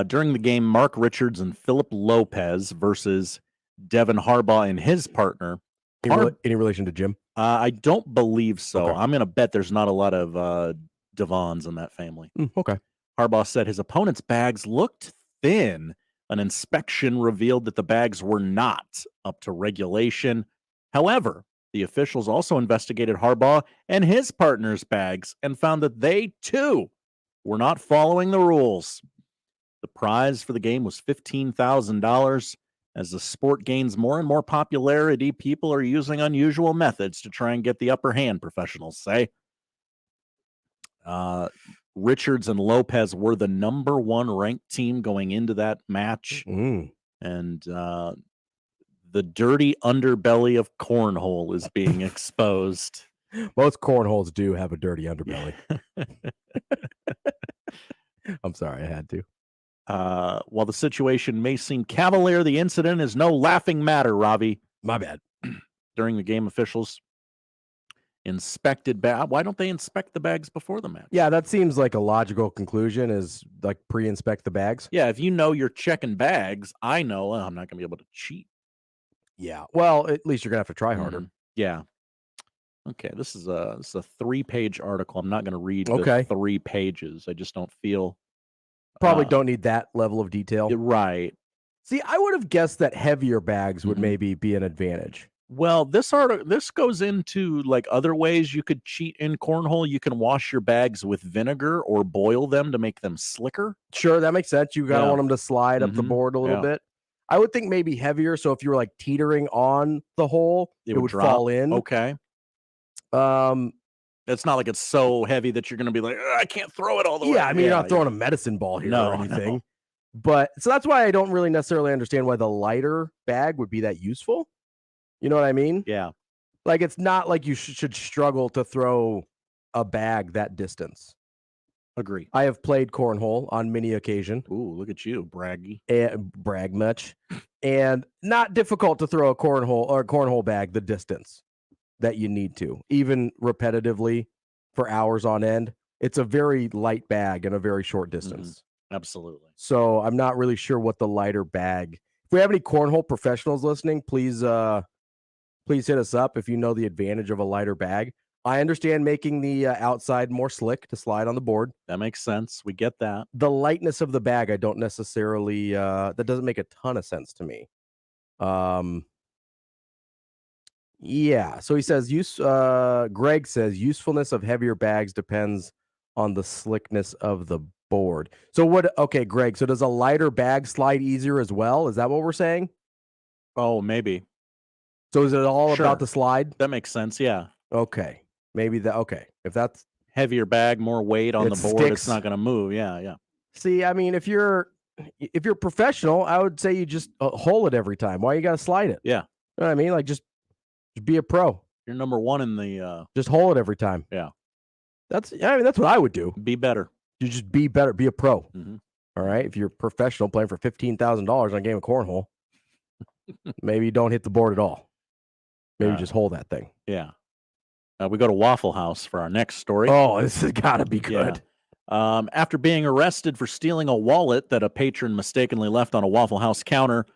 During the game, Mark Richards and Philip Lopez versus Devin Harbaugh and his partner. Any relation to Jim? I don't believe so. Okay. I'm going to bet there's not a lot of Devons in that family. Okay. Harbaugh said his opponent's bags looked thin. An inspection revealed that the bags were not up to regulation. However, the officials also investigated Harbaugh and his partner's bags and found that they, too, were not following the rules. The prize for the game was $15,000. As the sport gains more and more popularity, people are using unusual methods to try and get the upper hand, professionals say. Richards and Lopez were the number one ranked team going into that match. And the dirty underbelly of cornhole is being exposed. Most cornholes do have a dirty underbelly. I'm sorry, I had to. While the situation may seem cavalier, the incident is no laughing matter, Ravi. My bad. During the game, officials inspected why don't they inspect the bags before the match? Yeah, that seems like a logical conclusion, is like pre-inspect the bags. Yeah, if you know you're checking bags, I know I'm not going to be able to cheat. Yeah, well, at least you're going to have to try harder. Yeah. Okay, this is a 3-page article. I'm not going to read Okay. the 3 pages. I just don't feel... Probably don't need that level of detail. Right. See, I would have guessed that heavier bags would maybe be an advantage. Well, this goes into like other ways you could cheat in cornhole. You can wash your bags with vinegar or boil them to make them slicker. Sure, that makes sense. You gotta want them to slide up the board a little bit. I would think maybe heavier, so if you were like teetering on the hole, it would drop. fall in. Okay. It's not like it's so heavy that you're going to be like, I can't throw it all the way. Yeah, I mean, you're not throwing a medicine ball here No, or anything. no. But so that's why I don't really necessarily understand why the lighter bag would be that useful. You know what I mean? Yeah. Like, it's not like you should struggle to throw a bag that distance. Agree. I have played cornhole on many occasion. Ooh, look at you, braggy. And brag much. And not difficult to throw a cornhole bag the distance that you need to, even repetitively for hours on end. It's a very light bag and a very short distance. Absolutely. So I'm not really sure what the lighter bag. If we have any cornhole professionals listening, please hit us up if you know the advantage of a lighter bag. I understand making the outside more slick to slide on the board. That makes sense. We get that. The lightness of the bag, I don't necessarily. That doesn't make a ton of sense to me. Yeah. So he says, Greg says, usefulness of heavier bags depends on the slickness of the board. So what? Okay, Greg. So does a lighter bag slide easier as well? Is that what we're saying? Oh, maybe. So is it all Sure. about the slide? That makes sense. Yeah. Okay. Maybe that. Okay. If that's Heavier bag, more weight on It the board. It's sticks. not going to move. Yeah. Yeah. See, I mean, if you're professional, I would say you just hole it every time. Why you got to slide it? Yeah. You know what I mean? Like just be a pro. You're number one in the. Just hole it every time. Yeah. That's what I would do. Be better. You just be better. Be a pro. Mhm. All right. If you're professional playing for $15,000 on a game of cornhole, maybe you don't hit the board at all. Maybe just hold that thing. Yeah. We go to Waffle House for our next story. Oh, this has got to be good. Yeah. After being arrested for stealing a wallet that a patron mistakenly left on a Waffle House counter,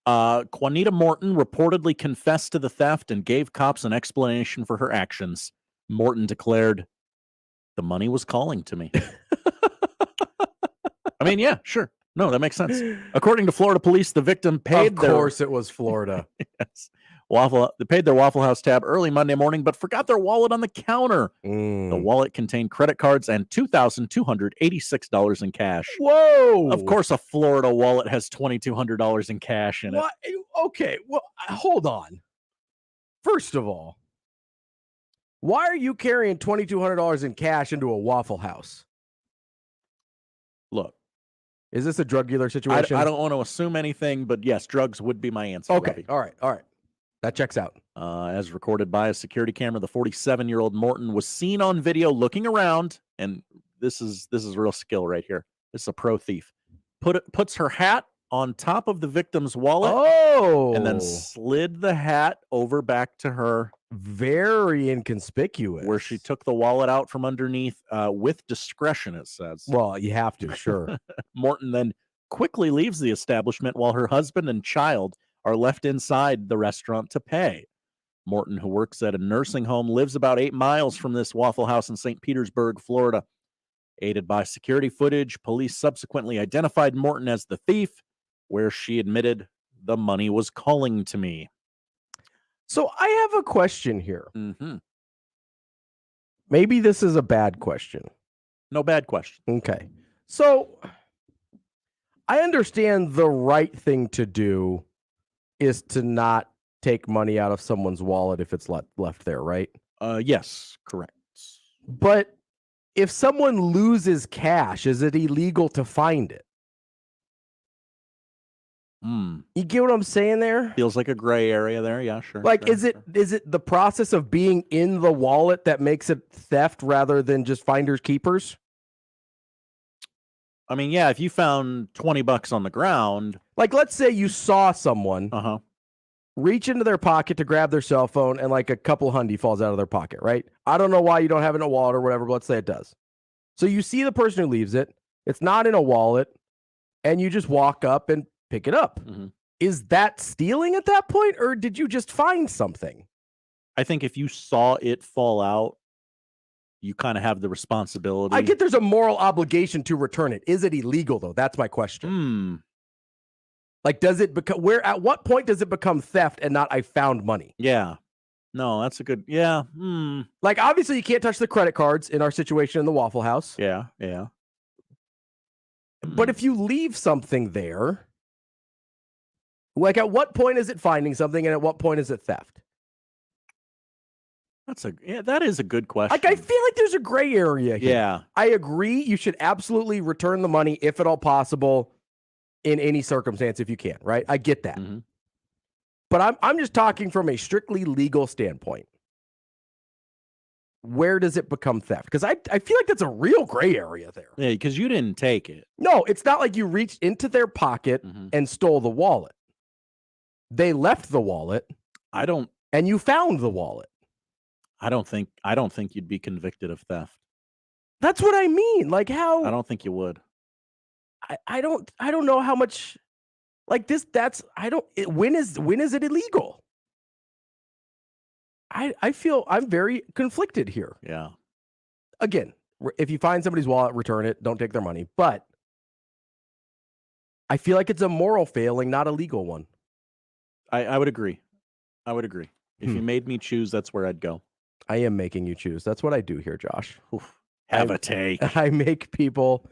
Juanita Morton reportedly confessed to the theft and gave cops an explanation for her actions. Morton declared, "The money was calling to me." I mean, yeah, sure. No, that makes sense. According to Florida police, the victim paid Of course it was Florida. Yes. They paid their Waffle House tab early Monday morning, but forgot their wallet on the counter. The wallet contained credit cards and $2,286 in cash. Whoa! Of course, a Florida wallet has $2,200 in cash in it. What? Okay. Well, hold on. First of all, why are you carrying $2,200 in cash into a Waffle House? Look, is this a drug dealer situation? I don't want to assume anything, but yes, drugs would be my answer. Okay. Ravi. All right. That checks out. As recorded by a security camera, the 47-year-old Morton was seen on video looking around, and this is real skill right here. This is a pro thief. Puts her hat on top of the victim's wallet. Oh, and then slid the hat over back to her. Very inconspicuous. Where she took the wallet out from underneath with discretion, it says. Well, you have to, sure. Morton then quickly leaves the establishment while her husband and child are left inside the restaurant to pay. Morton, who works at a nursing home, lives about 8 miles from this Waffle House in St. Petersburg, Florida. Aided by security footage, police subsequently identified Morton as the thief, where she admitted, "The money was calling to me." So I have a question here. Mm-hmm. Maybe this is a bad question. No bad question. Okay. So I understand the right thing to do is to not take money out of someone's wallet if it's left there, right? Yes, correct. But if someone loses cash, is it illegal to find it? You get what I'm saying there? Feels like a gray area there. Yeah, sure. Like, sure, is it the process of being in the wallet that makes it theft rather than just finders keepers? I mean, yeah, if you found $20 on the ground, like let's say you saw someone reach into their pocket to grab their cell phone and like a couple hundy falls out of their pocket, right? I don't know why you don't have it in a wallet or whatever, but let's say it does. So you see the person who leaves it, it's not in a wallet, and you just walk up and pick it up. Is that stealing at that point, or did you just find something? I think if you saw it fall out, you kind of have the responsibility. I get there's a moral obligation to return it. Is it illegal though? That's my question. Like, does it become at what point does it become theft and not I found money? Yeah. No, that's a good, yeah. Like, obviously you can't touch the credit cards in our situation in the Waffle House. Yeah, yeah. But if you leave something there, like at what point is it finding something and at what point is it theft? That is a good question. Like, I feel like there's a gray area here. Yeah. I agree. You should absolutely return the money if at all possible in any circumstance if you can, right? I get that. Mm-hmm. But I'm just talking from a strictly legal standpoint. Where does it become theft? Because I feel like that's a real gray area there. Yeah, because you didn't take it. No, it's not like you reached into their pocket and stole the wallet. They left the wallet. And you found the wallet. I don't think you'd be convicted of theft. That's what I mean. Like, how? I don't think you would. I don't know how much like this. When is it illegal? I feel I'm very conflicted here. Yeah. Again, if you find somebody's wallet, return it. Don't take their money. But I feel like it's a moral failing, not a legal one. I would agree. If you made me choose, that's where I'd go. I am making you choose. That's what I do here, Josh. Have a take. I make people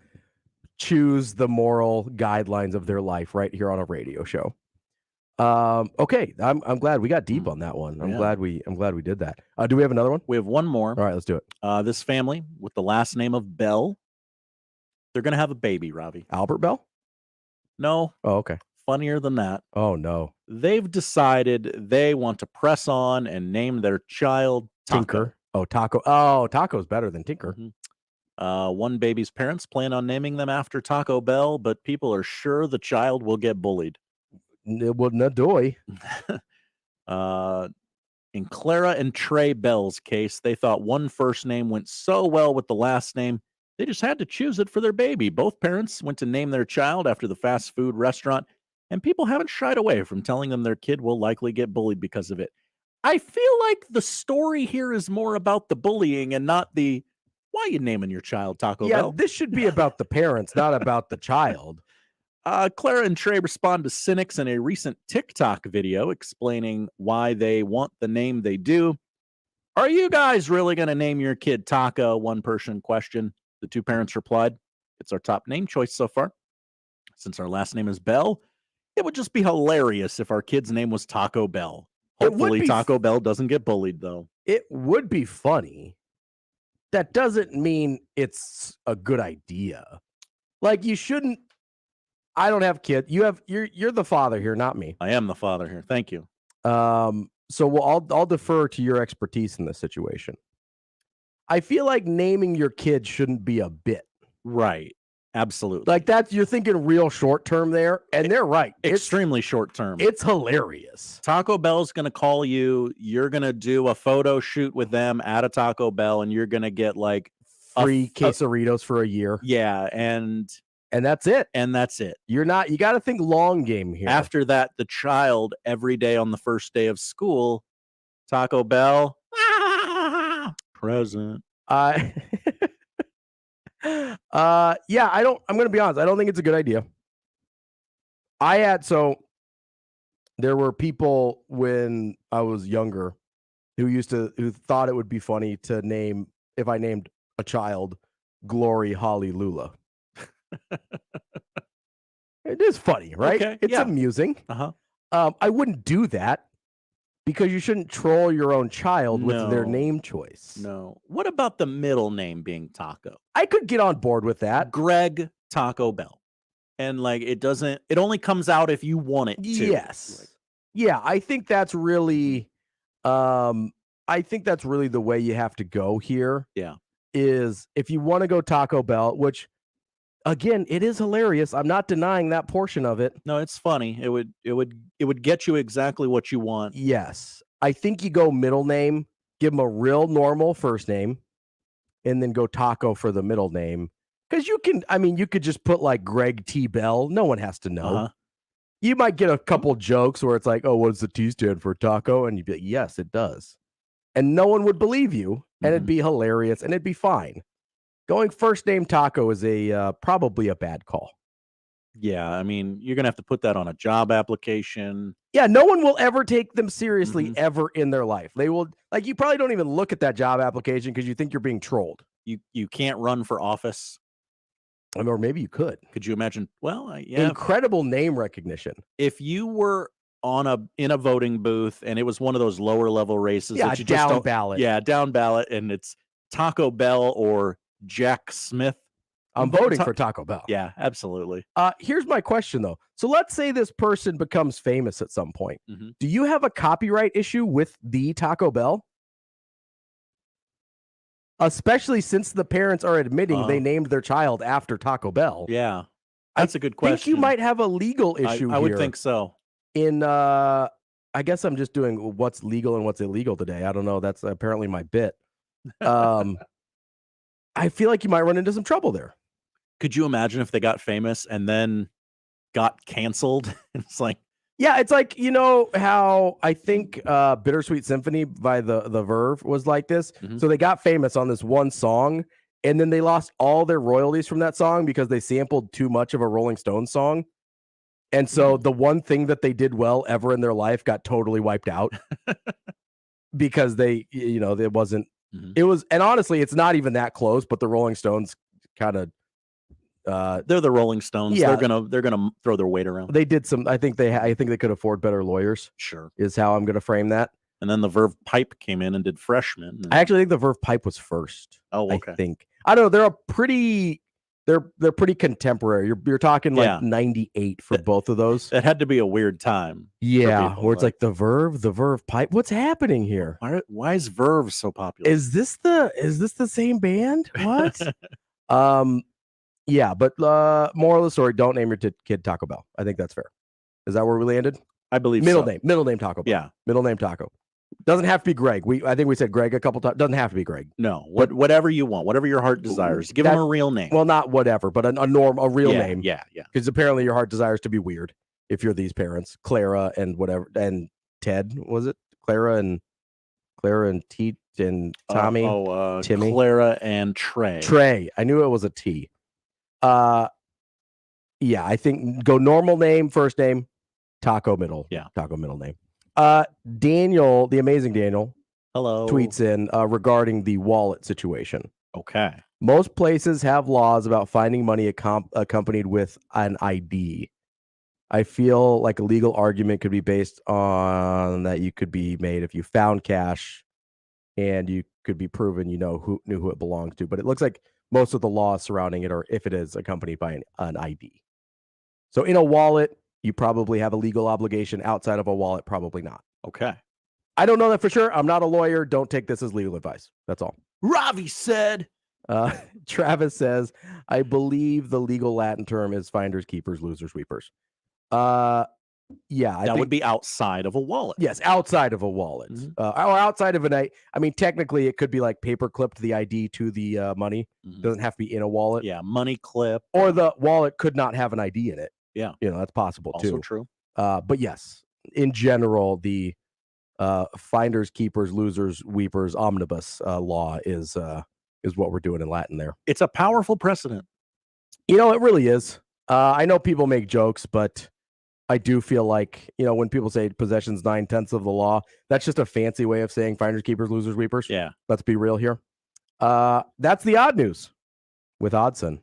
choose the moral guidelines of their life right here on a radio show. Okay, I'm glad we got deep on that one. I'm glad we did that. Do we have another one? We have one more. All right, let's do it. This family with the last name of Bell, they're gonna have a baby, Ravi. Albert Bell? No. Oh, okay. Funnier than that. Oh no. They've decided they want to press on and name their child Taco. Tinker. Oh, Taco. Oh, Taco's better than Tinker. One baby's parents plan on naming them after Taco Bell, but people are sure the child will get bullied. It wouldn't do. In Clara and Trey Bell's case, they thought one first name went so well with the last name, they just had to choose it for their baby. Both parents went to name their child after the fast food restaurant, and people haven't shied away from telling them their kid will likely get bullied because of it. I feel like the story here is more about the bullying and not the, why are you naming your child Taco Bell? This should be about the parents, not about the child. Clara and Trey respond to cynics in a recent TikTok video explaining why they want the name they do. Are you guys really going to name your kid Taco? One person questioned. The two parents replied, it's our top name choice so far. Since our last name is Bell, it would just be hilarious if our kid's name was Taco Bell. Hopefully Taco Bell doesn't get bullied, though. It would be funny. That doesn't mean it's a good idea. Like, you shouldn't. I don't have kids. You're the father here, not me. I am the father here. Thank you. So I'll defer to your expertise in this situation. I feel like naming your kid shouldn't be a bit. Right. Absolutely. Like that, you're thinking real short term there, and they're right. Extremely short term. It's hilarious. Taco Bell's going to call you. You're going to do a photo shoot with them at a Taco Bell, and you're going to get like free quesadillas for a year. Yeah, and that's it. And that's it. You got to think long game here. After that, the child every day on the first day of school, Taco Bell, present. I'm going to be honest. I don't think it's a good idea. There were people when I was younger who thought it would be funny to name, if I named a child Glory Holly Lula. It is funny, right? Okay, it's amusing. I wouldn't do that because you shouldn't troll your own child with their name choice. No. What about the middle name being Taco? I could get on board with that. Greg Taco Bell. And like it only comes out if you want it to. Yes. Yeah, I think that's really the way you have to go here. Yeah. Is if you want to go Taco Bell, which again, it is hilarious. I'm not denying that portion of it. No, it's funny. It would get you exactly what you want. Yes. I think you go middle name, give them a real normal first name, and then go Taco for the middle name. Because you could just put like Greg T. Bell. No one has to know. You might get a couple jokes where it's like, oh, what does the T stand for, Taco? And you'd be like, yes, it does. And no one would believe you, and it'd be hilarious, and it'd be fine. Going first name Taco is probably a bad call. Yeah, I mean, you're going to have to put that on a job application. Yeah, no one will ever take them seriously ever in their life. They will, like, you probably don't even look at that job application because you think you're being trolled. You can't run for office. Or maybe you could. Could you imagine? Well, yeah. Incredible name recognition. If you were in a voting booth, and it was one of those lower level races. Yeah, that you down just don't- ballot. Yeah, down ballot, and it's Taco Bell or Jack Smith. I'm voting for Taco Bell. Yeah, absolutely. Here's my question, though. So let's say this person becomes famous at some point. Mhm. Do you have a copyright issue with the Taco Bell? Especially since the parents are admitting they named their child after Taco Bell. Yeah, that's a good I think question. you might have a legal issue I would here. think so. In I guess I'm just doing what's legal and what's illegal today. I don't know. That's apparently my bit. I feel like you might run into some trouble there. Could you imagine if they got famous and then got canceled? It's like, Yeah, it's like, you know how I think Bittersweet Symphony by the Verve was like this. So they got famous on this one song, and then they lost all their royalties from that song because they sampled too much of a Rolling Stones song. And so the one thing that they did well ever in their life got totally wiped out because they, you know, it wasn't, it was, and honestly, it's not even that close, but the Rolling Stones kind of, they're the Rolling Stones. Yeah. They're gonna throw their weight around. they did some, I think they could afford better lawyers. Sure. Is how I'm going to frame that. And then the Verve Pipe came in and did Freshman. I actually think the Verve Pipe was first. Oh, okay. I think. I don't know. They're pretty contemporary. You're talking like 98 for both of those. It had to be a weird time. Yeah, people, where it's like the Verve Pipe. What's happening here? Why is Verve so popular? Is this the same band? What? Yeah, but moral of the story: don't name your kid Taco Bell. I think that's fair. Is that where we landed? I believe middle so. name Taco Bell. Yeah, middle name Taco. Doesn't have to be Greg. I think we said Greg a couple times. Doesn't have to be Greg. No, whatever you want, whatever your heart desires. Give him a real name. Well, not whatever, but a real name. Yeah. Because apparently your heart desires to be weird if you're these parents, Clara and whatever, and Ted, was it? Clara and T and Tommy, Timmy, Clara and Trey. Trey. I knew it was a T. Yeah, I think go normal name, first name, Taco middle. Yeah. Taco middle name. Daniel, the amazing Daniel, hello, tweets in regarding the wallet situation. Okay. Most places have laws about finding money accompanied with an ID. I feel like a legal argument could be based on that you could be made if you found cash and you could be proven you know who knew who it belongs to. But it looks like most of the laws surrounding it are if it is accompanied by an ID. So in a wallet, you probably have a legal obligation. Outside of a wallet, probably not. Okay. I don't know that for sure. I'm not a lawyer. Don't take this as legal advice. That's all. Ravi said. Travis says, I believe the legal Latin term is finders, keepers, losers, weepers. Yeah, That would be outside of a wallet. Yes, outside of a wallet. Or outside of I mean, technically, it could be like paper clipped the ID to the money. Doesn't have to be in a wallet. Yeah, money clip. Or the wallet could not have an ID in it. Yeah. You know, that's possible Also too. true. But yes, in general, the finders, keepers, losers, weepers omnibus law is what we're doing in Latin there. It's a powerful precedent. You know, it really is. I know people make jokes, but I do feel like, you know, when people say possession's 9/10 of the law, that's just a fancy way of saying finders, keepers, losers, weepers. Yeah. Let's be real here. That's the odd news with Oddson.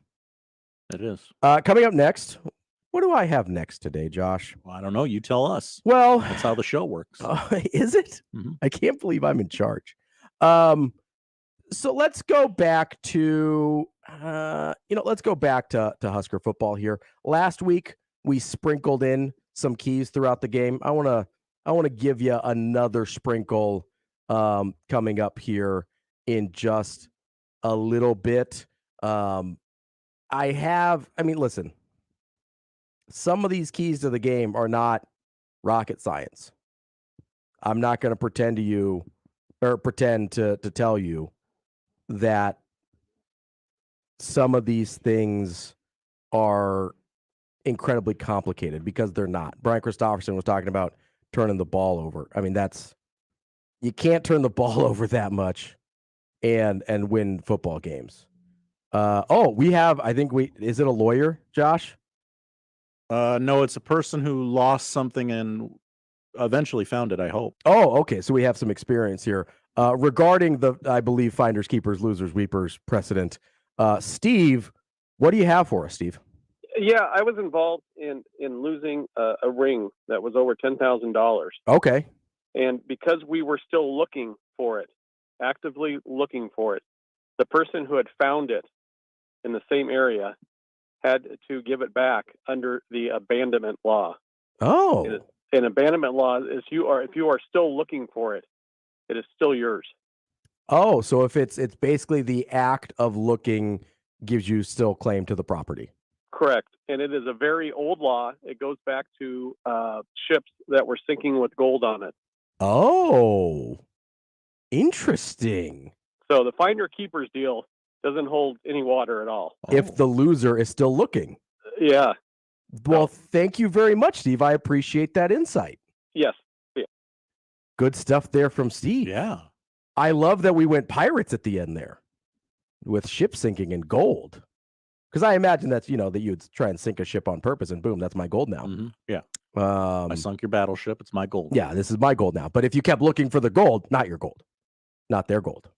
It is. Coming up next, what do I have next today, Josh? Well, I don't know. You tell us. Well, that's how the show works. Is it? I can't believe I'm in charge. So let's go back to, let's go back to Husker football here. Last week, we sprinkled in some keys throughout the game. I want to give you another sprinkle coming up here in just a little bit. Listen, some of these keys to the game are not rocket science. I'm not going to pretend to tell you that some of these things are incredibly complicated, because they're not. Brian Christopherson was talking about turning the ball over. I mean, you can't turn the ball over that much and win football games. Is it a lawyer, Josh? No, it's a person who lost something and eventually found it, I hope. Oh, okay. So we have some experience here regarding the, I believe, finders, keepers, losers, weepers precedent. Steve, what do you have for us, Steve? Yeah, I was involved in losing a ring that was over $10,000. Okay. And because we were still looking for it, actively looking for it, the person who had found it in the same area had to give it back under the abandonment law. Oh. And abandonment law is if you are still looking for it, it is still yours. Oh, so if it's basically the act of looking gives you still claim to the property. Correct. And it is a very old law. It goes back to ships that were sinking with gold on it. Oh, interesting. So the finder keepers deal doesn't hold any water at all. If the loser is still looking. Yeah. Well, thank you very much, Steve. I appreciate that insight. Yes. Yeah. Good stuff there from Steve. Yeah. I love that we went pirates at the end there with ship sinking and gold. Because I imagine that's, that you'd try and sink a ship on purpose and boom, that's my gold now. Mm-hmm. Yeah. I sunk your battleship. It's my gold. Yeah, this is my gold now. But if you kept looking for the gold, not your gold, not their gold.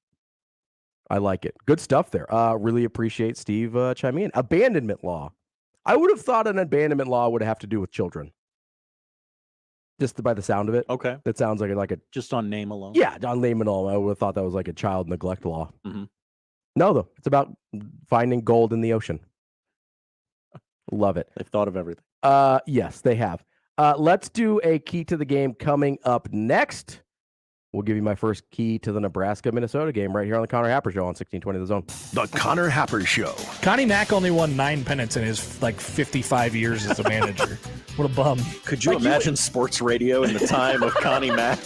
I like it. Good stuff there. Really appreciate Steve chiming in. Abandonment law. I would have thought an abandonment law would have to do with children. Just by the sound of it. Okay. That sounds like a just on name alone. Yeah, on name alone. I would have thought that was like a child neglect law. Mm-hmm. No, though. It's about finding gold in the ocean. Love it. They've thought of everything. Yes, they have. Let's do a key to the game coming up next. We'll give you my first key to the Nebraska-Minnesota game right here on the Connor Happer Show on 1620 The Zone. The Connor Happer Show. Connie Mack only won 9 pennants in his 55 years as a manager. What a bum. Could you imagine sports radio in the time of Connie Mack?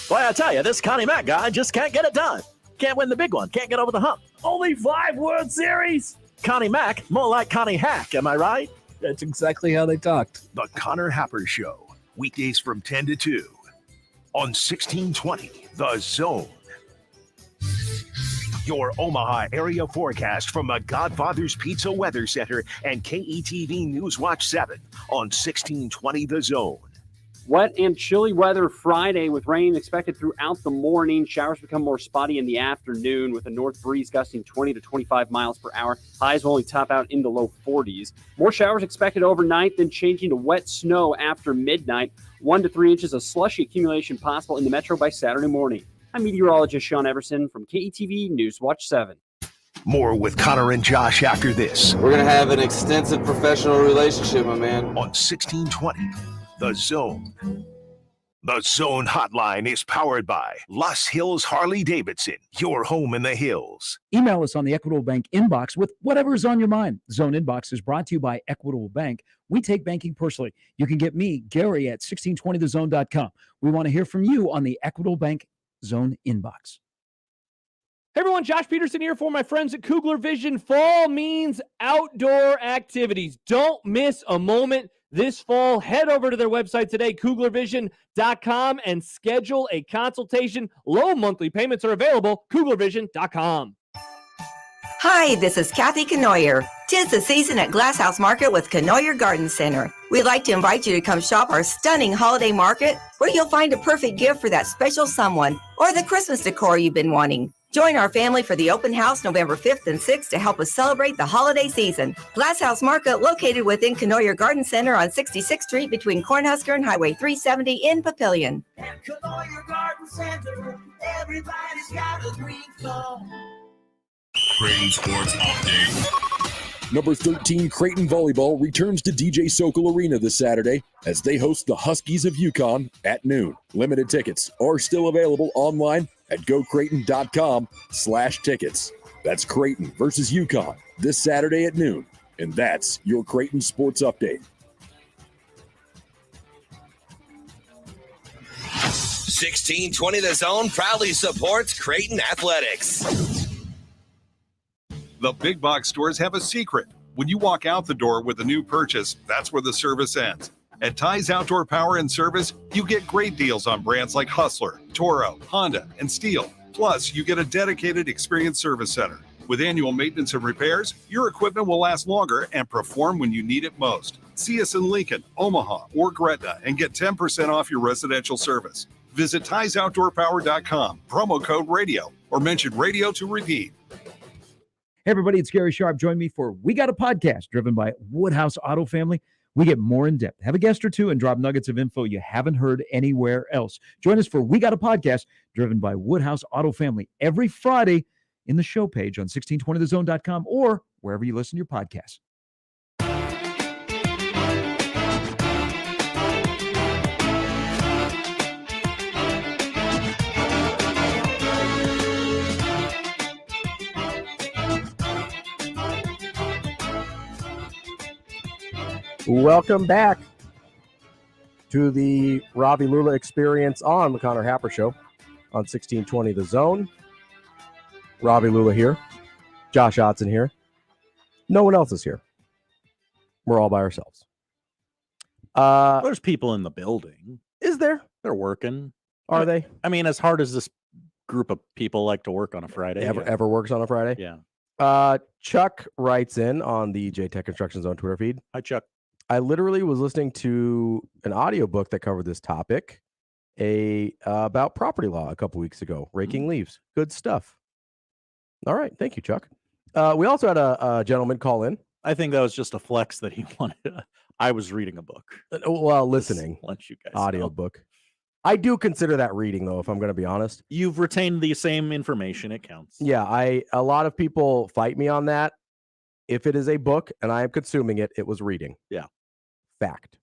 Boy, I tell you, this Connie Mack guy just can't get it done. Can't win the big one. Can't get over the hump. Only 5 World Series. Connie Mack, more like Connie Hack. Am I right? That's exactly how they talked. The Connor Happer Show. Weekdays from 10 to 2 on 1620 The Zone. Your Omaha area forecast from the Godfather's Pizza Weather Center and KETV News Watch 7 on 1620 The Zone. Wet and chilly weather Friday with rain expected throughout the morning. Showers become more spotty in the afternoon with a north breeze gusting 20 to 25 miles per hour. Highs will only top out in the low 40s. More showers expected overnight, then changing to wet snow after midnight. 1 to 3 inches of slushy accumulation possible in the metro by Saturday morning. I'm meteorologist Sean Everson from KETV News Watch 7. More with Connor and Josh after this. We're going to have an extensive professional relationship, my man. On 1620 The Zone. The Zone Hotline is powered by Los Hills Harley-Davidson, your home in the hills. Email us on the Equitable Bank inbox with whatever is on your mind. Zone Inbox is brought to you by Equitable Bank. We take banking personally. You can get me, Gary, at 1620thezone.com. We want to hear from you on the Equitable Bank Zone Inbox. Hey everyone, Josh Peterson here for my friends at Kugler Vision. Fall means outdoor activities. Don't miss a moment this fall. Head over to their website today, kuglervision.com, and schedule a consultation. Low monthly payments are available, kuglervision.com. Hi, this is Kathy Kenoyer. 'Tis the season at Glass House Market with Kenoyer Garden Center. We'd like to invite you to come shop our stunning holiday market where you'll find a perfect gift for that special someone or the Christmas decor you've been wanting. Join our family for the open house November 5th and 6th to help us celebrate the holiday season. Glass House Market located within Kenoyer Garden Center on 66th Street between Cornhusker and Highway 370 in Papillion. At Kenoyer Garden Center, everybody's got a green thumb. Creighton Sports Update. Number 13 Creighton Volleyball returns to DJ Sokol Arena this Saturday as they host the Huskies of UConn at noon. Limited tickets are still available online at gocreighton.com/tickets. That's Creighton versus UConn this Saturday at noon. And that's your Creighton Sports Update. 1620 The Zone proudly supports Creighton Athletics. The big box stores have a secret. When you walk out the door with a new purchase, that's where the service ends. At Ty's Outdoor Power and Service, you get great deals on brands like Hustler, Toro, Honda, and Steel. Plus, you get a dedicated experienced service center. With annual maintenance and repairs, your equipment will last longer and perform when you need it most. See us in Lincoln, Omaha, or Gretna and get 10% off your residential service. Visit TysOutdoorPower.com, promo code radio, or mention radio to redeem. Hey, everybody, it's Gary Sharp. Join me for We Got a Podcast, driven by Woodhouse Auto Family. We get more in depth, have a guest or two, and drop nuggets of info you haven't heard anywhere else. Join us for We Got a Podcast, driven by Woodhouse Auto Family, every Friday in the show page on 1620thezone.com or wherever you listen to your podcasts. Welcome back to the Ravi Lula Experience on the Connor Happer Show on 1620 The Zone. Ravi Lula here. Josh Otson here. No one else is here. We're all by ourselves. There's people in the building. Is there? They're working. Are they? I mean, as hard as this group of people like to work on a Friday. Ever works on a Friday? Yeah. Chuck writes in on the J-Tech Construction Zone Twitter feed. Hi, Chuck. I literally was listening to an audiobook that covered this topic about property law a couple weeks ago, raking leaves. Good stuff. All right. Thank you, Chuck. We also had a gentleman call in. I think that was just a flex that he wanted. I was reading a book. Well, listening. Let you guys audiobook. I do consider that reading, though, if I'm going to be honest. You've retained the same information. It counts. Yeah. A lot of people fight me on that. If it is a book and I am consuming it, it was reading. Yeah. Fact.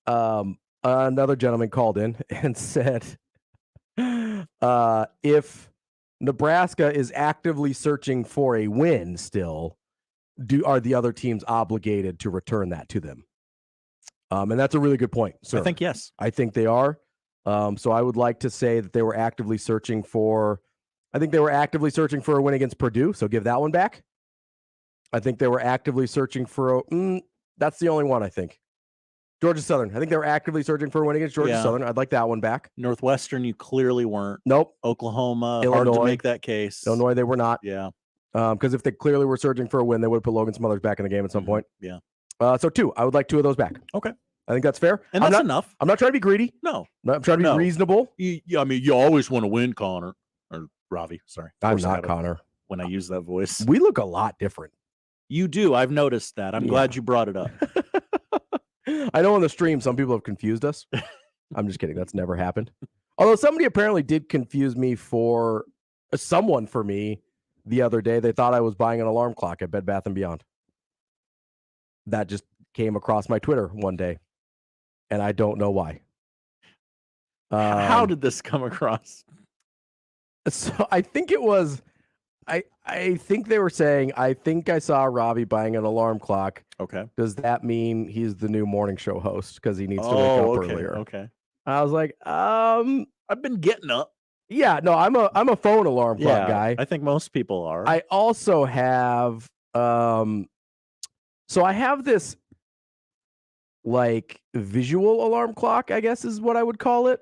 Another gentleman called in and said, if Nebraska is actively searching for a win still, are the other teams obligated to return that to them? And that's a really good point, sir. I think yes. I think they are. So I would like to say that they were actively searching for, I think they were actively searching for a win against Purdue. So give that one back. I think they were actively searching for, that's the only one, I think. Georgia Southern. I think they were actively searching for a win against Georgia Southern. I'd like that one back. Northwestern, you clearly weren't. Nope. Oklahoma, Illinois. hard to make that case. Illinois, they were not. Yeah. Because if they clearly were searching for a win, they would have put Logan Smothers back in the game at some point. Yeah. So two. I would like two of those back. Okay. I think that's fair. And that's enough. I'm not trying to be greedy. No. I'm trying to be reasonable. I mean, you always want to win, Connor. Or Ravi, sorry. I'm not Connor. When I use that voice. We look a lot different. You do. I've noticed that. I'm glad you brought it up. I know on the stream some people have confused us. I'm just kidding. That's never happened. Although somebody apparently did confuse me for someone for me the other day. They thought I was buying an alarm clock at Bed Bath & Beyond. That just came across my Twitter one day, and I don't know why. How did this come across? So I think it was, I think they were saying, I think I saw Ravi buying an alarm clock. Okay. Does that mean he's the new morning show host because he needs to wake up earlier? Okay. I was like, I've been getting up. Yeah, no, I'm a phone alarm clock guy. I think most people are. I also have so I have this like visual alarm clock, I guess is what I would call it.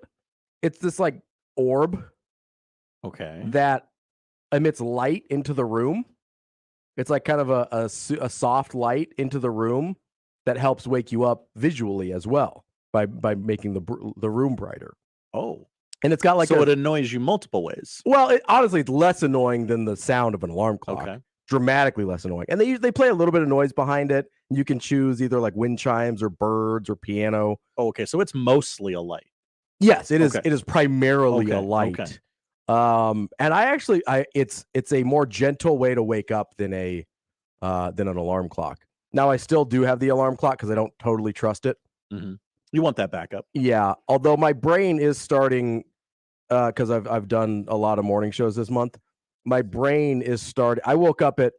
It's this like orb that emits light into the room. It's like kind of a soft light into the room that helps wake you up visually as well by making the room brighter. Oh. And it's got like it annoys you multiple ways. Well, honestly, it's less annoying than the sound of an alarm clock. Okay. Dramatically less annoying. And they play a little bit of noise behind it. You can choose either like wind chimes or birds or piano. Oh, okay. So it's mostly a light. Yes, it is. It is primarily a light. Okay. And it's a more gentle way to wake up than an alarm clock. Now I still do have the alarm clock because I don't totally trust it. Mm-hmm. You want that backup. Yeah. Although my brain is starting, because I've done a lot of morning shows this month. My brain is starting. I woke up at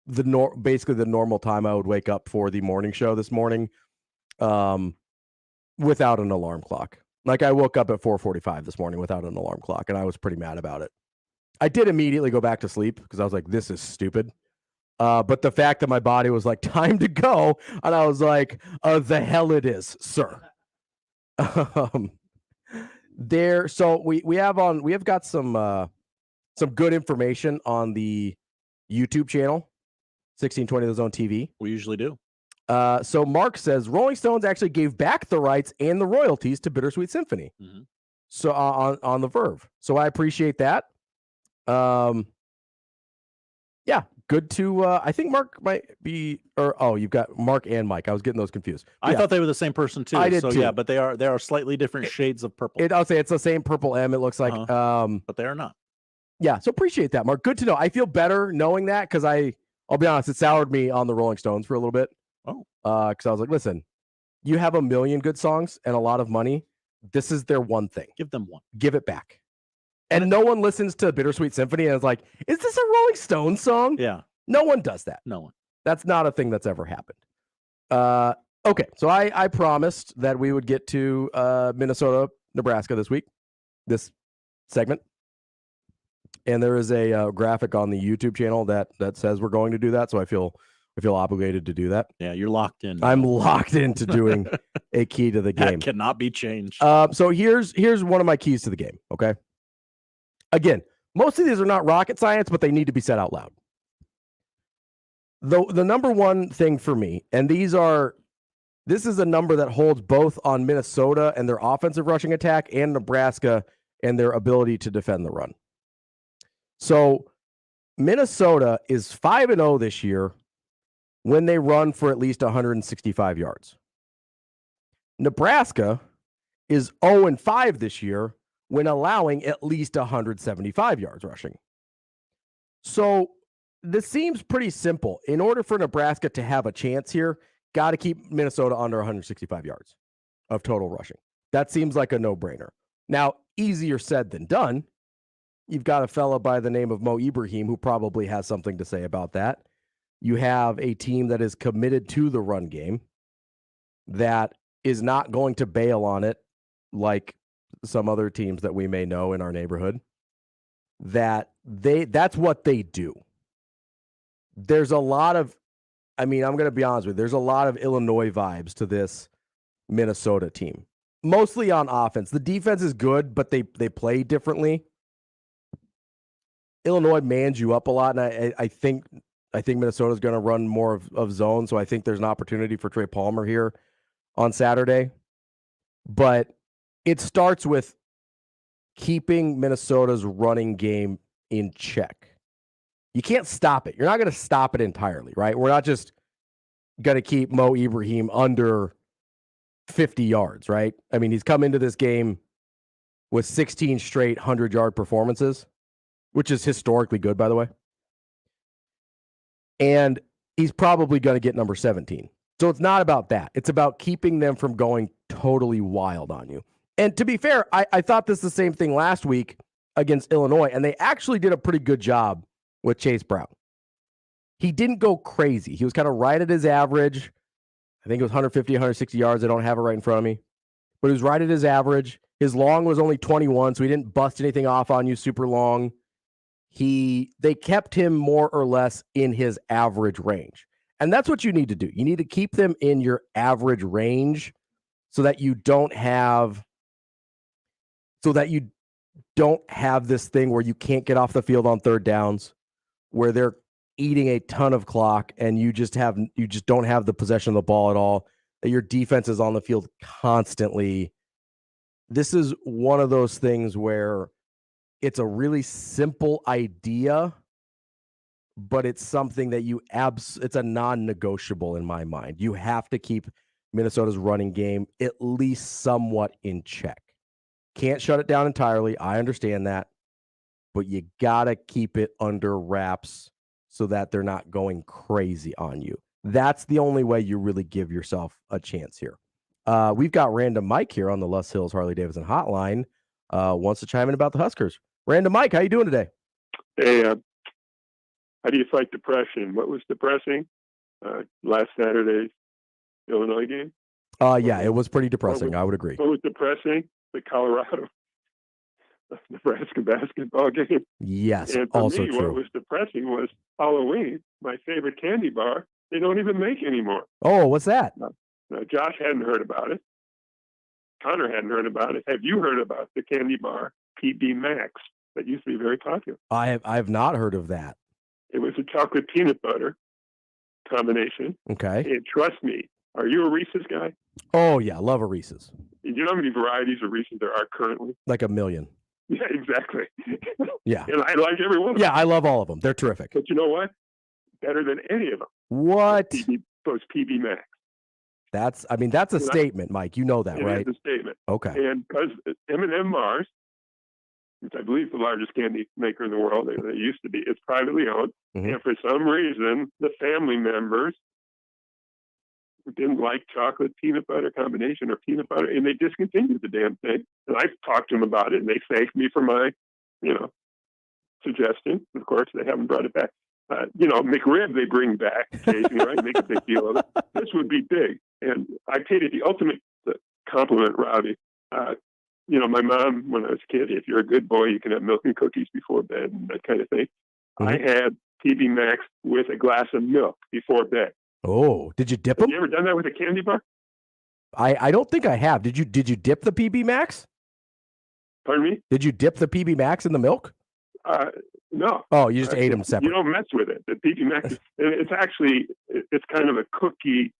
basically the normal time I would wake up for the morning show this morning, without an alarm clock. Like I woke up at 4:45 this morning without an alarm clock, and I was pretty mad about it. I did immediately go back to sleep because I was like, "This is stupid." But the fact that my body was like, "Time to go," and I was like, "The hell it is, sir." So we have got some good information on the YouTube channel, 1620 The Zone TV. We usually do. So Mark says Rolling Stones actually gave back the rights and the royalties to Bittersweet Symphony. Mm-hmm. So on the Verve. So I appreciate that. Yeah, good to. I think Mark might be, you've got Mark and Mike. I was getting those confused. I thought they were the same person too. I did too. Yeah, but they are slightly different shades of purple. I'll say it's the same purple M. It looks like, but they are not. Yeah, so appreciate that, Mark. Good to know. I feel better knowing that because I'll be honest, it soured me on the Rolling Stones for a little bit. Oh, because I was like, listen, you have a million good songs and a lot of money. This is their one thing. Give them one. Give it back. And no one listens to Bittersweet Symphony and is like, is this a Rolling Stones song? Yeah. No one does that. No one. That's not a thing that's ever happened. Okay, so I promised that we would get to Minnesota, Nebraska this segment. And there is a graphic on the YouTube channel that says we're going to do that. So I feel obligated to do that. Yeah, you're locked in. I'm locked into doing a key to the game. That cannot be changed. So here's one of my keys to the game. Okay. Again, most of these are not rocket science, but they need to be said out loud. The number one thing for me, and this is a number that holds both on Minnesota and their offensive rushing attack and Nebraska and their ability to defend the run. So Minnesota is 5-0 this year when they run for at least 165 yards. Nebraska is 0-5 this year when allowing at least 175 yards rushing. So this seems pretty simple. In order for Nebraska to have a chance here, got to keep Minnesota under 165 yards of total rushing. That seems like a no-brainer. Now, easier said than done. You've got a fella by the name of Mo Ibrahim who probably has something to say about that. You have a team that is committed to the run game that is not going to bail on it like some other teams that we may know in our neighborhood. That's what they do. There's a lot of, I'm going to be honest with you, there's a lot of Illinois vibes to this Minnesota team. Mostly on offense. The defense is good, but they play differently. Illinois mans you up a lot, and I think Minnesota's going to run more of zone, so I think there's an opportunity for Trey Palmer here on Saturday. But it starts with keeping Minnesota's running game in check. You can't stop it. You're not going to stop it entirely, right? We're not just going to keep Mo Ibrahim under 50 yards, right? I mean, he's come into this game with 16 straight 100-yard performances, which is historically good, by the way. And he's probably going to get number 17. So it's not about that. It's about keeping them from going totally wild on you. And to be fair, I thought this the same thing last week against Illinois, and they actually did a pretty good job with Chase Brown. He didn't go crazy. He was kind of right at his average. I think it was 150, 160 yards. I don't have it right in front of me. But he was right at his average. His long was only 21, so he didn't bust anything off on you super long. They kept him more or less in his average range. And that's what you need to do. You need to keep them in your average range so that you don't have this thing where you can't get off the field on third downs, where they're eating a ton of clock and you just don't have the possession of the ball at all, that your defense is on the field constantly. This is one of those things where it's a really simple idea, but it's something that it's a non-negotiable in my mind. You have to keep Minnesota's running game at least somewhat in check. Can't shut it down entirely. I understand that, but you got to keep it under wraps so that they're not going crazy on you. That's the only way you really give yourself a chance here. We've got Random Mike here on the Les Hills Harley-Davidson hotline. Wants to chime in about the Huskers. Random Mike, how you doing today? Hey, how do you fight depression? What was depressing? Last Saturday's Illinois game? Yeah, it was pretty depressing. I would agree. What was depressing? The Colorado Nebraska basketball game. Yes, and for also me, true. What was depressing was Halloween, my favorite candy bar. They don't even make anymore. Oh, what's that? Now, Josh hadn't heard about it. Connor hadn't heard about it. Have you heard about the candy bar PB Max that used to be very popular? I have not heard of that. It was a chocolate peanut butter combination. Okay. And trust me, are you a Reese's guy? Oh, yeah. Love a Reese's. Do you know how many varieties of Reese's there are currently? Like a million. Yeah, exactly. Yeah. And I like every one of them. Yeah, I love all of them. They're terrific. But you know what? better than any of them. What? Those PB Max. That's a statement, Mike. You know that, It right? is a statement. Okay. And because M&M Mars, which I believe is the largest candy maker in the world, they used to be, it's privately owned. Mhm. And for some reason, the family members didn't like chocolate peanut butter combination or peanut butter, and they discontinued the damn thing. And I've talked to them about it, and they thanked me for my, suggestion. Of course, they haven't brought it back. McRib they bring back occasionally, right? Make a big deal of it. This would be big. And I paid it the ultimate compliment, Ravi. My mom, when I was a kid, if you're a good boy, you can have milk and cookies before bed and that kind of thing. Mhm. I had PB Max with a glass of milk before bed. Oh, did you dip them? Have you ever done that with a candy bar? I don't think I have. Did you dip the PB Max? Pardon me? Did you dip the PB Max in the milk? No. Oh, you just ate them separate. You don't mess with it. The PB Max, it's kind of a cookie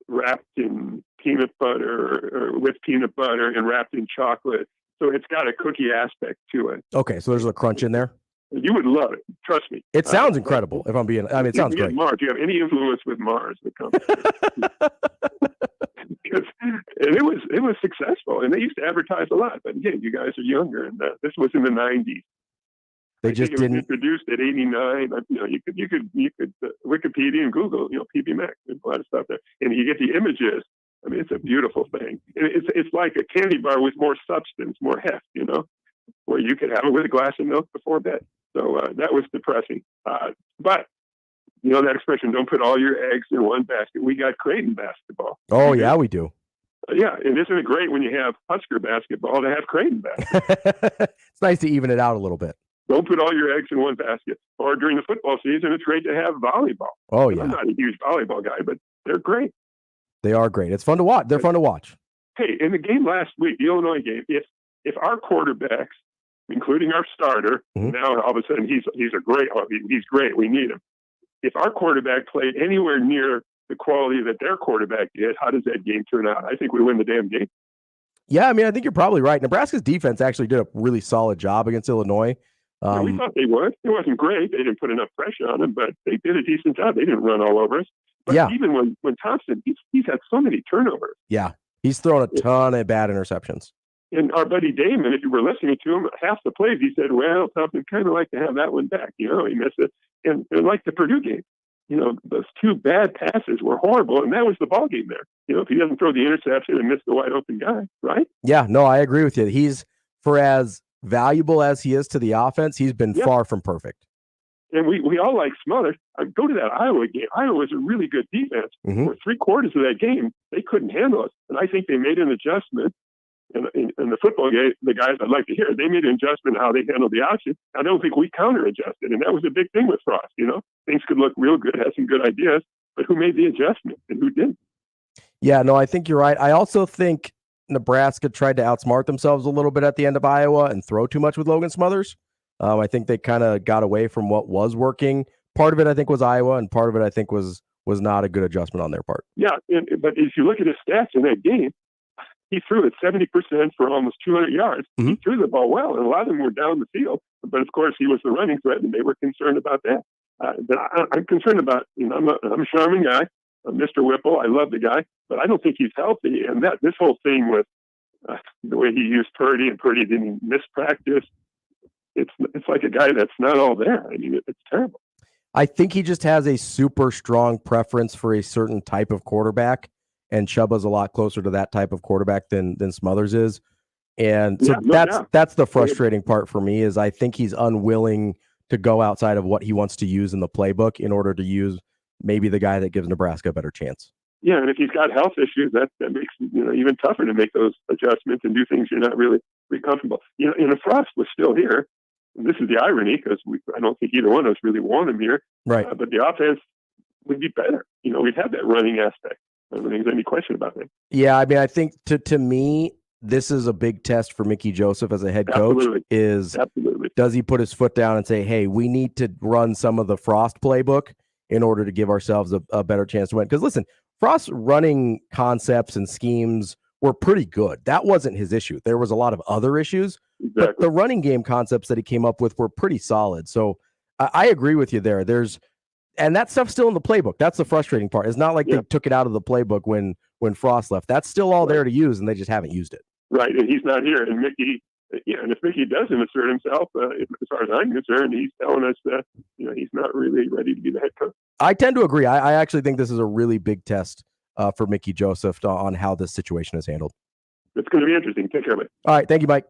wrapped in peanut butter or with peanut butter and wrapped in chocolate. So it's got a cookie aspect to it. Okay, so there's a crunch in there. You would love it. Trust me. It sounds incredible. If I'm being, it sounds great. Mars. Do you have any influence with Mars that comes? And it was successful, and they used to advertise a lot. But again, you guys are younger, and this was in the '90s. They just didn't. It was introduced at '89. You could Wikipedia and Google, PB Max. There's a lot of stuff there, and you get the images. It's a beautiful thing. And it's like a candy bar with more substance, more heft. Where you could have it with a glass of milk before bed. So that was depressing. But that expression, don't put all your eggs in one basket. We got Creighton basketball. Oh, yeah, we do. Yeah, and isn't it great when you have Husker basketball to have Creighton basketball? It's nice to even it out a little bit. Don't put all your eggs in one basket. Or during the football season, it's great to have volleyball. Oh, yeah. I'm not a huge volleyball guy, but they're great. They are great. It's fun to watch. They're fun to watch. Hey, in the game last week, the Illinois game, if our quarterbacks, including our starter, now all of a sudden he's great. We need him. If our quarterback played anywhere near the quality that their quarterback did, how does that game turn out? I think we win the damn game. Yeah, I think you're probably right. Nebraska's defense actually did a really solid job against Illinois. We thought they would. It wasn't great. They didn't put enough pressure on them, but they did a decent job. They didn't run all over us. But even when Thompson, he's had so many turnovers. Yeah, he's thrown a ton of bad interceptions. And our buddy Damon, if you were listening to him, half the plays he said, well, Thompson kind of like to have that one back. He missed it. And like the Purdue game, those two bad passes were horrible, and that was the ball game there. If he doesn't throw the interception and miss the wide open guy, right? Yeah, no, I agree with you. He's, for as valuable as he is to the offense, he's been far from perfect. And we all like Smothers. Go to that Iowa game. Iowa was a really good defense. For 3/4 of that game, they couldn't handle us. And I think they made an adjustment. And the football game, the guys I'd like to hear, they made an adjustment how they handled the option. I don't think we counter-adjusted. And that was a big thing with Frost. Things could look real good, have some good ideas, but who made the adjustment and who didn't? Yeah, no, I think you're right. I also think Nebraska tried to outsmart themselves a little bit at the end of Iowa and throw too much with Logan Smothers. I think they kind of got away from what was working. Part of it, I think, was Iowa, and part of it, I think, was not a good adjustment on their part. Yeah, but if you look at his stats in that game, he threw it 70% for almost 200 yards. He threw the ball well, and a lot of them were down the field. But, of course, he was the running threat, and they were concerned about that. But I'm concerned about, I'm a charming guy, Mr. Whipple. I love the guy, but I don't think he's healthy. And this whole thing with the way he used Purdy, and Purdy didn't miss practice, it's like a guy that's not all there. It's terrible. I think he just has a super strong preference for a certain type of quarterback, and Chubba's a lot closer to that type of quarterback than Smothers is. And so that's the frustrating part for me, is I think he's unwilling to go outside of what he wants to use in the playbook in order to use maybe the guy that gives Nebraska a better chance. Yeah, and if he's got health issues, that makes it even tougher to make those adjustments and do things you're not really comfortable. And if Frost was still here, and this is the irony, because I don't think either one of us really want him here. Right. But the offense would be better. We'd have that running aspect. I don't think there's any question about that. Yeah, I think to me, this is a big test for Mickey Joseph as a head coach. Absolutely. Does he put his foot down and say, hey, we need to run some of the Frost playbook in order to give ourselves a better chance to win? Because listen, Frost's running concepts and schemes were pretty good. That wasn't his issue. There was a lot of other issues, but the running game concepts that he came up with were pretty solid. So I agree with you there. There's And that stuff's still in the playbook. That's the frustrating part. It's not like they took it out of the playbook when Frost left. That's still all there to use, and they just haven't used it. Right, and he's not here. And Mickey, and if Mickey doesn't assert himself, as far as I'm concerned, he's telling us that he's not really ready to be the head coach. I tend to agree. I actually think this is a really big test for Mickey Joseph on how this situation is handled. It's going to be interesting. Take care, Mike. All right, thank you, Mike.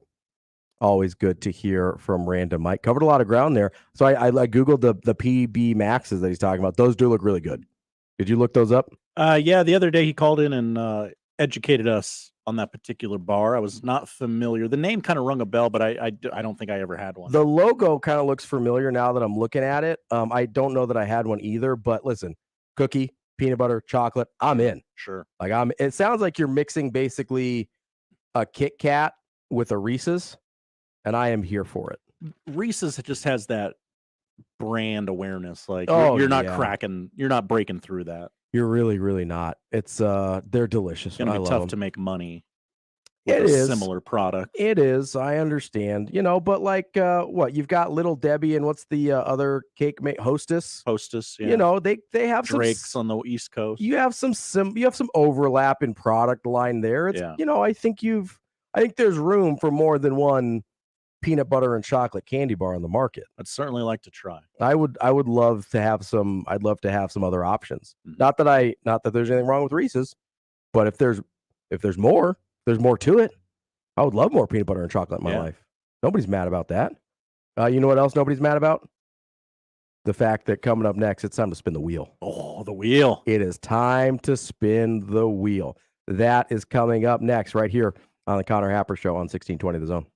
Always good to hear from Random Mike. Covered a lot of ground there. So I Googled the PB Maxes that he's talking about. Those do look really good. Did you look those up? Yeah, the other day he called in and educated us on that particular bar. I was not familiar. The name kind of rung a bell, but I don't think I ever had one. The logo kind of looks familiar now that I'm looking at it. I don't know that I had one either, but listen, cookie, peanut butter, chocolate, I'm in. Sure. It sounds like you're mixing basically a Kit Kat with a Reese's, and I am here for it. Reese's just has that brand awareness. Like you're not cracking, you're not breaking through that. You're really, really not. It's they're delicious. It's gonna be tough to make money with It a is. similar product. It is. I understand. But like what you've got Little Debbie and what's the other cake Hostess? Hostess, yeah. They have Drake's on the East Coast. You have some overlap in product line there. It's I think there's room for more than one peanut butter and chocolate candy bar on the market. I'd certainly like to try. I would love to have some. I'd love to have some other options. Not that there's anything wrong with Reese's, but if there's more to it, I would love more peanut butter and chocolate in my life. Nobody's mad about that. You know what else nobody's mad about? The fact that coming up next, it's time to spin the wheel. Oh, the wheel. It is time to spin the wheel. That is coming up next right here on the Connor Happer Show on 1620 The Zone.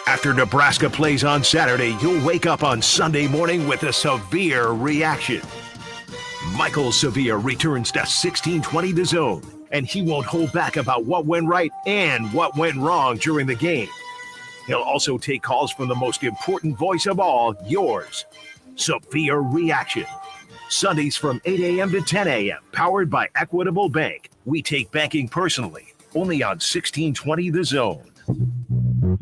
After Nebraska plays on Saturday, you'll wake up on Sunday morning with a severe reaction. Michael Severe returns to 1620 The Zone, and he won't hold back about what went right and what went wrong during the game. He'll also take calls from the most important voice of all, yours, Severe Reaction. Sundays from 8 a.m. to 10 a.m., powered by Equitable Bank. We take banking personally, only on 1620 The Zone.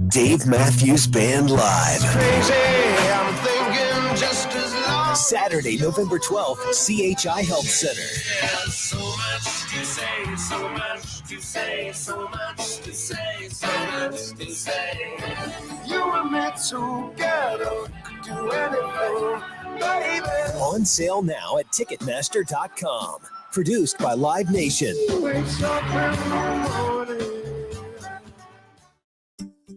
Dave Matthews Band Live. Crazy, I'm thinking just as long. Saturday, November 12th, CHI Health Center. There's so much to say, so much to say, so much to say, so much to say. You and me together could do anything, baby. On sale now at Ticketmaster.com. Produced by Live Nation. Wakes up in the morning.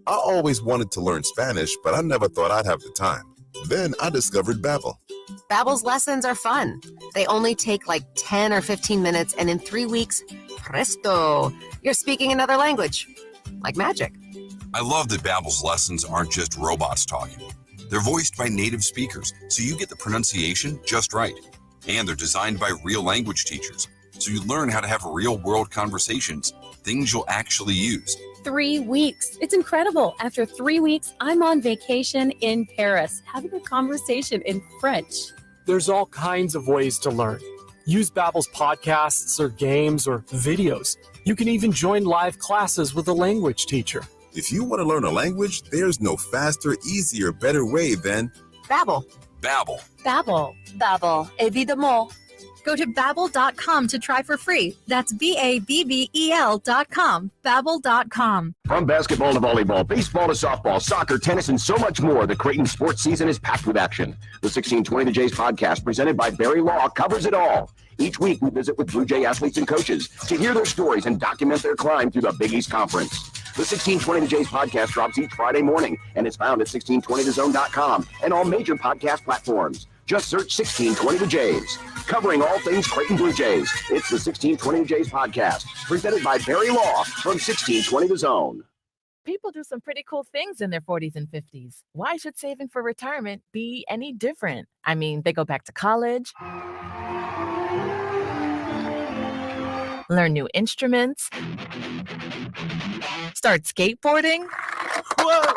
I always wanted to learn Spanish, but I never thought I'd have the time. Then I discovered Babbel. Babbel's lessons are fun. They only take like 10 or 15 minutes, and in 3 weeks, presto, you're speaking another language. Like magic. I love that Babbel's lessons aren't just robots talking. They're voiced by native speakers, so you get the pronunciation just right. And they're designed by real language teachers, so you learn how to have real-world conversations, things you'll actually use. 3 weeks. It's incredible. After 3 weeks, I'm on vacation in Paris, having a conversation in French. There's all kinds of ways to learn. Use Babbel's podcasts or games or videos. You can even join live classes with a language teacher. If you want to learn a language, there's no faster, easier, better way than Babbel. Babbel. Babbel. Babbel. Évidemment. Go to Babbel.com to try for free. That's Babbel.com. Babbel.com. From basketball to volleyball, baseball to softball, soccer, tennis, and so much more, the Creighton sports season is packed with action. The 1620 The Jays podcast, presented by Barry Law, covers it all. Each week, we visit with Blue Jay athletes and coaches to hear their stories and document their climb through the Big East Conference. The 1620 The Jays podcast drops each Friday morning, and it's found at 1620thezone.com and all major podcast platforms. Just search 1620 The Jays. Covering all things Creighton Blue Jays, it's the 1620 The Jays podcast, presented by Barry Law from 1620 The Zone. People do some pretty cool things in their 40s and 50s. Why should saving for retirement be any different? I mean, they go back to college, learn new instruments, start skateboarding. Whoa!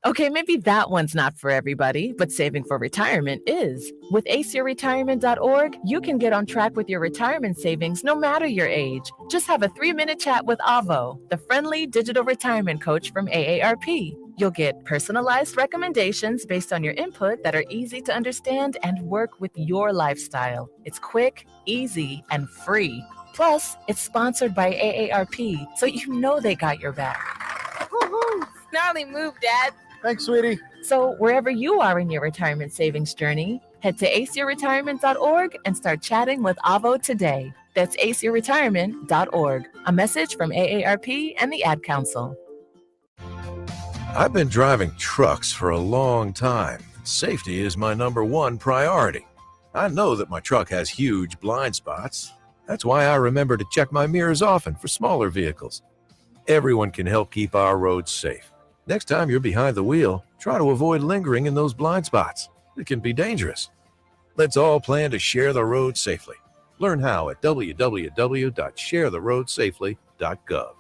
Okay, maybe that one's not for everybody, but saving for retirement is. With aceyourretirement.org, you can get on track with your retirement savings no matter your age. Just have a 3-minute chat with Avo, the friendly digital retirement coach from AARP. You'll get personalized recommendations based on your input that are easy to understand and work with your lifestyle. It's quick, easy, and free. Plus, it's sponsored by AARP, so you know they got your back. Woohoo! Snarly move, Dad. Thanks, sweetie. So wherever you are in your retirement savings journey, head to aceyourretirement.org and start chatting with Avo today. That's aceyourretirement.org. A message from AARP and the Ad Council. I've been driving trucks for a long time. Safety is my number one priority. I know that my truck has huge blind spots. That's why I remember to check my mirrors often for smaller vehicles. Everyone can help keep our roads safe. Next time you're behind the wheel, try to avoid lingering in those blind spots. It can be dangerous. Let's all plan to share the road safely. Learn how at www.sharetheroadsafely.gov.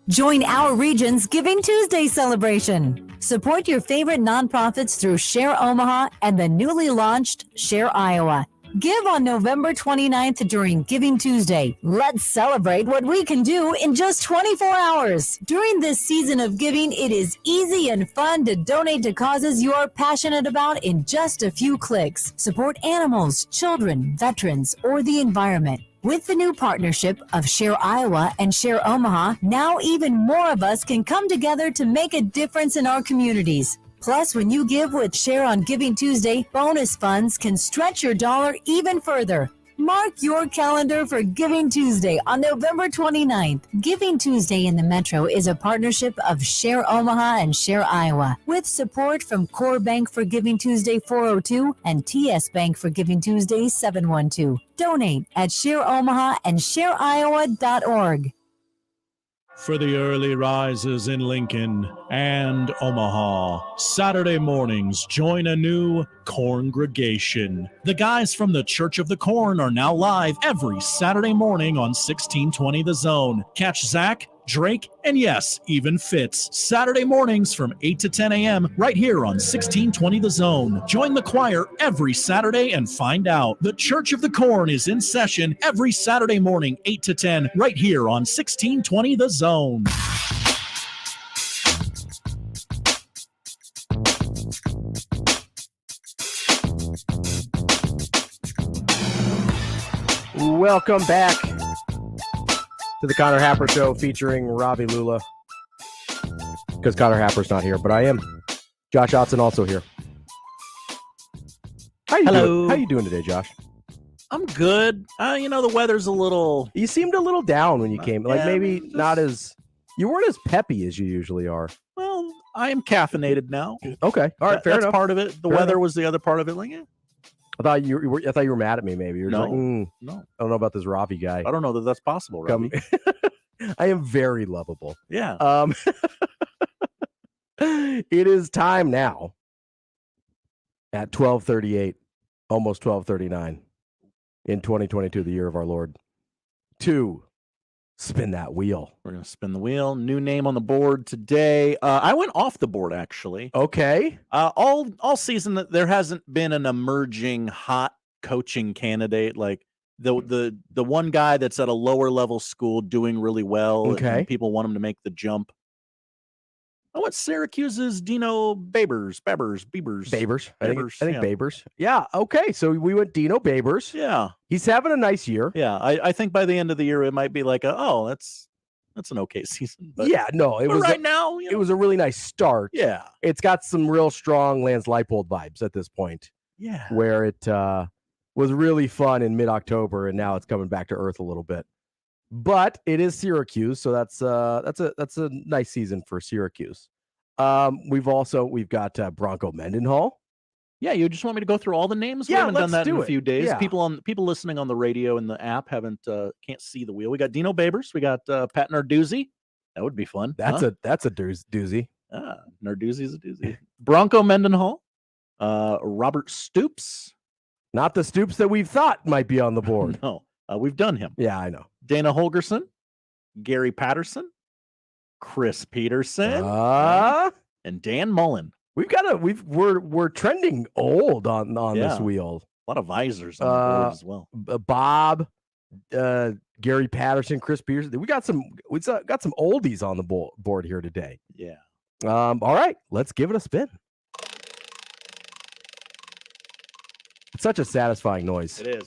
Join our region's Giving Tuesday celebration. Support your favorite nonprofits through Share Omaha and the newly launched Share Iowa. Give on November 29th during Giving Tuesday. Let's celebrate what we can do in just 24 hours. During this season of giving, it is easy and fun to donate to causes you're passionate about in just a few clicks. Support animals, children, veterans, or the environment. With the new partnership of Share Iowa and Share Omaha, now even more of us can come together to make a difference in our communities. Plus, when you give with Share on Giving Tuesday, bonus funds can stretch your dollar even further. Mark your calendar for Giving Tuesday on November 29th. Giving Tuesday in the Metro is a partnership of Share Omaha and Share Iowa, with support from Core Bank for Giving Tuesday 402 and TS Bank for Giving Tuesday 712. Donate at Share Omaha and ShareIowa.org. For the early risers in Lincoln and Omaha, Saturday mornings join a new congregation. The guys from the Church of the Corn are now live every Saturday morning on 1620 The Zone. Catch Zach, Drake, and yes, even Fitz. Saturday mornings from 8 to 10 a.m. right here on 1620 The Zone. Join the choir every Saturday and find out. The Church of the Corn is in session every Saturday morning, 8 to 10, right here on 1620 The Zone. Welcome back to the Connor Happer Show featuring Ravi Lula. Because Connor Happer's not here, but I am. Josh Otson also here. How you doing today, Josh? I'm good. The weather's a little... You seemed a little down when you came. Like maybe not as... You weren't as peppy as you usually are. Well, I am caffeinated now. Okay. All right, fair enough. That's part of it. The weather was the other part of it. Like, I thought you were mad at me. Maybe you're like, no. I don't know about this Ravi guy. I don't know that that's possible, Ravi. I am very lovable. Yeah. It is time now at 12:38, almost 12:39 in 2022, the year of our Lord, to spin that wheel. We're gonna spin the wheel. New name on the board today. I went off the board actually. Okay. All season there hasn't been an emerging hot coaching candidate like the one guy that's at a lower level school doing really well. Okay. And people want him to make the jump. I went Syracuse's Dino Babers. I think Babers. Yeah. Okay. So we went Dino Babers. Yeah. He's having a nice year. Yeah. I think by the end of the year it might be like that's an okay season. But, yeah. No, it was right now. It was a really nice start. Yeah. It's got some real strong Lance Leipold vibes at this point. Yeah. Where it was really fun in mid-October, and now it's coming back to earth a little bit. But it is Syracuse, so that's a nice season for Syracuse. We've got Bronco Mendenhall. Yeah, you just want me to go through all the names? Yeah, We haven't done that in a few days. Yeah. People listening on the radio and the app can't see the wheel. We got Dino Babers. We got Pat Narduzzi. That would be fun. That's a doozy. Narduzzi's a doozy. Bronco Mendenhall. Robert Stoops. Not the Stoops that we've thought might be on the board. No, we've done him. Yeah, I know. Dana Holgerson, Gary Patterson, Chris Peterson, and Dan Mullen. We're trending old on this wheel. A lot of visors on the board as well. Bob, Gary Patterson, Chris Peterson. We got some oldies on the board here today. Yeah. All right, let's give it a spin. It's such a satisfying noise. It is.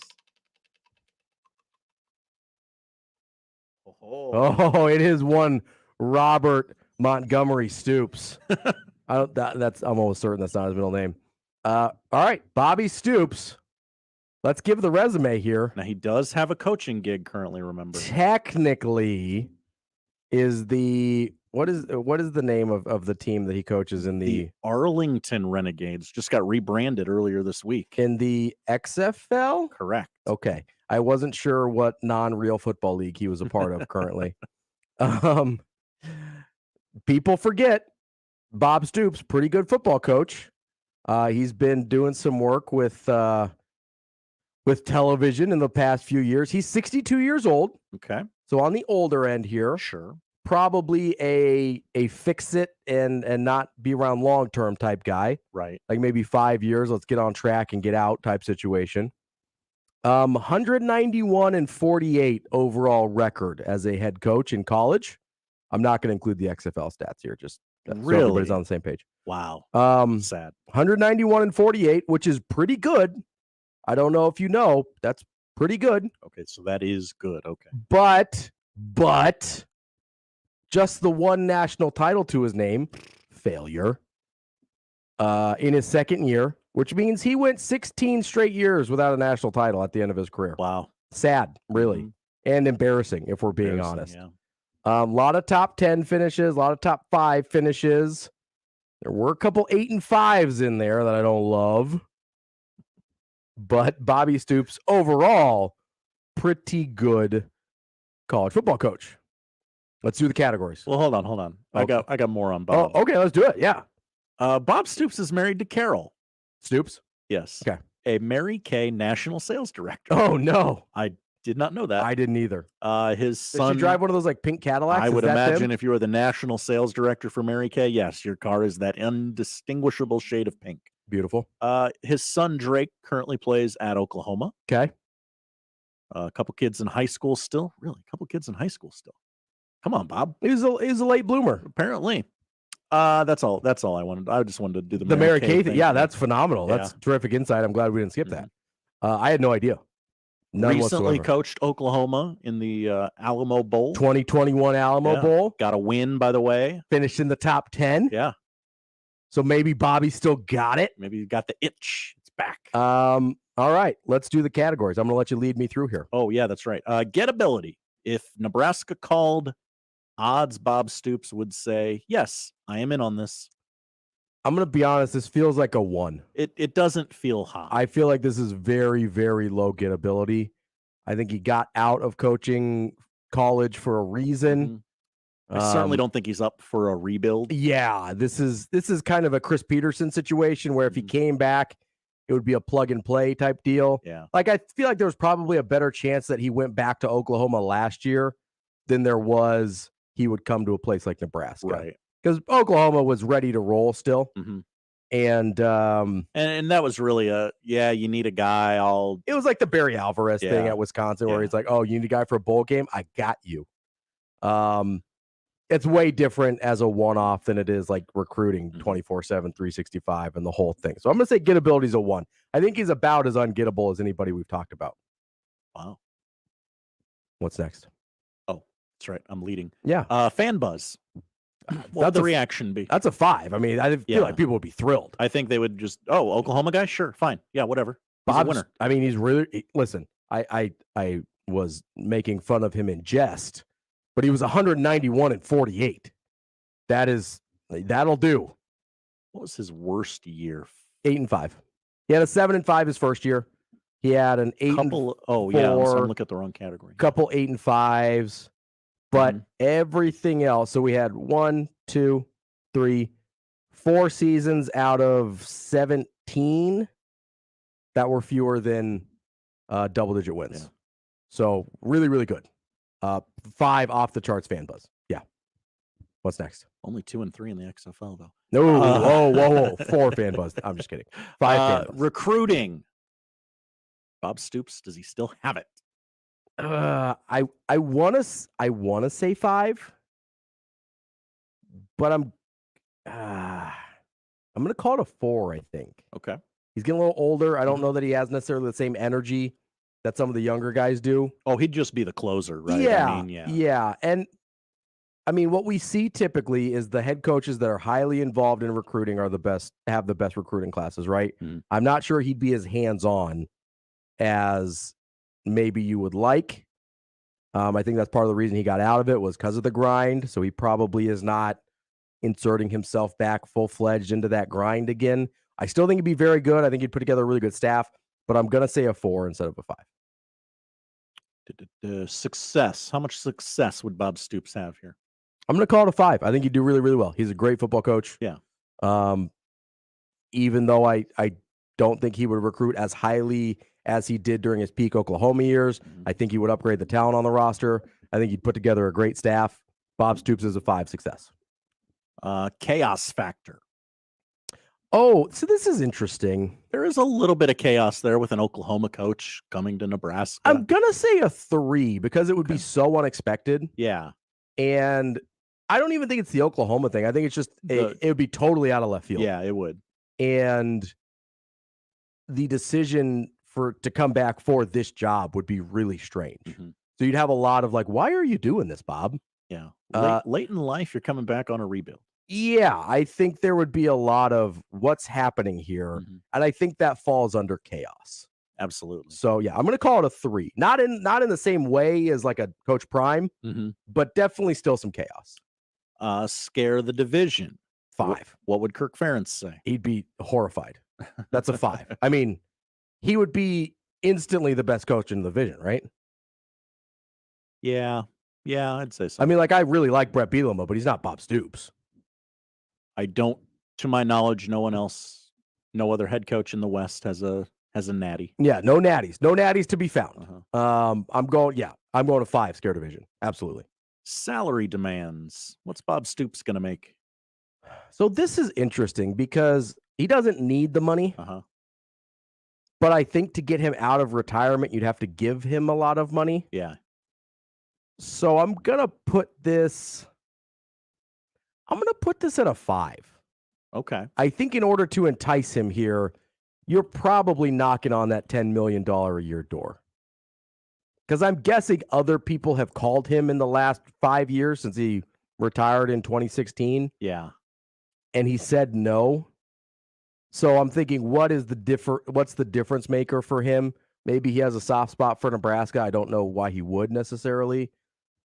Oh, it is one Robert Montgomery Stoops. I'm almost certain that's not his middle name. All right, Bobby Stoops. Let's give the resume here. Now he does have a coaching gig currently, remember. Technically is what is the name of the team that he coaches in the Arlington Renegades? Just got rebranded earlier this week. In the XFL? Correct. Okay. I wasn't sure what non-real football league he was a part of currently. People forget Bob Stoops, pretty good football coach. He's been doing some work with television in the past few years. He's 62 years old. Okay. So on the older end here. Sure. Probably a fix it and not be around long-term type guy. Right. Like maybe 5 years, let's get on track and get out type situation. 191-48 overall record as a head coach in college. I'm not going to include the XFL stats here, just so everybody's on the same page. Wow. Sad. 191-48, which is pretty good. I don't know if you know, that's pretty good. Okay, so that is good. Okay. But just the one national title to his name, failure. In his second year, which means he went 16 straight years without a national title at the end of his career. Wow. Sad, really. And embarrassing, if we're being honest. Yeah. A lot of top 10 finishes, a lot of top 5 finishes. There were a couple 8 and 5s in there that I don't love. But Bobby Stoops, overall, pretty good college football coach. Let's do the categories. Well, hold on. Okay. I got more on Bob. Oh, okay, let's do it. Yeah. Bob Stoops is married to Carol Stoops. Yes. Okay. A Mary Kay national sales director. Oh no, I did not know that. I didn't either. His son. Does she drive one of those like pink Cadillacs? I would Is that imagine them? if you were the national sales director for Mary Kay, yes, your car is that undistinguishable shade of pink. Beautiful. His son Drake currently plays at Oklahoma. Okay. A couple kids in high school still. Really, a couple kids in high school still. Come on, Bob. He was a late bloomer. Apparently. That's all I wanted. I just wanted to do The Mary Kay thing. Yeah, that's phenomenal. Yeah. That's terrific insight. I'm glad we didn't skip that. I had no idea. None Recently whatsoever. coached Oklahoma in the Alamo Bowl. 2021 Alamo Yeah. Bowl. Got a win, by the way. Finished in the top 10. Yeah. So maybe Bobby still got it. Maybe you got the itch. It's back. All right. Let's do the categories. I'm going to let you lead me through here. Oh, yeah, that's right. Gettability. If Nebraska called, odds Bob Stoops would say, yes, I am in on this. I'm going to be honest. This feels like a 1. It doesn't feel high. I feel like this is very, very low gettability. I think he got out of coaching college for a reason. I certainly don't think he's up for a rebuild. Yeah, this is kind of a Chris Peterson situation where if he came back, it would be a plug and play type deal. Yeah. Like I feel like there was probably a better chance that he went back to Oklahoma last year than there was he would come to a place like Nebraska. Right. Because Oklahoma was ready to roll still. And that was really you need a guy. It was like the Barry Alvarez thing at Wisconsin where he's like, oh, you need a guy for a bowl game? I got you. It's way different as a one-off than it is like recruiting 24/7, 365 and the whole thing. So I'm going to say gettability is a 1. I think he's about as ungettable as anybody we've talked about. Wow. What's next? Oh, that's right. I'm leading. Yeah. Fan buzz. What would the reaction be? That's a 5. I mean, I feel like people would be thrilled. I think they would just, Oklahoma guy? Sure, fine. Yeah, whatever. He's a winner. I mean, he's really, listen, I was making fun of him in jest, but he was 191-48. That'll do. What was his worst year? 8 and 5. He had a 7 and 5 his first year. He had an 8 and 4. I'm looking at the wrong category. Couple 8 and 5s, but everything else. So we had 1, 2, 3, 4 seasons out of 17 that were fewer than double-digit wins. Yeah. So really, really good. 5 off the charts fan buzz. Yeah. What's next? Only 2 and 3 in the XFL though. No, whoa. 4 fan buzz. I'm just kidding. 5 fan buzz. Recruiting. Bob Stoops, does he still have it? I want to say 5, but I'm going to call it a 4, I think. Okay. He's getting a little older. I don't know that he has necessarily the same energy that some of the younger guys do. Oh, he'd just be the closer, right? Yeah. I mean, Yeah. And I mean, what we see typically is the head coaches that are highly involved in recruiting are the best, have the best recruiting classes, right? I'm not sure he'd be as hands-on as maybe you would like. I think that's part of the reason he got out of it was because of the grind. So he probably is not inserting himself back full-fledged into that grind again. I still think he'd be very good. I think he'd put together a really good staff, but I'm going to say a 4 instead of a 5. Success. How much success would Bob Stoops have here? I'm going to call it a 5. I think he'd do really, really well. He's a great football coach. Yeah. Even though I don't think he would recruit as highly as he did during his peak Oklahoma years, I think he would upgrade the talent on the roster. I think he'd put together a great staff. Bob Stoops is a 5 success. Chaos factor. Oh, so this is interesting. There is a little bit of chaos there with an Oklahoma coach coming to Nebraska. I'm going to say a 3 because it would be so unexpected. Yeah. And I don't even think it's the Oklahoma thing. I think it's just, it would be totally out of left field. Yeah, it would. And the decision to come back for this job would be really strange. So you'd have a lot of like, why are you doing this, Bob? Yeah. Late in life, you're coming back on a rebuild. Yeah, I think there would be a lot of what's happening here. And I think that falls under chaos. Absolutely. So yeah, I'm going to call it a 3. Not in the same way as like a Coach Prime, but definitely still some chaos. Scare the division. 5. What would Kirk Ferentz say? He'd be horrified. That's a 5. I mean, he would be instantly the best coach in the division, right? Yeah. Yeah, I'd say so. I mean, like, I really like Brett Bielema, but he's not Bob Stoops. I don't, to my knowledge, no other head coach in the West has a natty. Yeah, no natties to be found. I'm going to 5, scare division. Absolutely. Salary demands. What's Bob Stoops going to make? So this is interesting because he doesn't need the money. But I think to get him out of retirement, you'd have to give him a lot of money. Yeah. So I'm going to put this at a 5. Okay. I think in order to entice him here, you're probably knocking on that $10 million a year door. Because I'm guessing other people have called him in the last 5 years since he retired in 2016. Yeah. And he said no. So I'm thinking, what's the difference maker for him? Maybe he has a soft spot for Nebraska. I don't know why he would necessarily,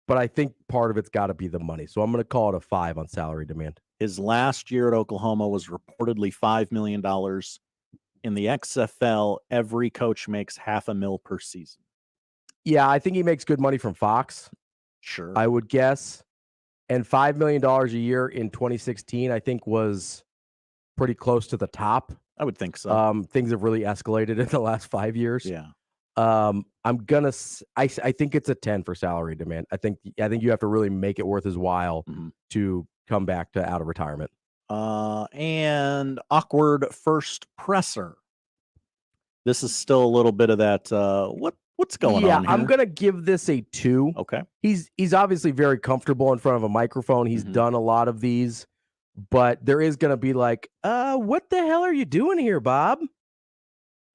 but I think part of it's got to be the money. So I'm going to call it a 5 on salary demand. His last year at Oklahoma was reportedly $5 million. In the XFL, every coach makes $500,000 per season. Yeah, I think he makes good money from Fox. Sure. I would guess. And $5 million a year in 2016, I think, was pretty close to the top. I would think so. Things have really escalated in the last 5 years. Yeah. I think it's a 10 for salary demand. I think you have to really make it worth his while to come back to out of retirement. And awkward first presser. This is still a little bit of that. What's going on here? I'm gonna give this a 2. Okay. He's obviously very comfortable in front of a microphone. He's done a lot of these, but there is gonna be like, what the hell are you doing here, Bob?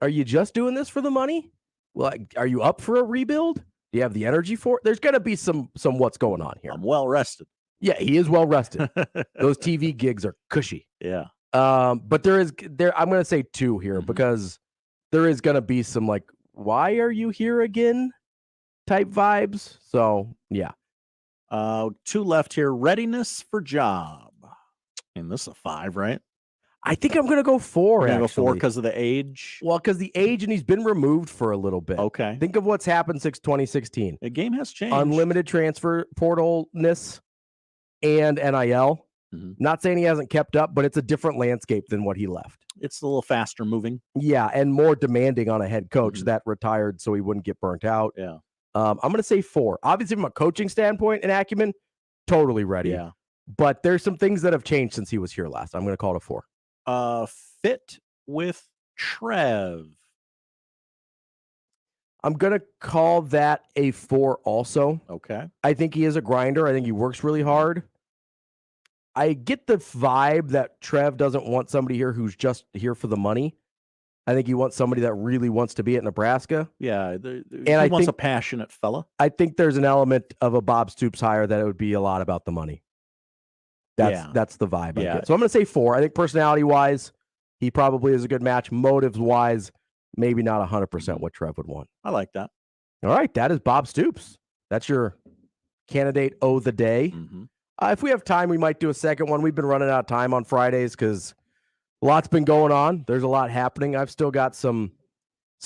Are you just doing this for the money? Well, are you up for a rebuild? Do you have the energy for it? There's gonna be some what's going on here. I'm well rested. Yeah, he is well rested. Those TV gigs are cushy. Yeah. But I'm gonna say 2 here because there is gonna be some like, why are you here again type vibes. So yeah. 2 left here. Readiness for job. And this is a 5, right? I think I'm gonna go 4. Go 4 because of the age. Well, because the age, and he's been removed for a little bit. Okay. Think of what's happened since 2016. The game has changed. Unlimited transfer portalness and NIL. Not saying he hasn't kept up, but it's a different landscape than what he left. It's a little faster moving. Yeah, and more demanding on a head coach that retired so he wouldn't get burnt out. Yeah. I'm going to say 4. Obviously, from a coaching standpoint and acumen, totally ready. Yeah. But there's some things that have changed since he was here last. I'm going to call it a 4. Fit with Trev. I'm going to call that a 4 also. Okay. I think he is a grinder. I think he works really hard. I get the vibe that Trev doesn't want somebody here who's just here for the money. I think he wants somebody that really wants to be at Nebraska. Yeah, he wants a passionate fella. I think there's an element of a Bob Stoops hire that it would be a lot about the money. That's the vibe I get. So I'm going to say 4. I think personality-wise, he probably is a good match. Motives-wise, maybe not 100% what Trev would want. I like that. All right, that is Bob Stoops. That's your candidate of the day. If we have time, we might do a second one. We've been running out of time on Fridays because a lot's been going on. There's a lot happening. I've still got some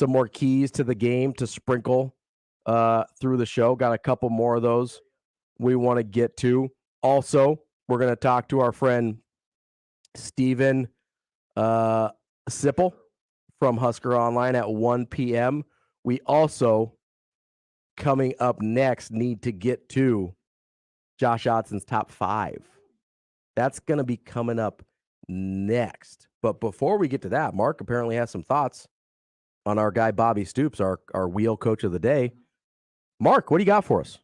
more keys to the game to sprinkle through the show. Got a couple more of those we want to get to. Also, we're going to talk to our friend Steven Sipple from Husker Online at 1 p.m. We also, coming up next, need to get to Josh Odson's top 5. That's going to be coming up next. But before we get to that, Mark apparently has some thoughts on our guy Bobby Stoops, our wheel coach of the day. Mark, what do you got for us?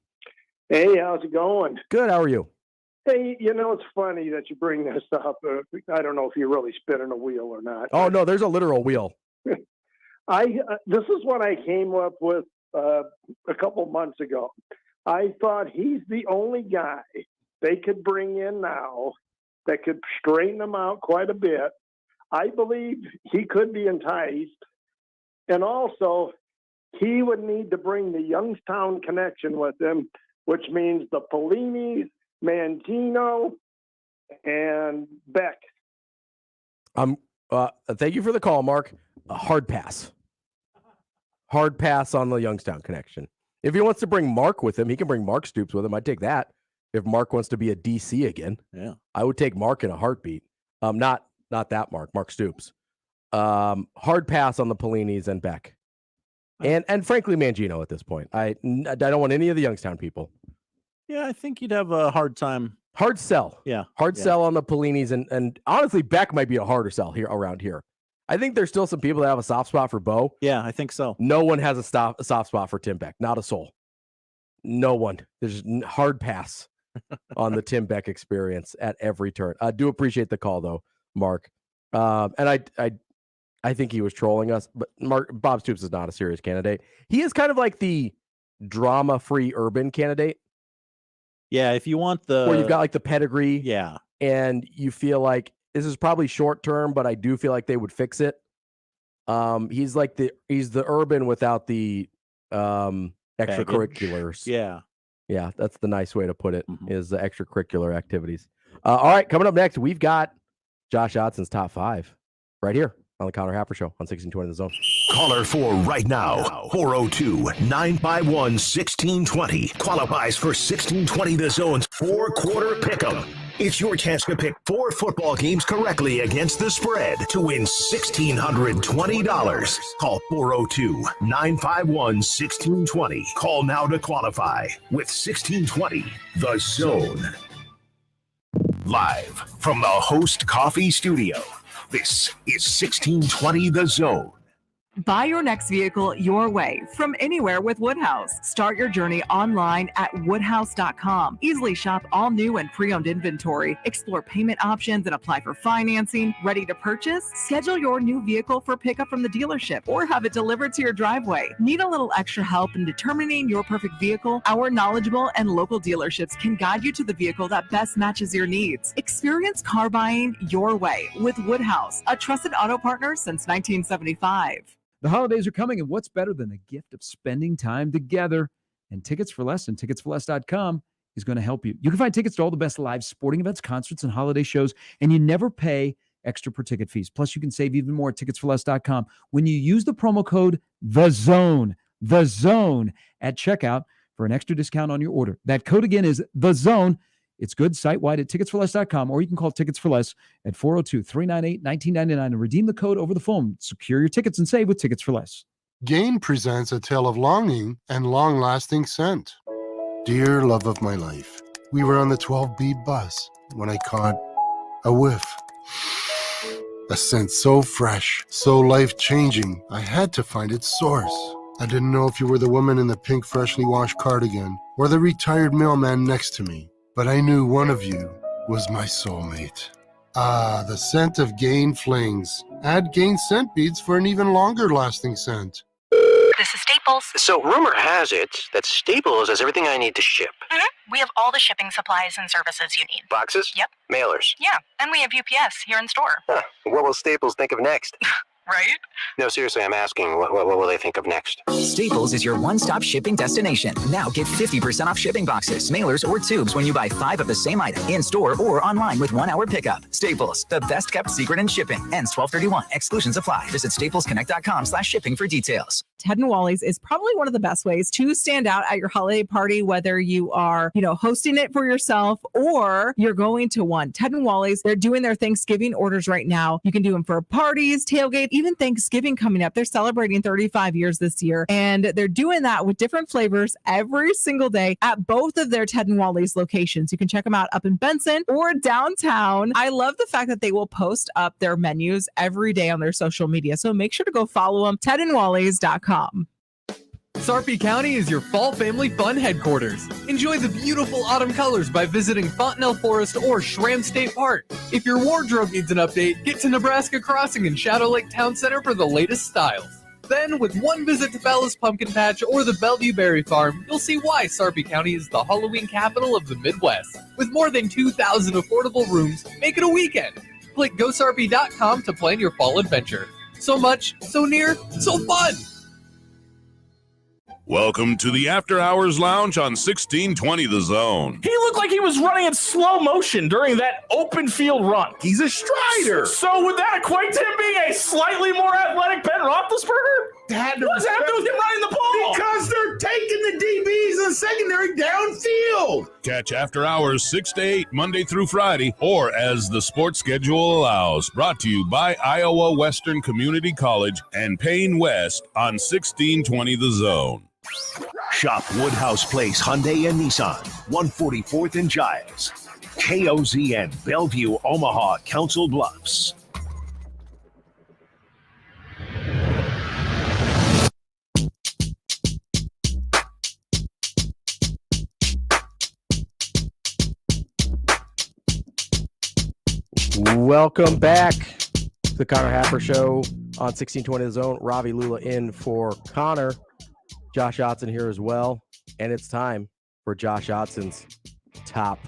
Hey, how's it going? Good. How are you? Hey, it's funny that you bring this up. I don't know if you're really spinning a wheel or not. Oh, no, there's a literal wheel. This is what I came up with a couple months ago. I thought he's the only guy they could bring in now that could straighten them out quite a bit. I believe he could be enticed. And also, he would need to bring the Youngstown connection with him, which means the Pellinis, Mangino, and Beck. Thank you for the call, Mark. A hard pass. Hard pass on the Youngstown connection. If he wants to bring Mark with him, he can bring Mark Stoops with him. I'd take that. If Mark wants to be a DC again, I would take Mark in a heartbeat. Not that Mark Stoops. Hard pass on the Pellinis and Beck. And frankly, Mangino at this point. I don't want any of the Youngstown people. Yeah, I think you'd have a hard time. Hard sell. Yeah. Hard sell on the Pellinis. And honestly, Beck might be a harder sell here around here. I think there's still some people that have a soft spot for Bo. Yeah, I think so. No one has a soft spot for Tim Beck. Not a soul. No one. There's hard pass on the Tim Beck experience at every turn. I do appreciate the call, though, Mark. And I think he was trolling us. But Bob Stoops is not a serious candidate. He is kind of like the drama-free urban candidate. Yeah, if you want where you've got like the pedigree. Yeah. And you feel like this is probably short term, but I do feel like they would fix it. He's the urban without the extracurriculars. Yeah. Yeah, that's the nice way to put it, is the extracurricular activities. All right, coming up next, we've got Josh Odson's top 5 right here on the Connor Happer Show on 1620 The Zone. Caller 4 right now, 402-951-1620. Qualifies for 1620 The Zone's 4-quarter pick'em. It's your chance to pick 4 football games correctly against the spread to win $1,620. Call 402-951-1620. Call now to qualify with 1620 The Zone. Live from the Host Coffee Studio, this is 1620 The Zone. Buy your next vehicle your way from anywhere with Woodhouse. Start your journey online at woodhouse.com. Easily shop all new and pre-owned inventory. Explore payment options and apply for financing. Ready to purchase? Schedule your new vehicle for pickup from the dealership or have it delivered to your driveway. Need a little extra help in determining your perfect vehicle? Our knowledgeable and local dealerships can guide you to the vehicle that best matches your needs. Experience car buying your way with Woodhouse, a trusted auto partner since 1975. The holidays are coming, and what's better than the gift of spending time together? And Tickets for Less and ticketsforless.com is going to help you. You can find tickets to all the best live sporting events, concerts, and holiday shows, and you never pay extra per ticket fees. Plus, you can save even more at ticketsforless.com when you use the promo code The Zone at checkout for an extra discount on your order. That code again is The Zone. It's good site-wide at ticketsforless.com, or you can call Tickets for Less at 402-398-1999 and redeem the code over the phone. Secure your tickets and save with Tickets for Less. Gain presents a tale of longing and long-lasting scent. Dear love of my life, we were on the 12B bus when I caught a whiff. A scent so fresh, so life-changing, I had to find its source. I didn't know if you were the woman in the pink freshly washed cardigan or the retired mailman next to me, but I knew one of you was my soulmate. Ah, the scent of Gain Flings. Add Gain scent beads for an even longer lasting scent. This is Staples. So rumor has it that Staples has everything I need to ship. We have all the shipping supplies and services you need. Boxes? Yep. Mailers? Yeah, and we have UPS here in store. Huh. What will Staples think of next? Right? No, seriously, I'm asking, what will they think of next? Staples is your one-stop shipping destination. Now get 50% off shipping boxes, mailers, or tubes when you buy 5 of the same item in-store or online with 1-hour pickup. Staples, the best-kept secret in shipping. Ends 12/31. Exclusions apply. Visit staplesconnect.com/shipping for details. Ted and Wally's is probably one of the best ways to stand out at your holiday party, whether you are, hosting it for yourself or you're going to one. Ted and Wally's, they're doing their Thanksgiving orders right now. You can do them for parties, tailgate, even Thanksgiving coming up. They're celebrating 35 years this year, and they're doing that with different flavors every single day at both of their Ted and Wally's locations. You can check them out up in Benson or downtown. I love the fact that they will post up their menus every day on their social media, so make sure to go follow them, tedandwallys.com. Sarpy County is your fall family fun headquarters. Enjoy the beautiful autumn colors by visiting Fontenelle Forest or Schramm State Park. If your wardrobe needs an update, get to Nebraska Crossing and Shadow Lake Town Center for the latest styles. Then, with one visit to Bella's Pumpkin Patch or the Bellevue Berry Farm, you'll see why Sarpy County is the Halloween capital of the Midwest. With more than 2,000 affordable rooms, make it a weekend. Click GoSarpy.com to plan your fall adventure. So much, so near, so fun! Welcome to the After Hours Lounge on 1620 The Zone. He looked like he was running in slow motion during that open field run. He's a strider. So would that equate to him being a slightly more athletic Ben Roethlisberger? What does that have to do with him running the ball? Because they're taking the DBs and secondary downfield. Catch After Hours 6 to 8 Monday through Friday, or as the sports schedule allows. Brought to you by Iowa Western Community College and Payne West on 1620 The Zone. Shop Woodhouse Place Hyundai and Nissan, 144th and Giles. KOZN, Bellevue, Omaha, Council Bluffs. Welcome back to the Connor Happer Show on 1620 The Zone. Ravi Lula in for Connor. Josh Otson here as well. And it's time for Josh Otson's Top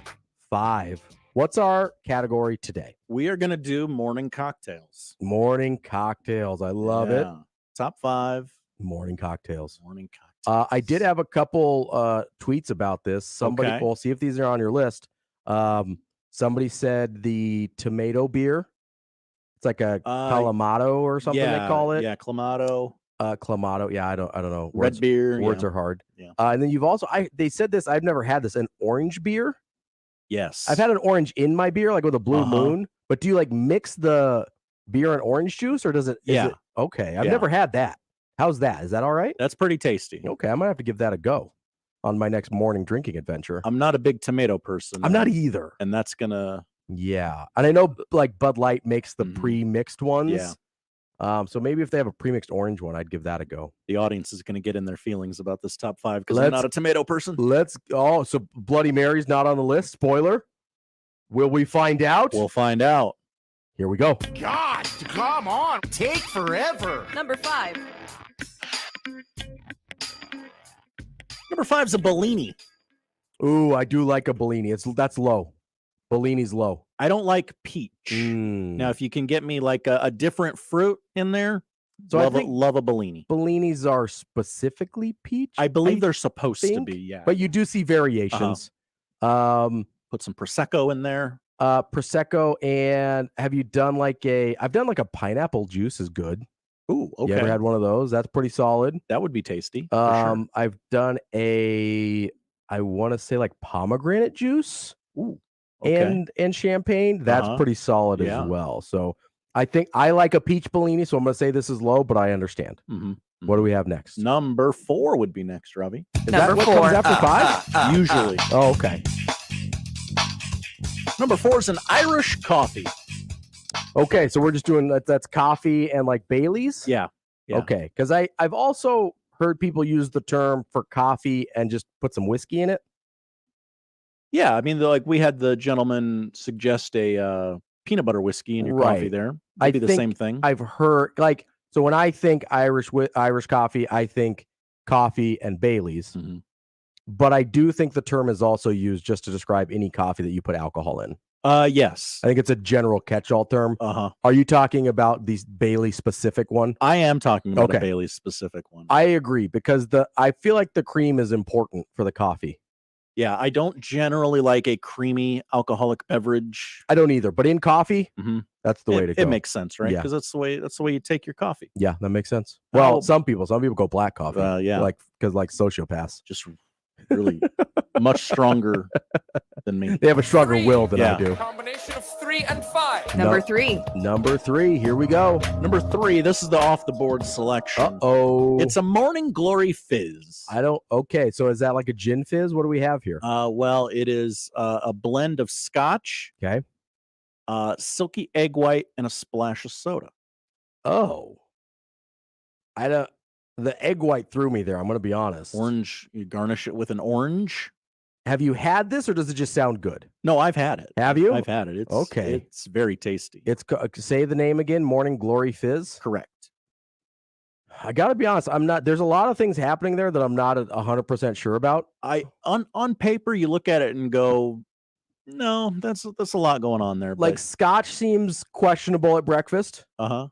5. What's our category today? We are going to do morning cocktails. Morning cocktails. I love it. Top 5. Morning cocktails. Morning cocktails. I did have a couple tweets about this. Somebody, we'll see if these are on your list. Somebody said the tomato beer. It's like a Clamato or something they call it. Yeah, Clamato. Clamato. Yeah, I don't know. Red beer. Words are hard. Yeah. And then you've also, they said this, I've never had this, an orange beer. Yes. I've had an orange in my beer, like with a blue moon, but do you like mix the beer and orange juice or does it? Okay. I've never had that. How's that? Is that all right? That's pretty tasty. Okay. I might have to give that a go on my next morning drinking adventure. I'm not a big tomato person. I'm not either. And that's gonna. Yeah. And I know like Bud Light makes the pre-mixed ones. Yeah. So maybe if they have a premixed orange one, I'd give that a go. The audience is going to get in their feelings about this top 5 because I'm not a tomato person. So Bloody Mary's not on the list. Spoiler. Will we find out? We'll find out. Here we go. God, come on. Take forever. Number 5. Number 5 is a Bellini. Ooh, I do like a Bellini. That's low. Bellini's low. I don't like peach. Now, if you can get me like a different fruit in there, so I think love a Bellini. Bellinis are specifically peach. I believe they're supposed to be, yeah. But you do see variations. Put some Prosecco in there. Prosecco, and have you done I've done like a pineapple juice is good. Ooh, okay. You ever had one of those? That's pretty solid. That would be tasty. Sure. I've done I want to say like pomegranate juice. Ooh. Okay. And champagne, that's pretty solid as well. So I think I like a peach Bellini, so I'm going to say this is low, but I understand. What do we have next? Number 4 would be next, Ravi. Is that what comes after 5? Usually. Oh, okay. Number 4 is an Irish coffee. Okay, so we're just doing that's coffee and like Bailey's? Yeah. Okay, because I've also heard people use the term for coffee and just put some whiskey in it. Yeah, I mean, like we had the gentleman suggest a peanut butter whiskey in your coffee there. Maybe the same thing. I've heard so when I think Irish coffee, I think coffee and Baileys. Mm-hmm. But I do think the term is also used just to describe any coffee that you put alcohol in. Yes. I think it's a general catch-all term. Uh-huh. Are you talking about the Bailey specific one? I am talking about a Bailey specific one. I agree because I feel like the cream is important for the coffee. Yeah, I don't generally like a creamy alcoholic beverage. I don't either, but in coffee, that's the way to go. It makes sense, right? Yeah. Because that's the way you take your coffee. Yeah, that makes sense. Well, some people go black coffee. Yeah, because sociopaths just really much stronger than me. They have a stronger will than I do. Combination of 3 and 5. Number 3. Number 3. Here we go. Number 3. This is the off the board selection. Uh-oh. It's a Morning Glory Fizz. Okay. So is that like a gin fizz? What do we have here? Well, it is a blend of scotch. Okay. Silky egg white and a splash of soda. Oh. The egg white threw me there. I'm going to be honest. Orange. You garnish it with an orange. Have you had this, or does it just sound good? No, I've had it. Have you? I've had it. It's okay. It's very tasty. Say the name again. Morning Glory Fizz. Correct. I got to be honest. There's a lot of things happening there that I'm not 100% sure about. On paper, you look at it and go, no, that's a lot going on there. Like scotch seems questionable at breakfast. I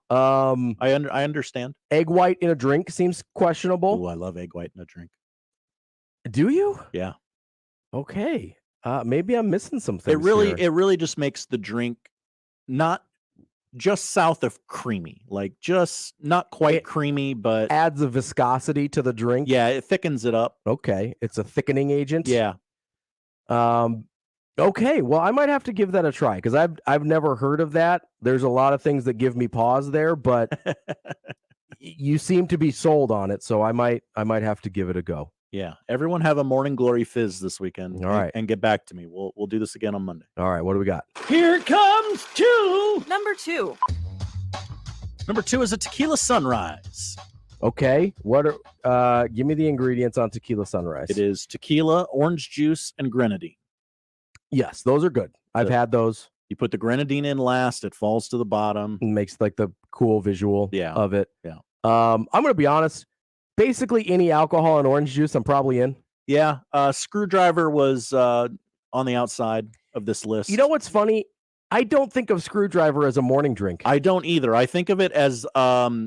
understand. Egg white in a drink seems questionable. Oh, I love egg white in a drink. Do you? Yeah. Okay. Maybe I'm missing some things. It really just makes the drink not just south of creamy, like just not quite creamy, but adds a viscosity to the drink. Yeah, it thickens it up. Okay, it's a thickening agent. Yeah. Okay, well, I might have to give that a try because I've never heard of that. There's a lot of things that give me pause there, but you seem to be sold on it, so I might have to give it a go. Yeah, everyone have a Morning Glory Fizz this weekend. All right, and get back to me. We'll do this again on Monday. All right, what do we got? Here comes 2. Number 2. Number 2 is a Tequila Sunrise. Okay, give me the ingredients on Tequila Sunrise. It is tequila, orange juice, and grenadine. Yes, those are good. I've had those. You put the grenadine in last; it falls to the bottom. It makes like the cool visual of it. Yeah. I'm gonna be honest. Basically, any alcohol and orange juice, I'm probably in. Yeah. Screwdriver was on the outside of this list. You know what's funny? I don't think of Screwdriver as a morning drink. I don't either. I think of it as a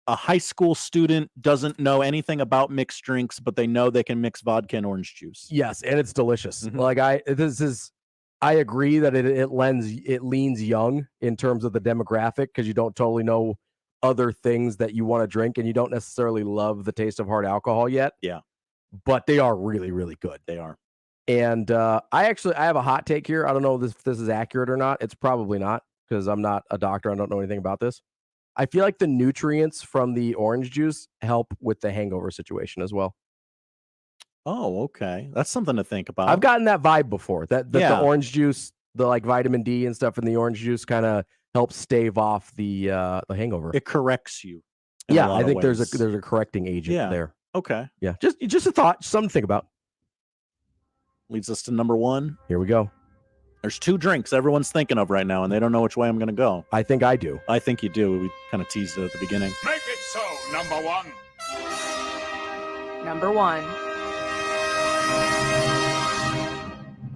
high school student doesn't know anything about mixed drinks, but they know they can mix vodka and orange juice. Yes, and it's delicious. Like I agree that it leans young in terms of the demographic because you don't totally know other things that you want to drink and you don't necessarily love the taste of hard alcohol yet. Yeah. But they are really, really good. They are. And I have a hot take here. I don't know if this is accurate or not. It's probably not because I'm not a doctor. I don't know anything about this. I feel like the nutrients from the orange juice help with the hangover situation as well. Oh, okay. That's something to think about. I've gotten that vibe before. That the orange juice, the like vitamin D and stuff in the orange juice kind of helps stave off the hangover. It corrects you. Yeah, I think there's a correcting agent there. Okay. Yeah. Just a thought, something to think about. Leads us to number 1. Here we go. There's 2 drinks everyone's thinking of right now, and they don't know which way I'm going to go. I think I do. I think you do. We kind of teased it at the beginning. Make it so. Number 1. Number 1.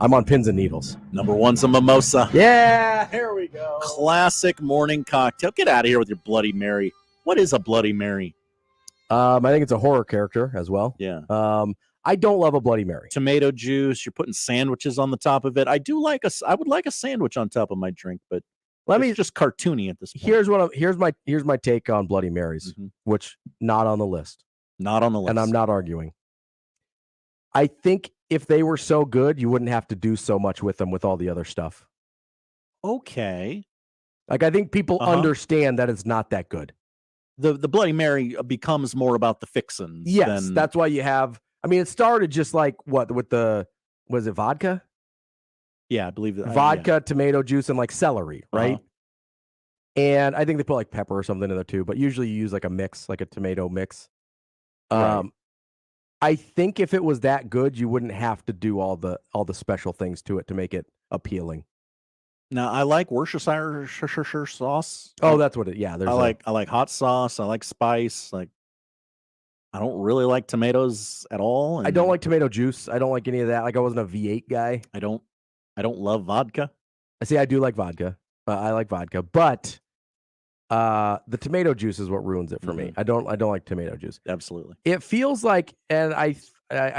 I'm on pins and needles. Number 1's a mimosa. Yeah, here we go. Classic morning cocktail. Get out of here with your Bloody Mary. What is a Bloody Mary? I think it's a horror character as well. Yeah. I don't love a Bloody Mary. Tomato juice. You're putting sandwiches on the top of it. I would like a sandwich on top of my drink, but it's just cartoony at this point. Here's my take on Bloody Marys, which not on the list. Not on the list. And I'm not arguing. I think if they were so good, you wouldn't have to do so much with them with all the other stuff. Okay. Like I think people understand that it's not that good. The Bloody Mary becomes more about the fixins. Yes, that's why you have. I mean, it started just like was it vodka? Yeah, I believe that. Vodka, tomato juice, and like celery, right? And I think they put like pepper or something in there too, but usually you use like a mix, like a tomato mix. Right. I think if it was that good, you wouldn't have to do all the special things to it to make it appealing. Now I like Worcestershire sauce. Oh, that's what it. Yeah, I like hot sauce. I like spice. Like, I don't really like tomatoes at all. I don't like tomato juice. I don't like any of that. Like, I wasn't a V8 guy. I don't love vodka. I see. I do like vodka. I like vodka, but the tomato juice is what ruins it for me. I don't like tomato juice. Absolutely. It feels like, and I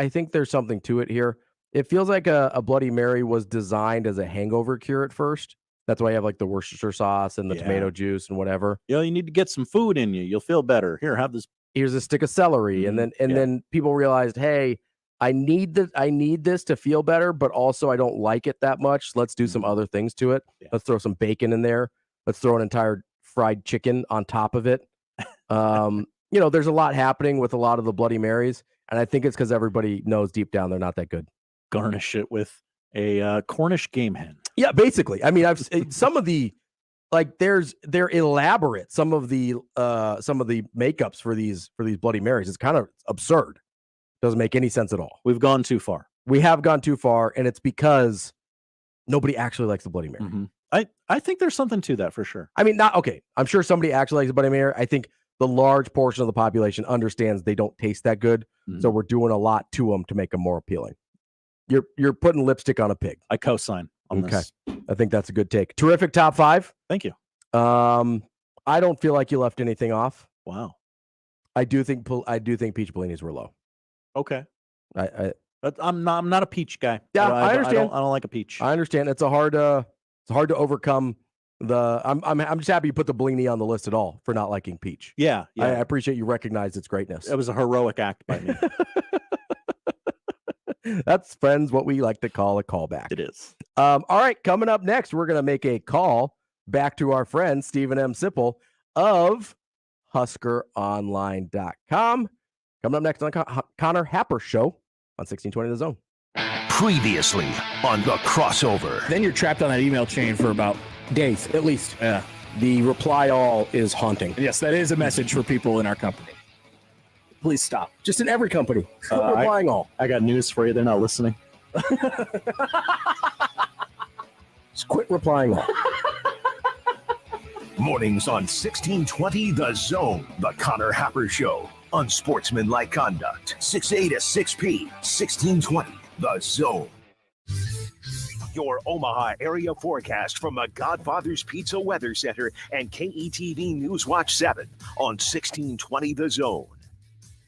think there's something to it here. It feels like a Bloody Mary was designed as a hangover cure at first. That's why you have like the Worcestershire sauce and the tomato juice and whatever. You need to get some food in you. You'll feel better. Here, have this. Here's a stick of celery, and then people realized, hey, I need this to feel better, but also I don't like it that much. Let's do some other things to it. Yeah. Let's throw some bacon in there. Let's throw an entire fried chicken on top of it. There's a lot happening with a lot of the Bloody Marys, and I think it's because everybody knows deep down they're not that good. Garnish it with a Cornish game hen. Yeah, basically. I mean, I've some of the they're elaborate. Some of the makeups for these Bloody Marys is kind of absurd. Doesn't make any sense at all. We've gone too far. We have gone too far, and it's because nobody actually likes the Bloody Mary. Mm-hmm. I think there's something to that for sure. I mean, I'm sure somebody actually likes the Bloody Mary. I think the large portion of the population understands they don't taste that good, so we're doing a lot to them to make them more appealing. You're putting lipstick on a pig. I co-sign on this. I think that's a good take. Terrific top 5. Thank you. I don't feel like you left anything off. Wow. I do think peach bellinis were low. Okay. But I'm not a peach guy. Yeah, I understand. I don't like a peach. I understand. It's hard to overcome the. I'm just happy you put the bellini on the list at all for not liking peach. Yeah. I appreciate you recognize its greatness. It was a heroic act by me. That's, friends, what we like to call a callback. It is. All right, coming up next, we're going to make a call back to our friend Steven M Sipple of HuskerOnline.com. Coming up next on the Connor Happer Show on 1620 The Zone. Previously on The Crossover. Then you're trapped on that email chain for about days, at least. Yeah. The reply all is haunting. Yes, that is a message for people in our company. Please stop. Just in every company. Quit replying all. I got news for you. They're not listening. Just quit replying all. Mornings on 1620 The Zone. The Connor Happer Show on Sportsmanlike Conduct. 6A to 6P. 1620 The Zone. Your Omaha area forecast from the Godfather's Pizza Weather Center and KETV News Watch 7 on 1620 The Zone.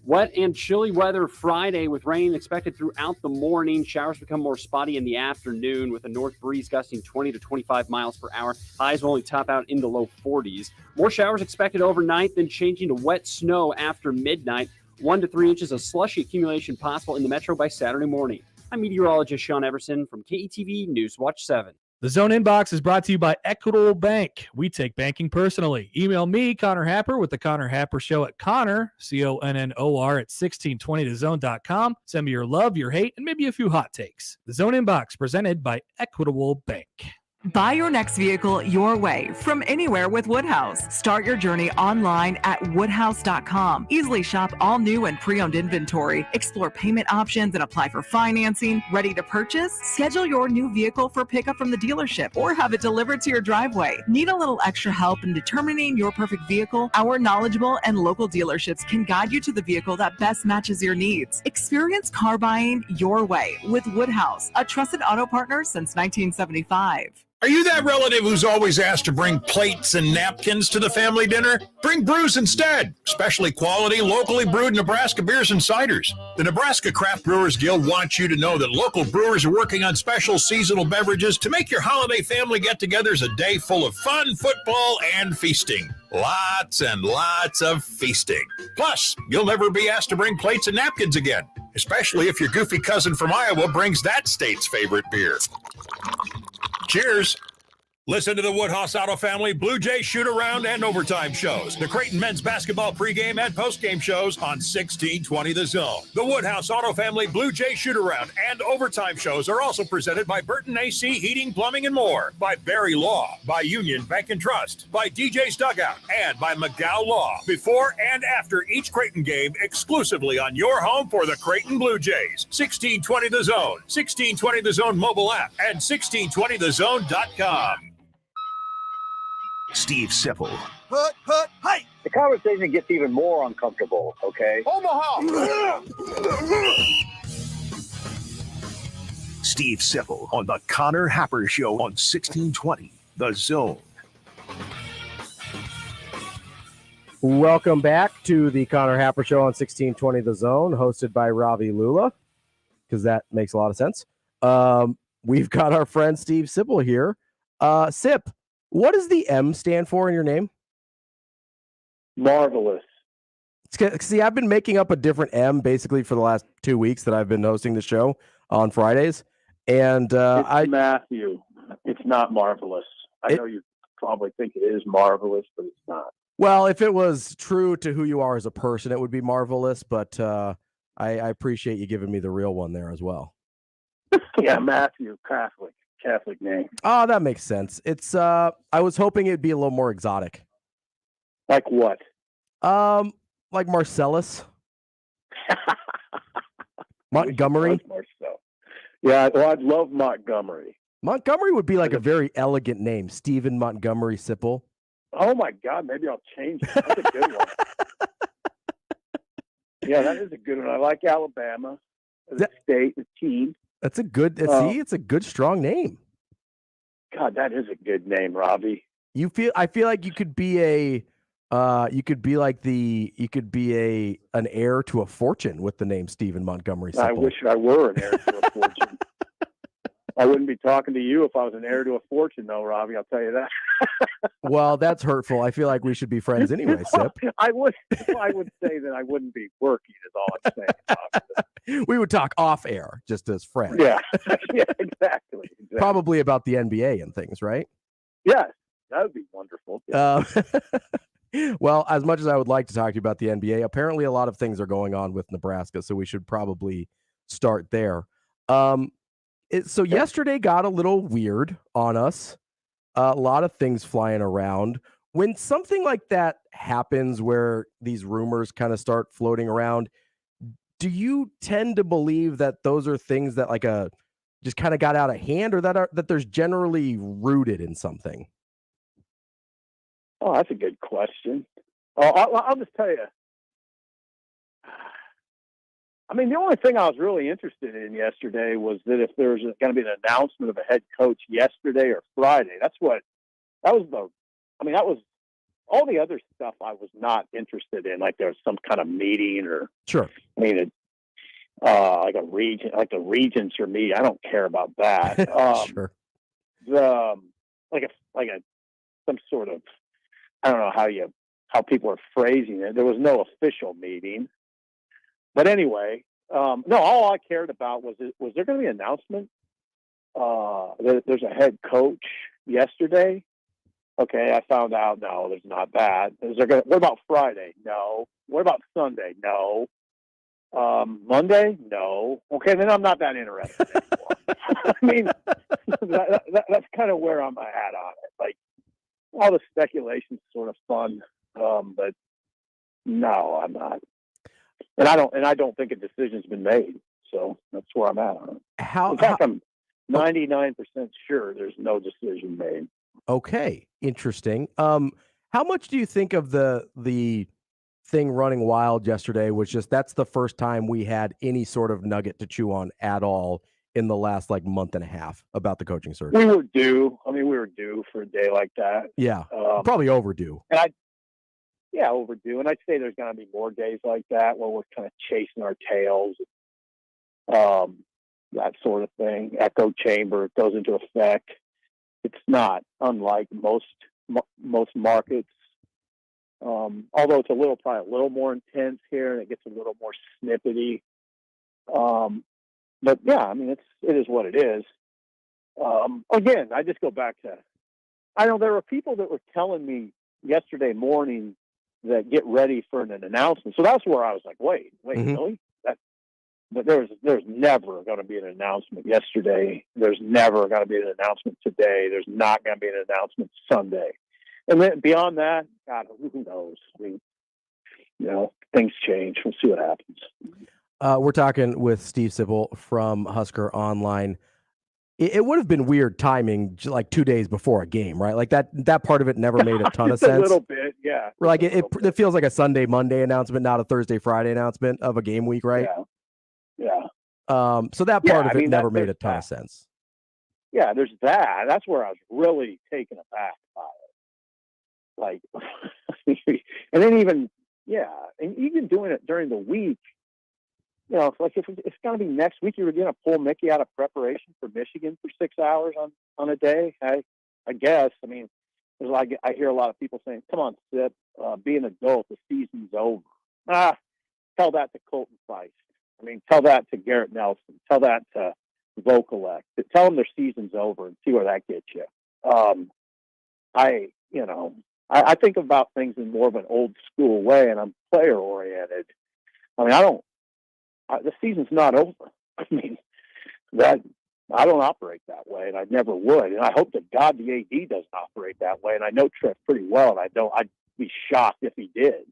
Wet and chilly weather Friday with rain expected throughout the morning. Showers become more spotty in the afternoon with a north breeze gusting 20 to 25 miles per hour. Highs will only top out in the low 40s. More showers expected overnight, then changing to wet snow after midnight. 1 to 3 inches of slushy accumulation possible in the metro by Saturday morning. I'm meteorologist Sean Everson from KETV News Watch 7. The Zone Inbox is brought to you by Equitable Bank. We take banking personally. Email me, Connor Happer, with the Connor Happer Show at Connor, CONNOR, at 1620thezone.com. Send me your love, your hate, and maybe a few hot takes. The Zone Inbox, presented by Equitable Bank. Buy your next vehicle your way from anywhere with Woodhouse. Start your journey online at woodhouse.com. Easily shop all new and pre-owned inventory. Explore payment options and apply for financing. Ready to purchase? Schedule your new vehicle for pickup from the dealership or have it delivered to your driveway. Need a little extra help in determining your perfect vehicle? Our knowledgeable and local dealerships can guide you to the vehicle that best matches your needs. Experience car buying your way with Woodhouse, a trusted auto partner since 1975. Are you that relative who's always asked to bring plates and napkins to the family dinner? Bring brews instead, specially quality, locally brewed Nebraska beers and ciders. The Nebraska Craft Brewers Guild wants you to know that local brewers are working on special seasonal beverages to make your holiday family get-togethers a day full of fun, football, and feasting. Lots and lots of feasting. Plus, you'll never be asked to bring plates and napkins again, especially if your goofy cousin from Iowa brings that state's favorite beer. Cheers. Listen to the Woodhouse Auto Family Blue Jay shoot-around and overtime shows. The Creighton men's basketball pregame and postgame shows on 1620 The Zone. The Woodhouse Auto Family Blue Jay shoot-around and overtime shows are also presented by Burton AC Heating, Plumbing, and More, by Barry Law, by Union Bank and Trust, by DJ's Dugout, and by McGow Law. Before and after each Creighton game, exclusively on your home for the Creighton Blue Jays. 1620 The Zone, 1620 The Zone mobile app, and 1620thezone.com. Steve Sipple, Put, hey! The conversation gets even more uncomfortable, okay? Omaha! Steve Sipple on the Connor Happer Show on 1620 The Zone. Welcome back to the Connor Happer Show on 1620 The Zone, hosted by Ravi Lula, because that makes a lot of sense. We've got our friend Steve Sipple here. Sip, what does the M stand for in your name? Marvelous. See, I've been making up a different M basically for the last 2 weeks that I've been hosting the show on Fridays. And it's Matthew. It's not marvelous. I know you probably think it is marvelous, but it's not. Well, if it was true to who you are as a person, it would be marvelous. But I appreciate you giving me the real one there as well. Yeah, Matthew, Catholic name. Oh, that makes sense. It's I was hoping it'd be a little more exotic. Like what? Like Marcellus. Montgomery. Yeah, well, I'd love Montgomery. Montgomery would be like a very elegant name. Steven Montgomery Sipple. Oh my God, maybe I'll change it. That's a good one. Yeah, that is a good one. I like Alabama as a state, the team. That's a good. It's a good, strong name. God, that is a good name, Ravi. I feel like you could be an heir to a fortune with the name Steven Montgomery Sipple. I wish I were an heir to a fortune. I wouldn't be talking to you if I was an heir to a fortune, though, Ravi. I'll tell you that. Well, that's hurtful. I feel like we should be friends anyway, Sip. I would say that I wouldn't be working, is all I'm saying. We would talk off air, just as friends. Yeah, yeah, exactly. Probably about the NBA and things, right? Yes, that would be wonderful. Well, as much as I would like to talk to you about the NBA, apparently a lot of things are going on with Nebraska, so we should probably start there. Yesterday got a little weird on us. A lot of things flying around. When something like that happens, where these rumors kind of start floating around, do you tend to believe that those are things that just kind of got out of hand, or that there's generally rooted in something? Oh, that's a good question. I'll just tell you. I mean, the only thing I was really interested in yesterday was that if there was going to be an announcement of a head coach yesterday or Friday. That was all the other stuff I was not interested in. Like there was some kind of meeting or, sure. I mean, like the regents or meeting. I don't care about that. Sure. Some sort of, I don't know how people are phrasing it. There was no official meeting. But anyway, no, all I cared about was there going to be an announcement that there's a head coach yesterday? Okay, I found out, no, there's not that. What about Friday? No. What about Sunday? No. Monday? No. Okay, then I'm not that interested anymore. I mean, that's kind of where I'm at on it. Like, all the speculation's sort of fun, but no, I'm not. And I don't think a decision's been made. So that's where I'm at on it. In fact, I'm 99% sure there's no decision made. Okay, interesting. How much do you think of the thing running wild yesterday was just that's the first time we had any sort of nugget to chew on at all in the last month and a half about the coaching search? We were due. I mean, we were due for a day like that. Yeah, probably overdue. Yeah, overdue. And I'd say there's going to be more days like that where we're kind of chasing our tails, that sort of thing. Echo chamber goes into effect. It's not unlike most markets, although it's probably a little more intense here, and it gets a little more snippety. But yeah, I mean, it is what it is. Again, I just go back to I know there were people that were telling me yesterday morning that get ready for an announcement. So that's where I was like, wait, really? But there's never going to be an announcement yesterday. There's never going to be an announcement today. There's not going to be an announcement Sunday. And then beyond that, God, who knows? I mean, things change. We'll see what happens. We're talking with Steve Sipple from Husker Online. It would have been weird timing, like 2 days before a game, right? Like that part of it never made a ton of sense. A little bit, yeah. Like it feels like a Sunday, Monday announcement, not a Thursday, Friday announcement of a game week, right? Yeah. So that part of it never made a ton of sense. Yeah, there's that. That's where I was really taken aback by it. Like, and then even doing it during the week. If it's going to be next week, you're going to pull Mickey out of preparation for Michigan for 6 hours on a day. I guess. I mean, I hear a lot of people saying, "Come on, Sip, be an adult. The season's over." Tell that to Colton Feist. I mean, tell that to Garrett Nelson. Tell that to Vokalek. Tell them their season's over and see where that gets you. I think about things in more of an old school way, and I'm player oriented. I mean, the season's not over. I mean, I don't operate that way, and I never would. And I hope to God the AD doesn't operate that way. And I know Trev pretty well, and I'd be shocked if he did.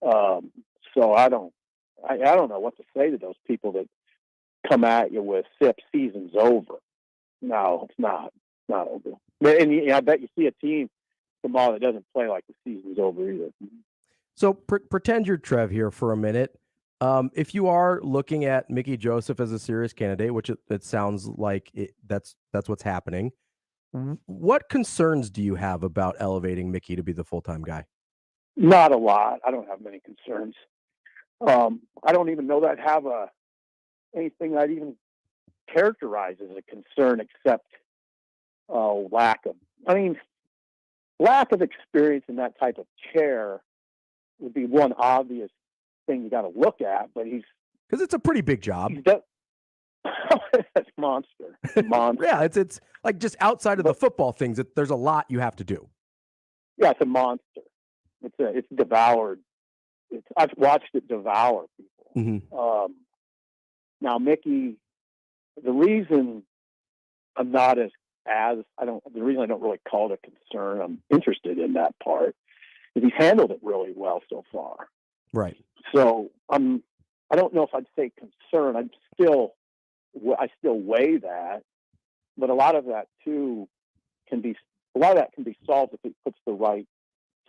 So I don't know what to say to those people that come at you with "Sip, season's over." No, it's not over. And I bet you see a team tomorrow that doesn't play like the season's over either. So pretend you're Trev here for a minute. If you are looking at Mickey Joseph as a serious candidate, which it sounds like that's what's happening, what concerns do you have about elevating Mickey to be the full-time guy? Not a lot. I don't have many concerns. I don't even know that I have anything I'd even characterize as a concern except lack of experience in that type of chair would be one obvious thing you got to look at, but because it's a pretty big job. That's monster. Yeah, it's like just outside of the football things, there's a lot you have to do. Yeah, it's a monster. It's devoured. I've watched it devour people. Mm-hmm. Now, Mickey, the reason I'm not the reason I don't really call it a concern, I'm interested in that part, is he's handled it really well so far. Right. So I don't know if I'd say concern. I still weigh that, but a lot of that too can be solved if it puts the right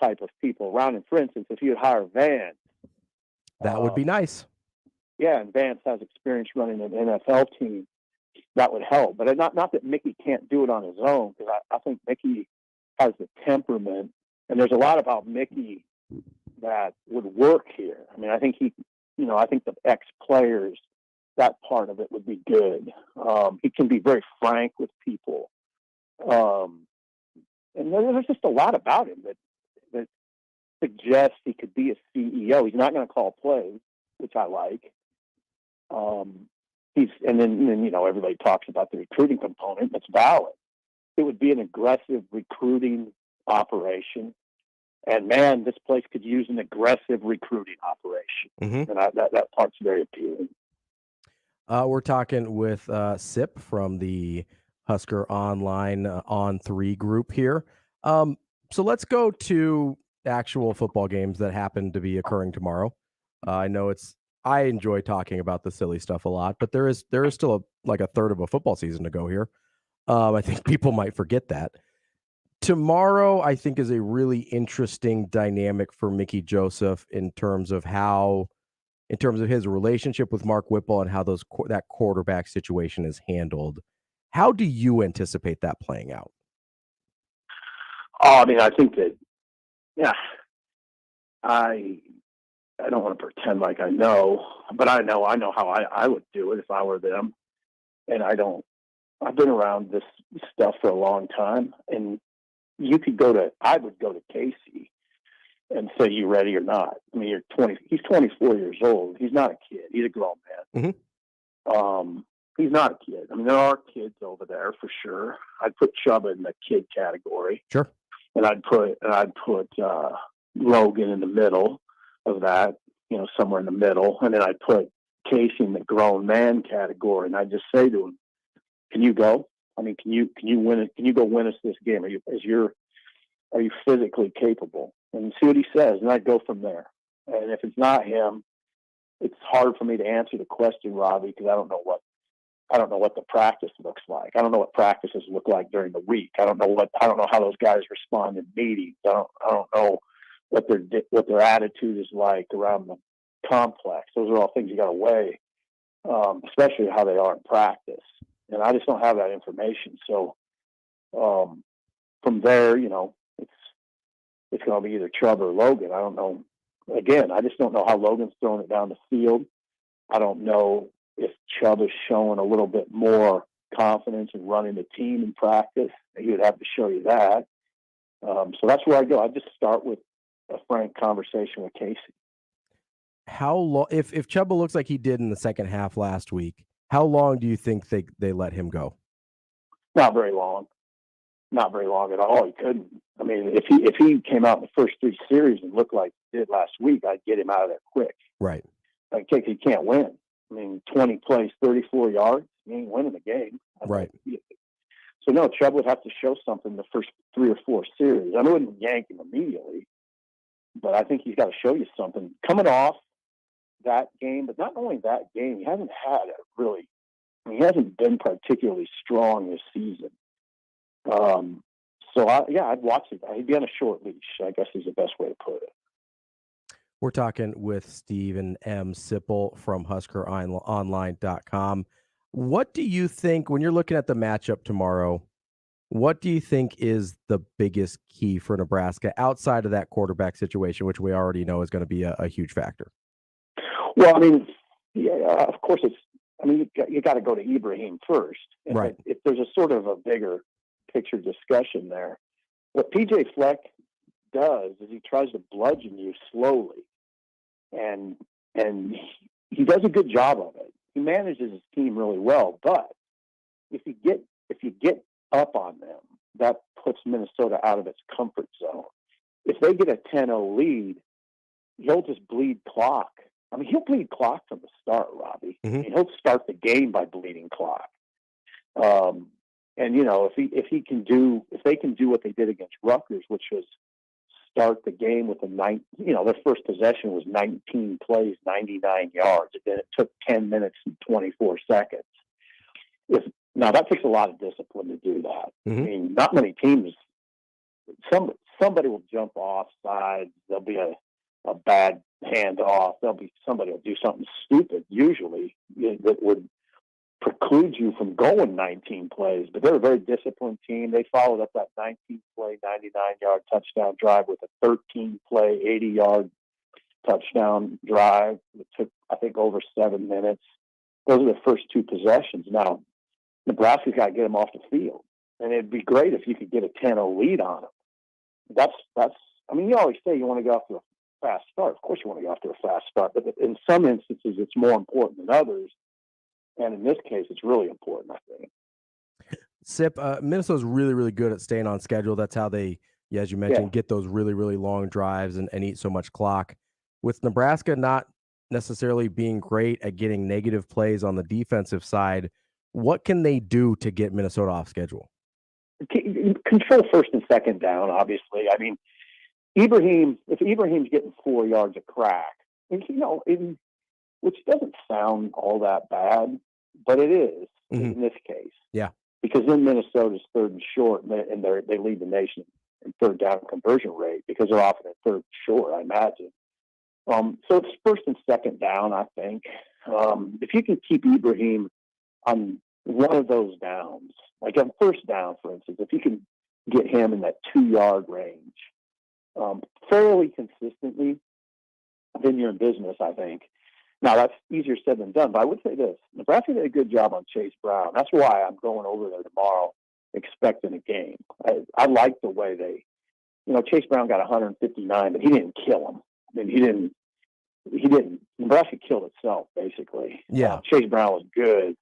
type of people around. And for instance, if you hire Vance, that would be nice. Yeah, and Vance has experience running an NFL team. That would help, but not that Mickey can't do it on his own, because I think Mickey has the temperament, and there's a lot about Mickey that would work here. I mean, I think I think the ex-players, that part of it would be good. He can be very frank with people. And there's just a lot about him that suggests he could be a CEO. He's not going to call plays, which I like. And then everybody talks about the recruiting component. That's valid. It would be an aggressive recruiting operation. And man, this place could use an aggressive recruiting operation. Mm-hmm. And that part's very appealing. We're talking with Sip from the Husker Online On 3 group here. So let's go to actual football games that happen to be occurring tomorrow. I know I enjoy talking about the silly stuff a lot, but there is still a third of a football season to go here. I think people might forget that. Tomorrow, I think, is a really interesting dynamic for Mickey Joseph in terms of his relationship with Mark Whipple and how that quarterback situation is handled. How do you anticipate that playing out? Oh, I mean, I think that, yeah, I don't want to pretend like I know, but I know how I would do it if I were them. And I've been around this stuff for a long time, and I would go to Casey and say, "You ready or not?" I mean, he's 24 years old. He's not a kid. He's a grown man. Mm-hmm. he's not a kid. I mean, there are kids over there for sure. I'd put Chuba in the kid category. Sure. And I'd put Logan in the middle of that, somewhere in the middle. And then I'd put Casey in the grown man category. And I'd just say to him, can you go? I mean, can you win it? Can you go win us this game? Are you physically capable? And see what he says. And I'd go from there. And if it's not him, it's hard for me to answer the question, Ravi, because I don't know what the practice looks like. I don't know what practices look like during the week. I don't know how those guys respond in meetings. I don't know what their attitude is like around the complex. Those are all things you got to weigh, especially how they are in practice. And I just don't have that information. So from there, it's going to be either Chubb or Logan. I don't know. Again, I just don't know how Logan's throwing it down the field. I don't know if Chubb is showing a little bit more confidence in running the team in practice. He would have to show you that. So that's where I go. I just start with a frank conversation with Casey. How long, if Chuba looks like he did in the second half last week, how long do you think they let him go? Not very long. Not very long at all. He couldn't. I mean, if he came out in the first 3 series and looked like he did last week, I'd get him out of there quick. Right. Like, he can't win. I mean, 20 plays, 34 yards, he ain't winning the game. Right. So, no, Chubb would have to show something the first 3 or 4 series. I wouldn't yank him immediately, but I think he's got to show you something. Coming off that game, but not only that game, he hasn't he hasn't been particularly strong this season. So, I'd watch it. He'd be on a short leash, I guess is the best way to put it. We're talking with Steven M Sipple from HuskerOnline.com. What do you think, when you're looking at the matchup tomorrow, what do you think is the biggest key for Nebraska outside of that quarterback situation, which we already know is going to be a huge factor? Well, I mean, of course you got to go to Ibrahim first. And right. If there's a sort of a bigger picture discussion there, what PJ Fleck does is he tries to bludgeon you slowly, and he does a good job of it. He manages his team really well, but if you get up on them, that puts Minnesota out of its comfort zone. If they get a 10-0 lead, he'll just bleed clock. I mean, he'll bleed clock from the start, Robbie. Mm-hmm. I mean, he'll start the game by bleeding clock. And if they can do what they did against Rutgers, which was start the game with their first possession was 19 plays, 99 yards. And then it took 10 minutes and 24 seconds. Now that takes a lot of discipline to do that. Mm-hmm. I mean, not many teams. Somebody will jump off sides. There'll be a bad handoff. Somebody will do something stupid usually that would preclude you from going 19 plays. But they're a very disciplined team. They followed up that 19-play, 99-yard touchdown drive with a 13-play, 80-yard touchdown drive. It took, I think, over 7 minutes. Those are the first 2 possessions. Now, Nebraska's got to get them off the field. And it'd be great if you could get a 10-0 lead on them. I mean, you always say you want to go after a fast start. Of course you want to go after a fast start. But in some instances, it's more important than others. And in this case, it's really important, I think. Sip, Minnesota's really, really good at staying on schedule. That's how they, as you mentioned, get those really, really long drives and eat so much clock. With Nebraska not necessarily being great at getting negative plays on the defensive side, what can they do to get Minnesota off schedule? Control first and second down, obviously. I mean, if Ibrahim's getting 4 yards a crack, which doesn't sound all that bad, but it is in this case. Yeah. Because then Minnesota's 3rd and short, and they lead the nation in 3rd down conversion rate because they're often at 3rd and short, I imagine. So it's first and second down, I think. If you can keep Ibrahim on one of those downs, like on first down, for instance, if you can get him in that 2-yard range fairly consistently, then you're in business, I think. Now, that's easier said than done, but I would say this. Nebraska did a good job on Chase Brown. That's why I'm going over there tomorrow expecting a game. I like the way Chase Brown got 159, but he didn't kill him. I mean, he didn't. Nebraska killed itself, basically. Yeah. Chase Brown was good,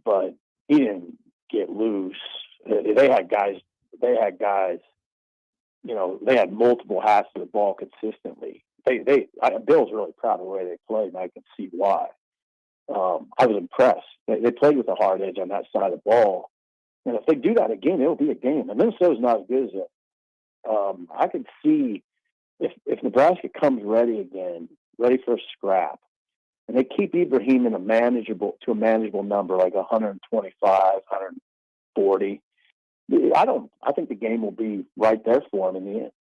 but he didn't get loose. They had guys, you know, they had multiple hats to the ball consistently. Bill's really proud of the way they played, and I can see why. I was impressed. They played with a hard edge on that side of the ball. And if they do that again, it'll be a game. And Minnesota's not as good as it. I could see if Nebraska comes ready again, ready for a scrap, and they keep Ibrahim in a manageable number, like 125, 140. I think the game will be right there for him in the end.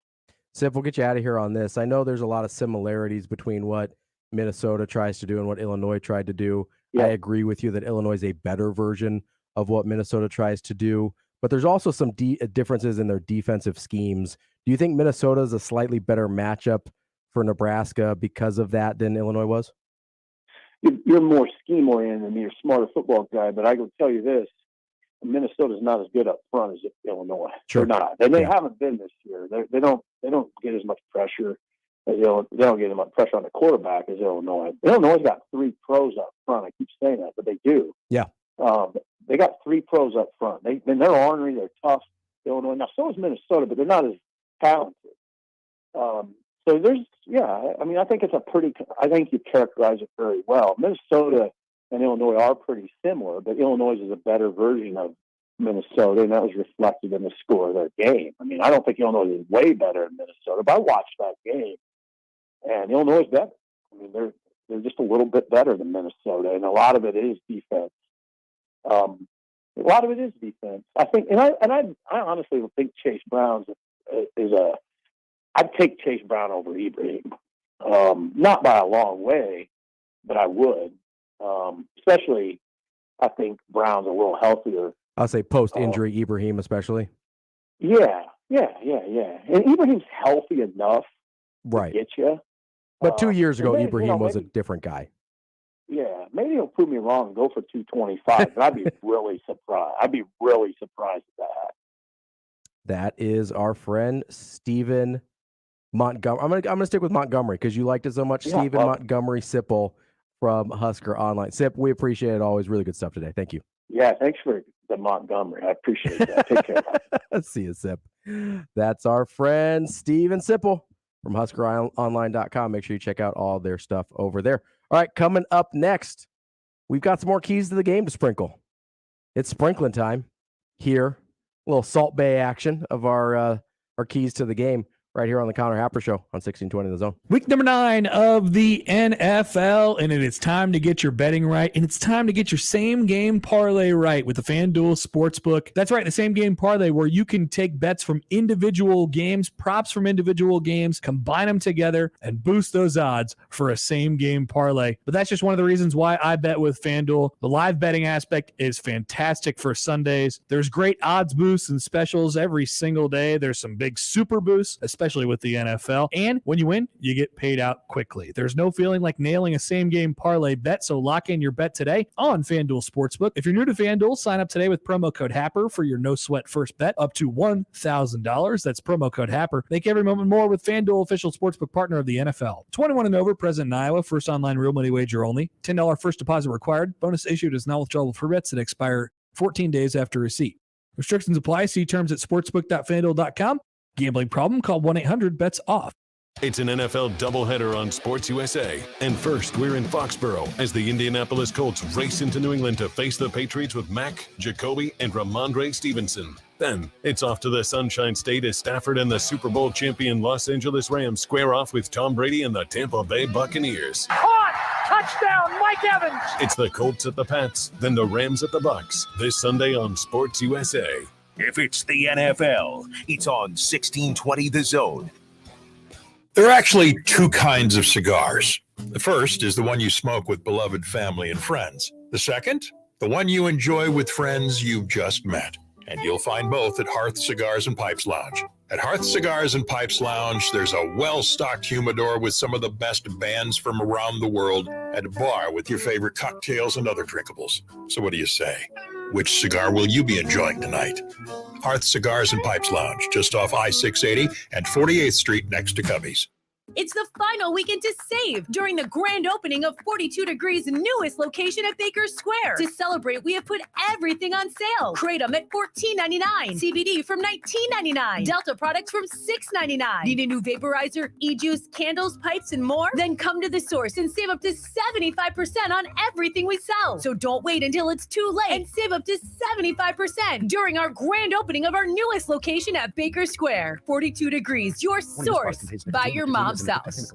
Sip, we'll get you out of here on this. I know there's a lot of similarities between what Minnesota tries to do and what Illinois tried to do. Yeah. I agree with you that Illinois is a better version of what Minnesota tries to do, but there's also some differences in their defensive schemes. Do you think Minnesota is a slightly better matchup for Nebraska because of that than Illinois was? You're more scheme-oriented than me. You're a smarter football guy, but I can tell you this. Minnesota's not as good up front as Illinois. Sure. They're not. They haven't been this year. They don't get as much pressure as they don't get as much pressure on the quarterback as Illinois. Illinois's got 3 pros up front. I keep saying that, but they do. Yeah. They got 3 pros up front. They're ornery. They're tough. Illinois. Now, so is Minnesota, but they're not as talented. So there's, I mean, I think you characterize it very well. Minnesota and Illinois are pretty similar, but Illinois is a better version of Minnesota, and that was reflected in the score of their game. I mean, I don't think Illinois is way better than Minnesota, but I watched that game, and Illinois is better. I mean, they're just a little bit better than Minnesota, and a lot of it is defense. I think, and I honestly think Chase Brown I'd take Chase Brown over Ibrahim. Not by a long way, but I would. Especially, I think Brown's a little healthier. I'll say post-injury Ibrahim especially. Yeah. And Ibrahim's healthy enough to get you. But 2 years ago, Ibrahim was a different guy. Yeah, maybe he'll prove me wrong and go for 225, but I'd be really surprised. I'd be really surprised at that. That is our friend Steven Montgomery. I'm gonna stick with Montgomery because you liked it so much. Yeah, Steven Montgomery Sipple from Husker Online. Sip, we appreciate it. Always really good stuff today. Thank you. Yeah, thanks for the Montgomery. I appreciate that. Take care. See you, Sip. That's our friend Steven Sipple from HuskerOnline.com. Make sure you check out all their stuff over there. All right, coming up next, we've got some more keys to the game to sprinkle. It's sprinkling time here. A little Salt Bay action of our keys to the game right here on the Connor Happer Show on 1620 The Zone. Week number 9 of the NFL, and it is time to get your betting right, and it's time to get your same game parlay right with the FanDuel Sportsbook. That's right, the same game parlay where you can take bets from individual games, props from individual games, combine them together, and boost those odds for a same game parlay. But that's just one of the reasons why I bet with FanDuel. The live betting aspect is fantastic for Sundays. There's great odds boosts and specials every single day. There's some big super boosts, especially with the NFL. And when you win, you get paid out quickly. There's no feeling like nailing a same-game parlay bet, so lock in your bet today on FanDuel Sportsbook. If you're new to FanDuel, sign up today with promo code HAPPER for your no-sweat first bet up to $1,000. That's promo code HAPPER. Make every moment more with FanDuel, official sportsbook partner of the NFL. 21 and over, present in Iowa. First online real money wager only. $10 first deposit required. Bonus issued is not withdrawable for bets that expire 14 days after receipt. Restrictions apply. See terms at sportsbook.fanduel.com. Gambling problem? Call 1-800-BETS-OFF. It's an NFL doubleheader on Sports USA. And first, we're in Foxborough as the Indianapolis Colts race into New England to face the Patriots with Mack, Jacoby, and Ramondre Stevenson. Then, it's off to the Sunshine State as Stafford and the Super Bowl champion Los Angeles Rams square off with Tom Brady and the Tampa Bay Buccaneers. Caught! Touchdown, Mike Evans! It's the Colts at the Pats, then the Rams at the Bucs. This Sunday on Sports USA. If it's the NFL, it's on 1620 The Zone. There are actually 2 kinds of cigars. The first is the one you smoke with beloved family and friends. The second, the one you enjoy with friends you've just met. And you'll find both at Hearth Cigars and Pipes Lounge. At Hearth Cigars and Pipes Lounge, there's a well-stocked humidor with some of the best bands from around the world and a bar with your favorite cocktails and other drinkables. So what do you say? Which cigar will you be enjoying tonight? Hearth Cigars and Pipes Lounge, just off I-680 and 48th Street next to Cubby's. It's the final weekend to save during the grand opening of 42 Degrees' newest location at Baker Square. To celebrate, we have put everything on sale. Kratom at $14.99, CBD from $19.99, Delta products from $6.99. Need a new vaporizer, e-juice, candles, pipes, and more? Then come to the source and save up to 75% on everything we sell. So don't wait until it's too late and save up to 75% during our grand opening of our newest location at Baker Square. 42 Degrees, your source by your mom's house.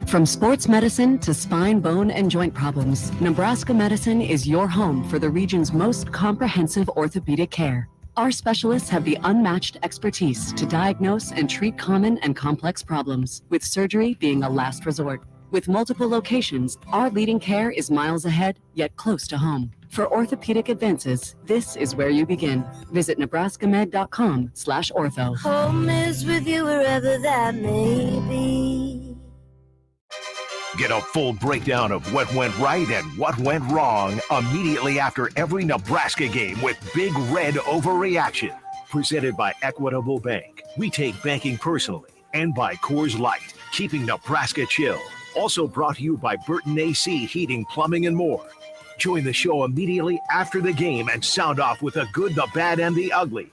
From sports medicine to spine, bone, and joint problems, Nebraska Medicine is your home for the region's most comprehensive orthopedic care. Our specialists have the unmatched expertise to diagnose and treat common and complex problems, with surgery being a last resort. With multiple locations, our leading care is miles ahead, yet close to home. For orthopedic advances, this is where you begin. Visit nebraskamed.com/ortho. Home is with you wherever that may be. Get a full breakdown of what went right and what went wrong immediately after every Nebraska game with Big Red Overreaction. Presented by Equitable Bank. We take banking personally. And by Coors Light, keeping Nebraska chill. Also brought to you by Burton AC Heating, Plumbing, and more. Join the show immediately after the game and sound off with the good, the bad, and the ugly.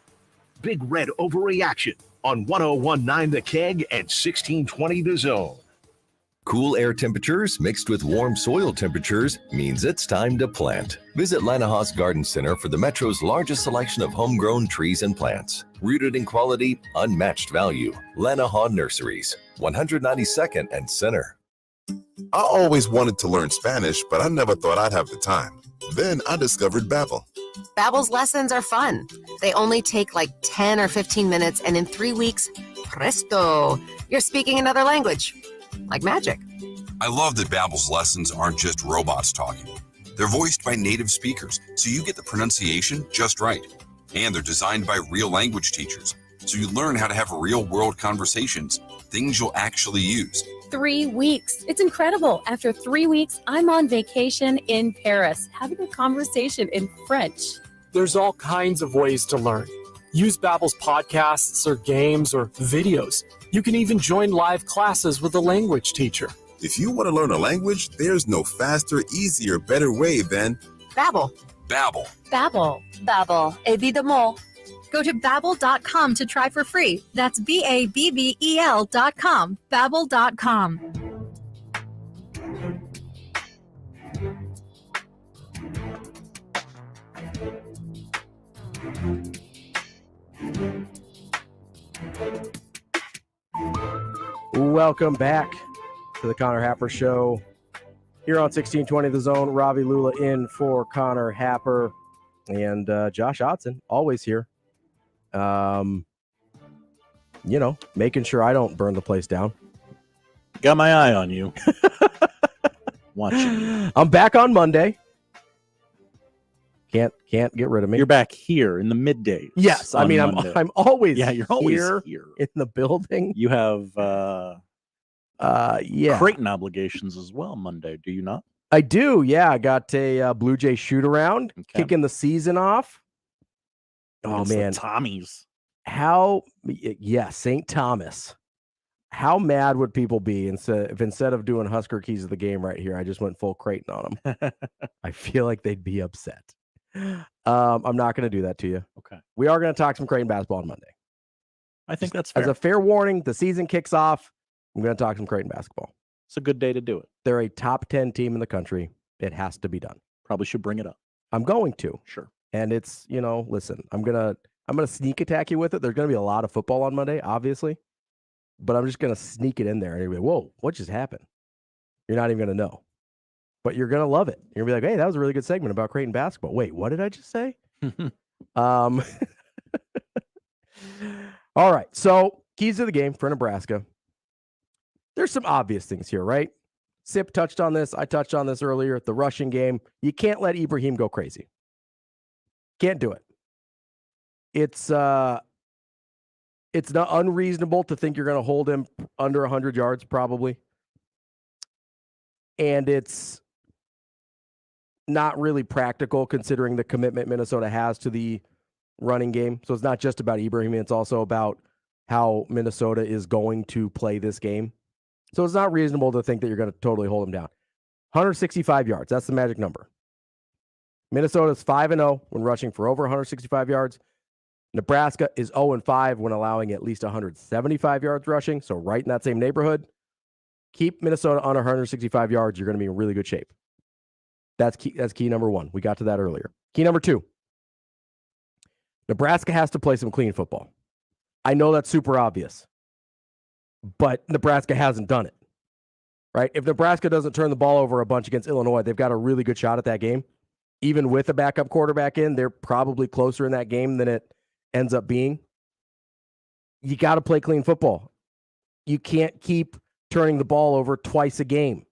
Big Red Overreaction on 101.9 The Keg and 1620 The Zone. Cool air temperatures mixed with warm soil temperatures means it's time to plant. Visit Lanaha's Garden Center for the Metro's largest selection of homegrown trees and plants. Rooted in quality, unmatched value. Lanaha Nurseries, 192nd and Center. I always wanted to learn Spanish, but I never thought I'd have the time. Then I discovered Babbel. Babbel's lessons are fun. They only take like 10 or 15 minutes, and in 3 weeks, presto, you're speaking another language. Like magic. I love that Babbel's lessons aren't just robots talking. They're voiced by native speakers, so you get the pronunciation just right. And they're designed by real language teachers, so you learn how to have real-world conversations, things you'll actually use. 3 weeks. It's incredible. After 3 weeks, I'm on vacation in Paris, having a conversation in French. There's all kinds of ways to learn. Use Babbel's podcasts or games or videos. You can even join live classes with a language teacher. If you want to learn a language, there's no faster, easier, better way than Babbel. Babbel. Babbel. Babbel. Évidemment. Go to Babbel.com to try for free. That's BABBEL.com. Babbel.com. Welcome back to the Connor Happer Show here on 1620 The Zone. Ravi Lula in for Connor Happer and Josh Odson, always here. Making sure I don't burn the place down. Got my eye on you. Watching. I'm back on Monday. Can't get rid of me. You're back here in the middays. Yes, I mean I'm always you're always here in the building. You have yeah, Creighton obligations as well Monday, do you not? I do. Yeah, I got a Blue Jay shoot around, kicking the season off. Oh man, Tommies. St. Thomas. How mad would people be if instead of doing Husker Keys of the Game right here, I just went full Creighton on them? I feel like they'd be upset. I'm not going to do that to you. Okay. We are going to talk some Creighton basketball on Monday. I think that's fair. As a fair warning, the season kicks off. I'm going to talk some Creighton basketball. It's a good day to do it. They're a top 10 team in the country. It has to be done. Probably should bring it up. I'm going to. Sure. And it's, listen, I'm going to sneak attack you with it. There's going to be a lot of football on Monday, obviously. But I'm just going to sneak it in there. And you're going to be like, whoa, what just happened? You're not even going to know. But you're going to love it. You're going to be like, hey, that was a really good segment about Creighton basketball. Wait, what did I just say? All right. So keys to the game for Nebraska. There's some obvious things here, right? Sip touched on this. I touched on this earlier. The rushing game. You can't let Ibrahim go crazy. Can't do it. It's not unreasonable to think you're going to hold him under 100 yards, probably. And it's not really practical considering the commitment Minnesota has to the running game. So it's not just about Ibrahim. It's also about how Minnesota is going to play this game. So it's not reasonable to think that you're going to totally hold them down. 165 yards. That's the magic number. Minnesota's 5-0 when rushing for over 165 yards. Nebraska is 0-5 when allowing at least 175 yards rushing. So right in that same neighborhood. Keep Minnesota under 165 yards. You're going to be in really good shape. That's key number one. We got to that earlier. Key number two. Nebraska has to play some clean football. I know that's super obvious, but Nebraska hasn't done it, right? If Nebraska doesn't turn the ball over a bunch against Illinois, they've got a really good shot at that game. Even with a backup quarterback in, they're probably closer in that game than it ends up being. You got to play clean football. You can't keep turning the ball over twice a game.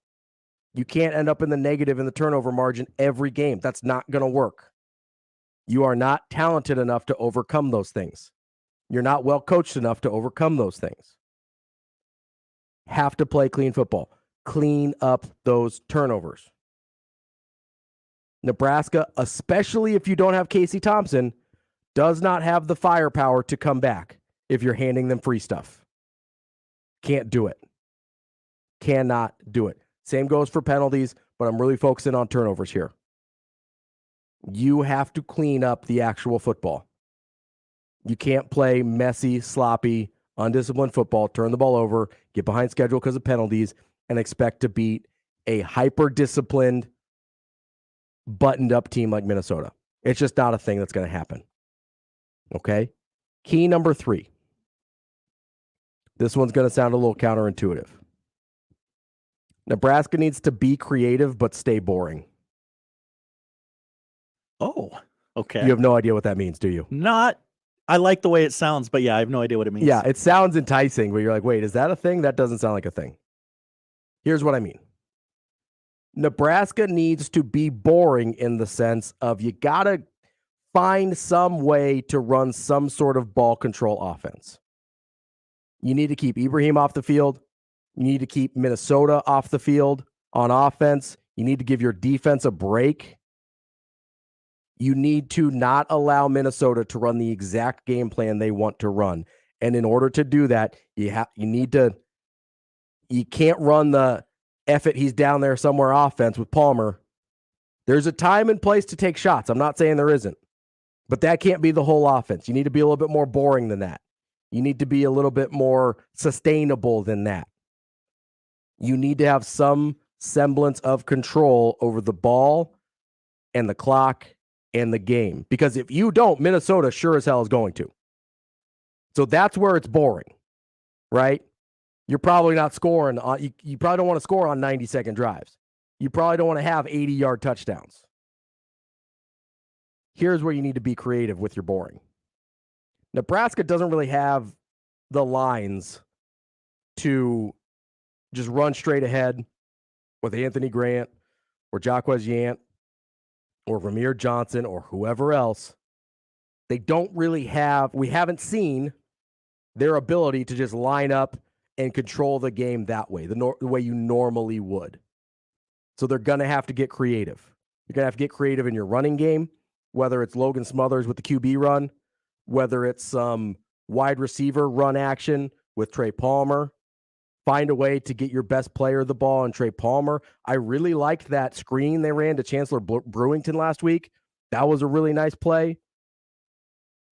You can't end up in the negative in the turnover margin every game. That's not going to work. You are not talented enough to overcome those things. You're not well coached enough to overcome those things. Have to play clean football. Clean up those turnovers. Nebraska, especially if you don't have Casey Thompson, does not have the firepower to come back if you're handing them free stuff. Can't do it. Cannot do it. Same goes for penalties, but I'm really focusing on turnovers here. You have to clean up the actual football. You can't play messy, sloppy, undisciplined football, turn the ball over, get behind schedule because of penalties, and expect to beat a hyper-disciplined, buttoned-up team like Minnesota. It's just not a thing that's going to happen. Okay? Key number 3. This one's going to sound a little counterintuitive. Nebraska needs to be creative but stay boring. Oh, okay. You have no idea what that means, do you? I like the way it sounds, but yeah, I have no idea what it means. Yeah, it sounds enticing, but you're like, wait, is that a thing? That doesn't sound like a thing. Here's what I mean. Nebraska needs to be boring in the sense of you got to find some way to run some sort of ball control offense. You need to keep Ibrahim off the field. You need to keep Minnesota off the field on offense. You need to give your defense a break. You need to not allow Minnesota to run the exact game plan they want to run. And in order to do that, you can't run the F it, he's down there somewhere offense with Palmer. There's a time and place to take shots. I'm not saying there isn't. But that can't be the whole offense. You need to be a little bit more boring than that. You need to be a little bit more sustainable than that. You need to have some semblance of control over the ball and the clock and the game. Because if you don't, Minnesota sure as hell is going to. So that's where it's boring, right? You're probably not scoring. You probably don't want to score on 90-second drives. You probably don't want to have 80-yard touchdowns. Here's where you need to be creative with your boring. Nebraska doesn't really have the lines to just run straight ahead with Anthony Grant or Jaquez Yant or Ramir Johnson or whoever else. They don't really have, we haven't seen their ability to just line up and control the game that way, the way you normally would. So they're going to have to get creative. You're going to have to get creative in your running game, whether it's Logan Smothers with the QB run, whether it's some wide receiver run action with Trey Palmer. Find a way to get your best player the ball and Trey Palmer. I really liked that screen they ran to Chancellor Brewington last week. That was a really nice play.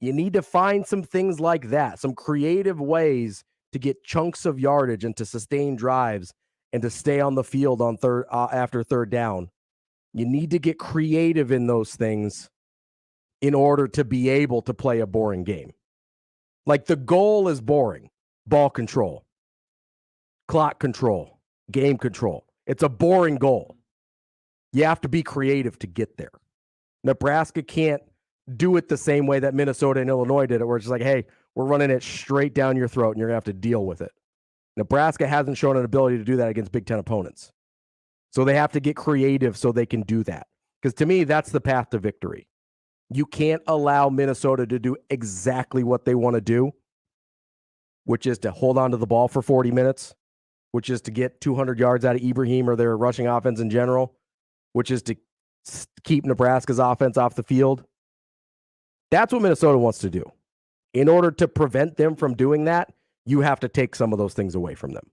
You need to find some things like that, some creative ways to get chunks of yardage and to sustain drives and to stay on the field on after third down. You need to get creative in those things in order to be able to play a boring game. Like the goal is boring. Ball control. Clock control, game control. It's a boring goal. You have to be creative to get there. Nebraska can't do it the same way that Minnesota and Illinois did it, where it's just like, hey, we're running it straight down your throat and you're going to have to deal with it. Nebraska hasn't shown an ability to do that against Big Ten opponents. So they have to get creative so they can do that. Because to me, that's the path to victory. You can't allow Minnesota to do exactly what they want to do, which is to hold on to the ball for 40 minutes, which is to get 200 yards out of Ibrahim or their rushing offense in general, which is to keep Nebraska's offense off the field. That's what Minnesota wants to do. In order to prevent them from doing that, you have to take some of those things away from them.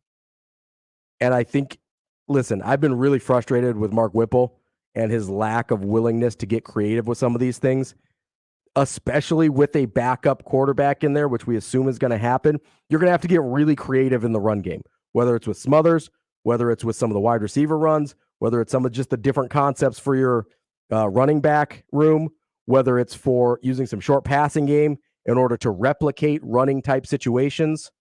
And I think, listen, I've been really frustrated with Mark Whipple and his lack of willingness to get creative with some of these things, especially with a backup quarterback in there, which we assume is going to happen. You're going to have to get really creative in the run game, whether it's with Smothers, whether it's with some of the wide receiver runs, whether it's some of just the different concepts for your running back room, whether it's for using some short passing game in order to replicate running type situations.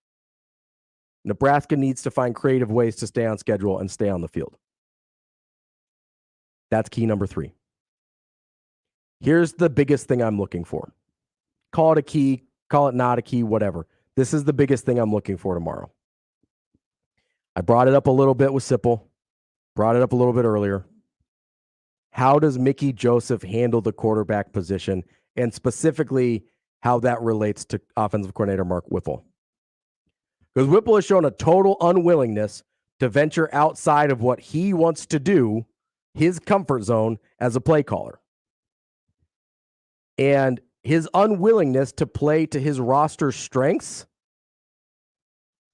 Nebraska needs to find creative ways to stay on schedule and stay on the field. That's key number 3. Here's the biggest thing I'm looking for. Call it a key, call it not a key, whatever. This is the biggest thing I'm looking for tomorrow. I brought it up a little bit with Sipple, brought it up a little bit earlier. How does Mickey Joseph handle the quarterback position, and specifically how that relates to offensive coordinator Mark Whipple? Because Whipple has shown a total unwillingness to venture outside of what he wants to do, his comfort zone as a play caller. And his unwillingness to play to his roster's strengths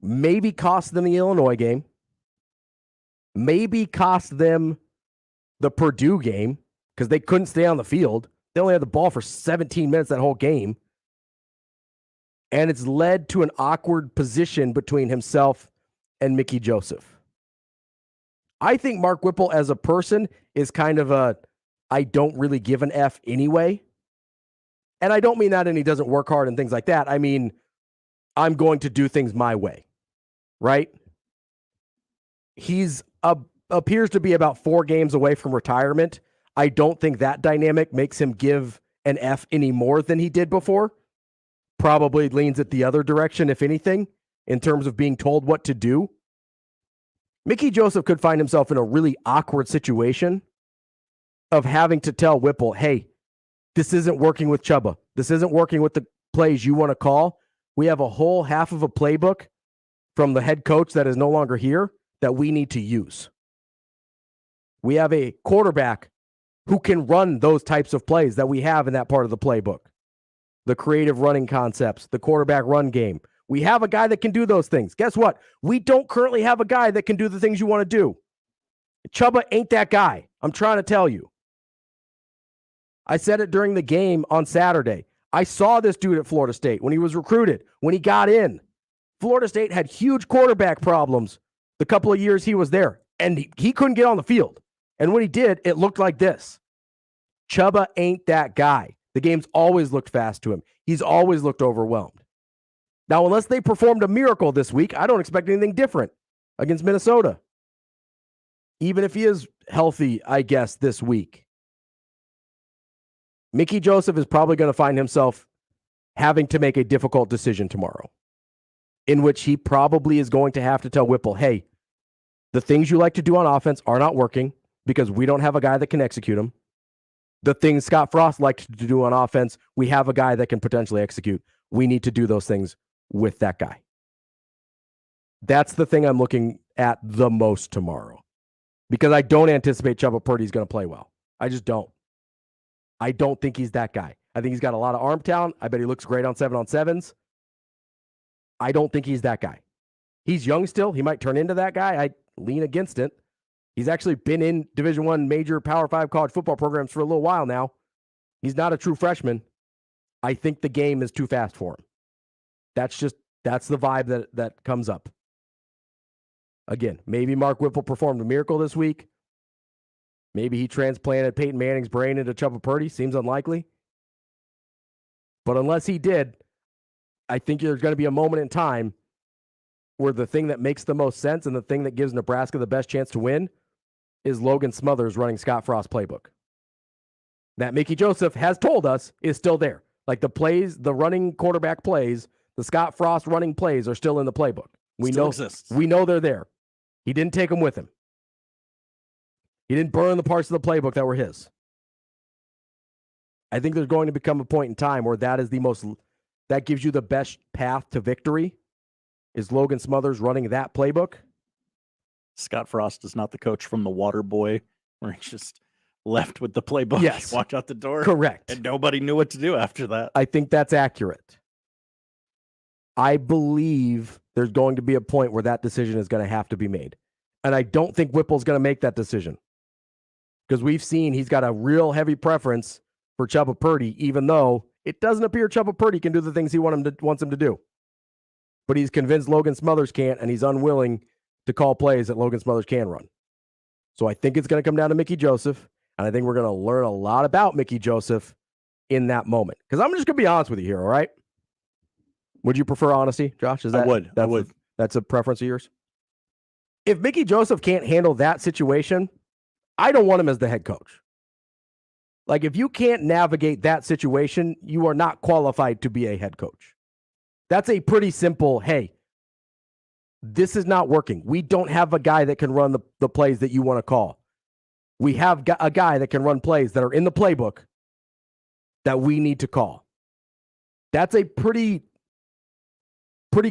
maybe cost them the Illinois game, maybe cost them the Purdue game because they couldn't stay on the field. They only had the ball for 17 minutes that whole game. And it's led to an awkward position between himself and Mickey Joseph. I think Mark Whipple as a person is kind of a, I don't really give an F anyway. And I don't mean that and he doesn't work hard and things like that. I mean, I'm going to do things my way, right? He's appears to be about 4 games away from retirement. I don't think that dynamic makes him give an F any more than he did before. Probably leans it the other direction, if anything, in terms of being told what to do. Mickey Joseph could find himself in a really awkward situation of having to tell Whipple, hey, this isn't working with Chubba. This isn't working with the plays you want to call. We have a whole half of a playbook from the head coach that is no longer here that we need to use. We have a quarterback who can run those types of plays that we have in that part of the playbook. The creative running concepts, the quarterback run game. We have a guy that can do those things. Guess what? We don't currently have a guy that can do the things you want to do. Chubba ain't that guy. I'm trying to tell you. I said it during the game on Saturday. I saw this dude at Florida State when he was recruited, when he got in. Florida State had huge quarterback problems the couple of years he was there, and he couldn't get on the field. And when he did, it looked like this. Chubba ain't that guy. The game's always looked fast to him. He's always looked overwhelmed. Now, unless they performed a miracle this week, I don't expect anything different against Minnesota. Even if he is healthy, I guess, this week. Mickey Joseph is probably going to find himself having to make a difficult decision tomorrow, in which he probably is going to have to tell Whipple, hey, the things you like to do on offense are not working because we don't have a guy that can execute them. The things Scott Frost likes to do on offense, we have a guy that can potentially execute. We need to do those things with that guy. That's the thing I'm looking at the most tomorrow, because I don't anticipate Chubba Purdy's going to play well. I just don't. I don't think he's that guy. I think he's got a lot of arm talent. I bet he looks great on 7-on-7s. I don't think he's that guy. He's young still. He might turn into that guy. I lean against it. He's actually been in Division I major Power 5 college football programs for a little while now. He's not a true freshman. I think the game is too fast for him. That's the vibe that comes up. Again, maybe Mark Whipple performed a miracle this week. Maybe he transplanted Peyton Manning's brain into Chubba Purdy. Seems unlikely. But unless he did, I think there's going to be a moment in time where the thing that makes the most sense and the thing that gives Nebraska the best chance to win is Logan Smothers running Scott Frost's playbook. That Mickey Joseph has told us is still there. Like the plays, the running quarterback plays, the Scott Frost running plays are still in the playbook. We know they're there. He didn't take them with him. He didn't burn the parts of the playbook that were his. I think there's going to become a point in time where that gives you the best path to victory, is Logan Smothers running that playbook. Scott Frost is not the coach from The Water Boy, where he's just left with the playbook. Yes. Walked out the door. Correct. And nobody knew what to do after that. I think that's accurate. I believe there's going to be a point where that decision is going to have to be made. And I don't think Whipple's going to make that decision because we've seen he's got a real heavy preference for Chubba Purdy, even though it doesn't appear Chubba Purdy can do the things he wants him to do. But he's convinced Logan Smothers can't, and he's unwilling to call plays that Logan Smothers can run. So I think it's going to come down to Mickey Joseph, and I think we're going to learn a lot about Mickey Joseph in that moment. Because I'm just going to be honest with you here, all right? Would you prefer honesty, Josh? I would. That's a preference of yours? If Mickey Joseph can't handle that situation, I don't want him as the head coach. Like, if you can't navigate that situation, you are not qualified to be a head coach. That's a pretty simple, hey, this is not working. We don't have a guy that can run the plays that you want to call. We have a guy that can run plays that are in the playbook that we need to call. That's a pretty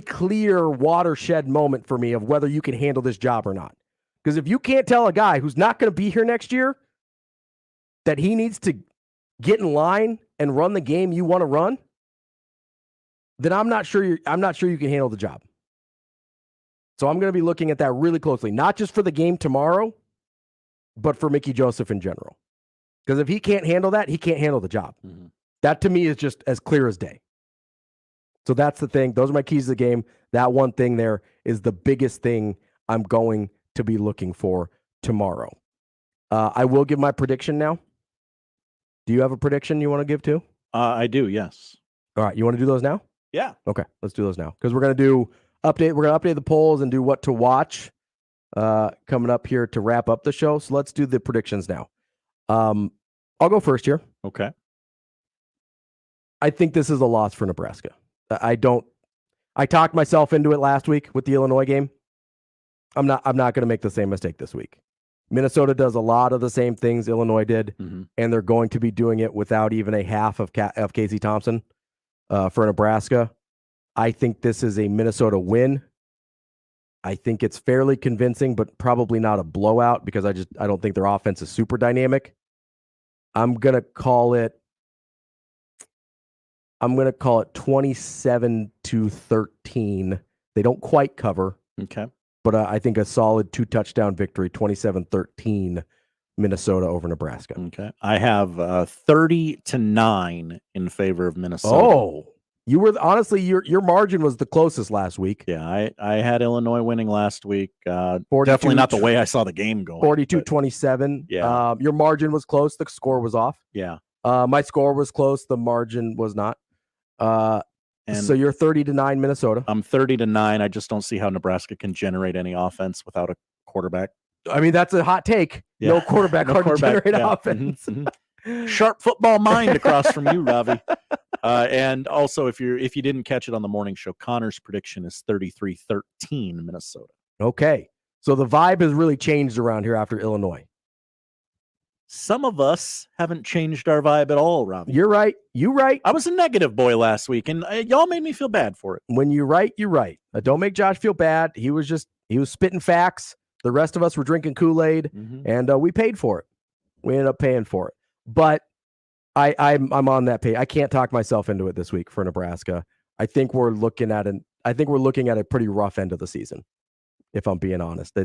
clear watershed moment for me of whether you can handle this job or not. Because if you can't tell a guy who's not going to be here next year that he needs to get in line and run the game you want to run, then I'm not sure you can handle the job. So I'm going to be looking at that really closely, not just for the game tomorrow, but for Mickey Joseph in general. Because if he can't handle that, he can't handle the job. Mm-hmm. That to me is just as clear as day. So that's the thing. Those are my keys to the game. That one thing there is the biggest thing I'm going to be looking for tomorrow. I will give my prediction now. Do you have a prediction you want to give too? I do, yes. All right. You want to do those now? Yeah. Okay. Let's do those now. Because we're going to update the polls and do what to watch coming up here to wrap up the show. So let's do the predictions now. I'll go first here. Okay. I think this is a loss for Nebraska. I talked myself into it last week with the Illinois game. I'm not going to make the same mistake this week. Minnesota does a lot of the same things Illinois did, and they're going to be doing it without even a half of Casey Thompson for Nebraska. I think this is a Minnesota win. I think it's fairly convincing, but probably not a blowout because I don't think their offense is super dynamic. I'm going to call it 27-13. They don't quite cover. Okay. But I think a solid 2-touchdown victory, 27-13, Minnesota over Nebraska. Okay. I have 30-9 in favor of Minnesota. Oh, you were honestly your margin was the closest last week. Yeah, I had Illinois winning last week. Definitely not the way I saw the game going. 42-27. Yeah. Your margin was close. The score was off. Yeah. My score was close. The margin was not. And so you're 30-9 Minnesota. I'm 30-9. I just don't see how Nebraska can generate any offense without a quarterback. I mean, that's a hot take. Yeah. No quarterback, hard to generate offense. Sharp football mind across from you, Ravi. And also, if you didn't catch it on the morning show, Connor's prediction is 33-13 Minnesota. Okay. So the vibe has really changed around here after Illinois. Some of us haven't changed our vibe at all, Ravi. You're right. You're right. I was a negative boy last week, and y'all made me feel bad for it. When you're right, you're right. Don't make Josh feel bad. He was spitting facts. The rest of us were drinking Kool-Aid, and we paid for it. We ended up paying for it. But I'm on that page. I can't talk myself into it this week for Nebraska. I think we're looking at a pretty rough end of the season, if I'm being honest.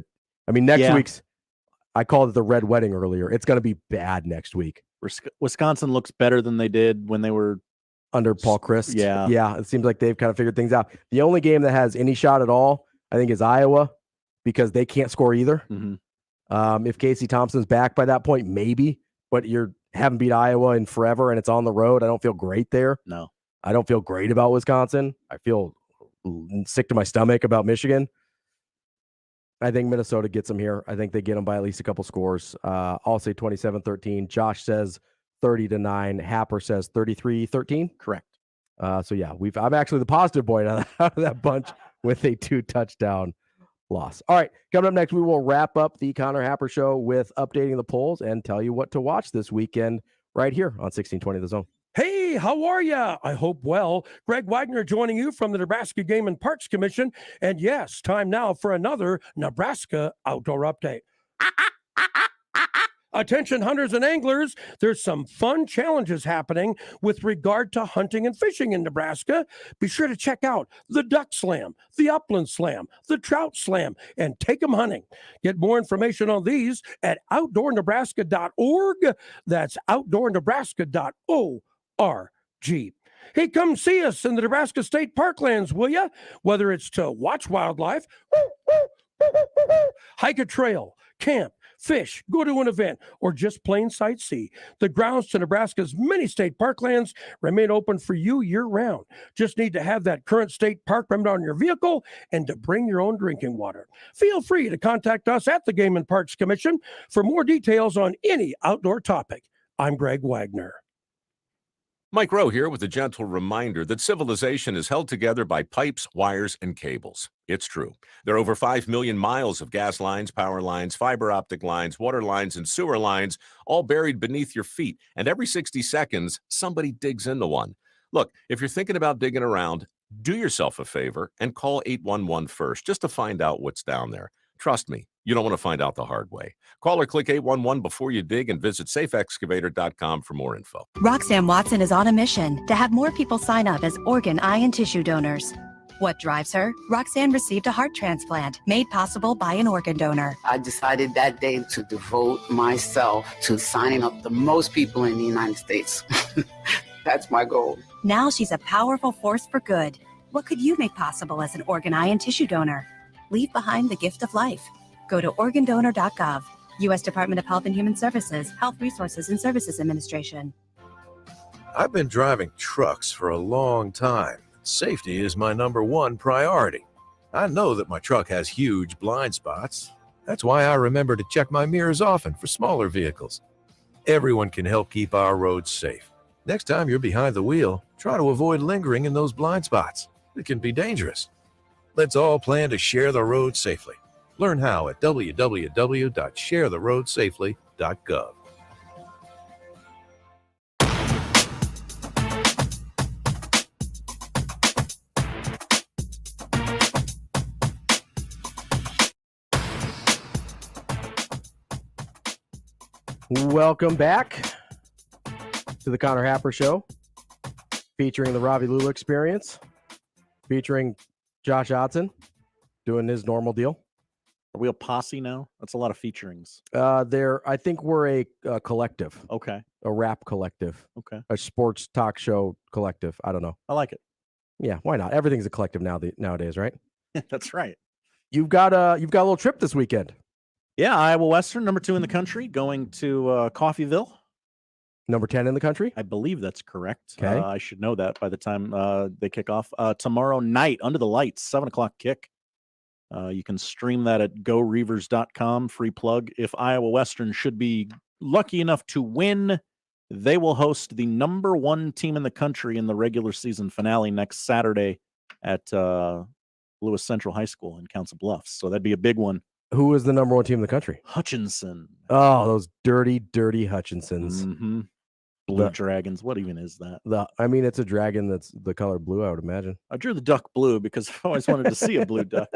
Next week's. I called it the red wedding earlier. It's going to be bad next week. Wisconsin looks better than they did when they were under Paul Chryst. Yeah. Yeah. It seems like they've kind of figured things out. The only game that has any shot at all, I think, is Iowa because they can't score either. If Casey Thompson's back by that point, maybe, but you haven't beat Iowa in forever and it's on the road. I don't feel great there. No, I don't feel great about Wisconsin. I feel sick to my stomach about Michigan. I think Minnesota gets them here. I think they get them by at least a couple scores. I'll say 27-13. Josh says 30-9. Happer says 33-13. Correct. So yeah, I'm actually the positive boy out of that bunch with a 2-touchdown loss. All right, coming up next, we will wrap up the Connor Happer Show with updating the polls and tell you what to watch this weekend right here on 1620 The Zone. Hey, how are ya? I hope well. Greg Wagner joining you from the Nebraska Game and Parks Commission. And yes, time now for another Nebraska Outdoor Update. Attention hunters and anglers, there's some fun challenges happening with regard to hunting and fishing in Nebraska. Be sure to check out the Duck Slam, the Upland Slam, the Trout Slam, and take 'em hunting. Get more information on these at outdoornebraska.org. That's outdoornebraska.org. Hey, come see us in the Nebraska State Parklands, will ya? Whether it's to watch wildlife, hike a trail, camp, fish, go to an event, or just plain sightsee, the grounds to Nebraska's many state parklands remain open for you year-round. Just need to have that current state park permit on your vehicle and to bring your own drinking water. Feel free to contact us at the Game and Parks Commission for more details on any outdoor topic. I'm Greg Wagner. Mike Rowe here with a gentle reminder that civilization is held together by pipes, wires, and cables. It's true. There are over 5 million miles of gas lines, power lines, fiber optic lines, water lines, and sewer lines, all buried beneath your feet. And every 60 seconds, somebody digs into one. Look, if you're thinking about digging around, do yourself a favor and call 811 first just to find out what's down there. Trust me, you don't want to find out the hard way. Call or click 811 before you dig and visit safeexcavator.com for more info. Roxanne Watson is on a mission to have more people sign up as organ, eye, and tissue donors. What drives her? Roxanne received a heart transplant made possible by an organ donor. I decided that day to devote myself to signing up the most people in the United States. That's my goal. Now she's a powerful force for good. What could you make possible as an organ, eye, and tissue donor? Leave behind the gift of life. Go to organdonor.gov. U.S. Department of Health and Human Services, Health Resources and Services Administration. I've been driving trucks for a long time. Safety is my number one priority. I know that my truck has huge blind spots. That's why I remember to check my mirrors often for smaller vehicles. Everyone can help keep our roads safe. Next time you're behind the wheel, try to avoid lingering in those blind spots. It can be dangerous. Let's all plan to share the road safely. Learn how at www.sharetheroadsafely.gov. Welcome back to the Connor Happer Show, featuring the Ravi Lula Experience, featuring Josh Odson doing his normal deal. Are we a posse now? That's a lot of featurings. I think we're a collective. Okay. A rap collective. Okay. A sports talk show collective. I don't know. I like it. Yeah, why not? Everything's a collective nowadays, right? That's right. You've got a little trip this weekend. Yeah, Iowa Western, number 2 in the country, going to Coffeyville. Number 10 in the country? I believe that's correct. Okay. I should know that by the time they kick off. Tomorrow night, under the lights, 7 o'clock kick. You can stream that at goreavers.com, free plug. If Iowa Western should be lucky enough to win, they will host the number 1 team in the country in the regular season finale next Saturday at Lewis Central High School in Council Bluffs. So that'd be a big one. Who is the number 1 team in the country? Hutchinson. Oh, those dirty, dirty Hutchinsons. Mm-hmm. Blue Dragons. What even is that? It's a dragon that's the color blue, I would imagine. I drew the duck blue because I've always wanted to see a blue duck.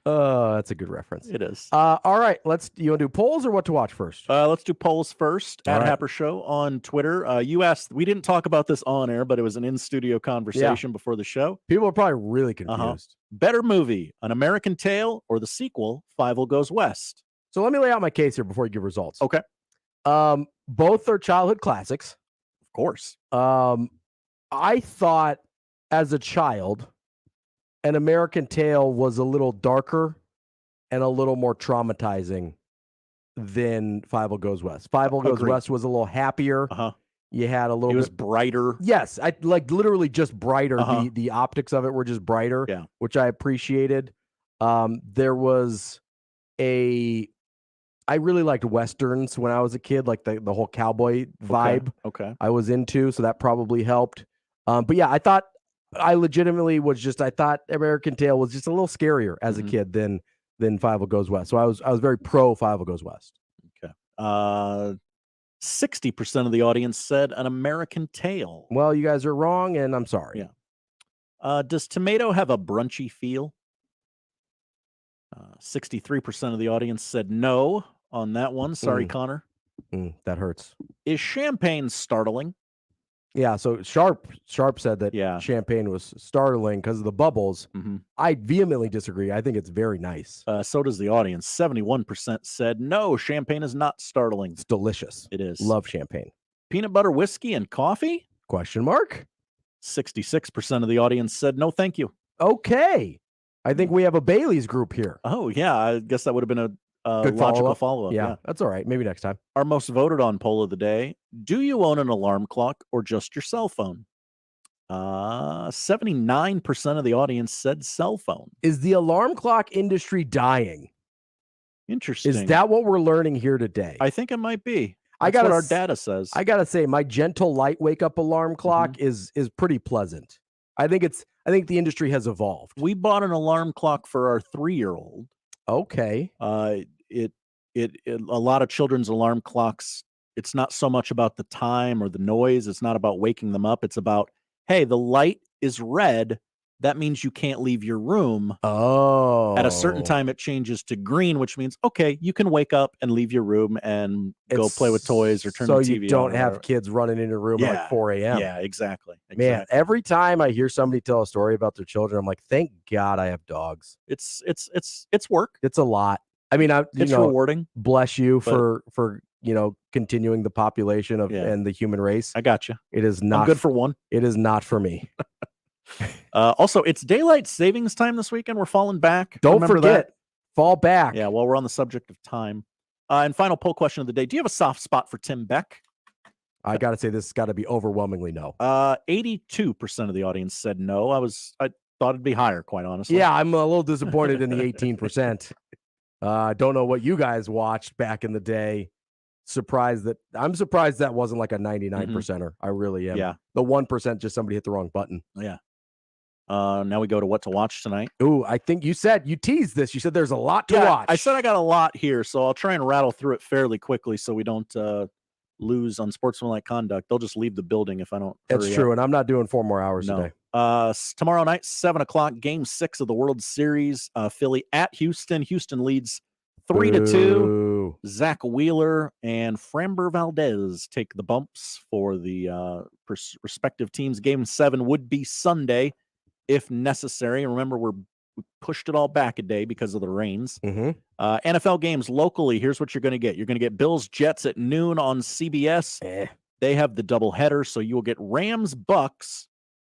Oh, that's a good reference. It is. All right. You want to do polls or what to watch first? Let's do polls first. All At right. Happer Show on Twitter. You asked, we didn't talk about this on air, but it was an in-studio conversation before the show. People are probably really confused. Better movie, An American Tail or the sequel, Fievel Goes West? So let me lay out my case here before you give results. Okay. Both are childhood classics. Of course. I thought as a child, An American Tail was a little darker and a little more traumatizing than Fievel Goes West. Fievel Goes Agreed. West was a little happier. You had a little It was brighter. Yes, I like literally just brighter. The optics of it were just brighter, Yeah. which I appreciated. There was I really liked Westerns when I was a kid, like the whole cowboy vibe Okay. I was into, so that probably helped. But yeah, I thought American Tail was just a little scarier as a kid than Fievel Goes West. So I was very pro Fievel Goes West. Okay. 60% of the audience said An American Tail. Well, you guys are wrong, and I'm sorry. Yeah. Does tomato have a brunchy feel? 63% of the audience said no on that one. Sorry, Connor. That hurts. Is champagne startling? Yeah, so Sharp said that champagne was startling because of the bubbles. I vehemently disagree. I think it's very nice. So does the audience. 71% said no, champagne is not startling. It's delicious. It is. Love champagne. Peanut butter whiskey and coffee? Question mark? 66% of the audience said no, thank you. Okay. I think we have a Bailey's group here. Oh, yeah. I guess that would have been a Good logical follow-up. Yeah, that's all right. Maybe next time. Our most voted on poll of the day. Do you own an alarm clock or just your cell phone? 79% of the audience said cell phone. Is the alarm clock industry dying? Interesting. Is that what we're learning here today? I think it might be. That's what our data says. I gotta say, my gentle light wake up alarm clock is pretty pleasant. I think the industry has evolved. We bought an alarm clock for our 3-year-old. Okay. A lot of children's alarm clocks, it's not so much about the time or the noise. It's not about waking them up. It's about, hey, the light is red. That means you can't leave your room. Oh. At a certain time, it changes to green, which means, okay, you can wake up and leave your room and go play with toys or turn the TV on. So you don't have kids running in your room at like 4 a.m. Yeah, exactly. Man, every time I hear somebody tell a story about their children, I'm like, thank God I have dogs. It's work. It's a lot. I mean, it's rewarding. Bless you for continuing the population of and the human race. I got you. It is not I'm good for one. It is not for me. Also, it's daylight savings time this weekend. We're falling back. Don't Remember forget, that? fall back. Yeah, while we're on the subject of time. And final poll question of the day. Do you have a soft spot for Tim Beck? I got to say, this has got to be overwhelmingly no. 82% of the audience said no. I thought it'd be higher, quite honestly. Yeah, I'm a little disappointed in the 18%. Don't know what you guys watched back in the day. I'm surprised that wasn't like a 99%er. I really am. Yeah. The 1% just somebody hit the wrong button. Yeah. Now we go to what to watch tonight. Ooh, I think you teased this. You said there's a lot to watch. I said I got a lot here, so I'll try and rattle through it fairly quickly so we don't lose on sportsmanlike conduct. They'll just leave the building if I don't. That's true, and I'm not doing 4 more hours today. Tomorrow night, 7:00, Game 6 of the World Series. Philly at Houston. Houston leads 3-2. Zach Wheeler and Framber Valdez take the bumps for the respective teams. Game 7 would be Sunday if necessary. Remember, we pushed it all back a day because of the rains. NFL games locally, here's what you're going to get. You're going to get Bills Jets at noon on CBS. They have the doubleheader, so you will get Rams Bucks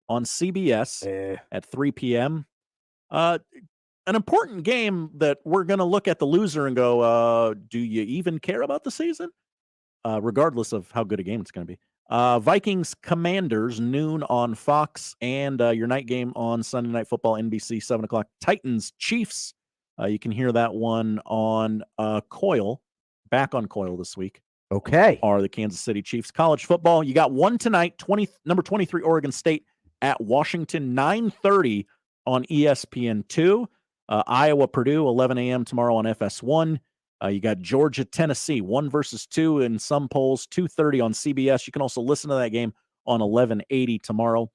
on CBS at 3 p.m. An important game that we're going to look at the loser and go, do you even care about the season? Regardless of how good a game it's going to be. Vikings Commanders noon on Fox, and your night game on Sunday Night Football, NBC, 7:00. Titans Chiefs. You can hear that one on Coil, back on Coil this week. Okay. Are the Kansas City Chiefs. College football, you got one tonight, number 23 Oregon State at Washington, 9:30 on ESPN2. Iowa Purdue, 11 a.m. tomorrow on FS1. You got Georgia Tennessee, 1 versus 2 in some polls, 2:30 on CBS. You can also listen to that game on 1180 tomorrow.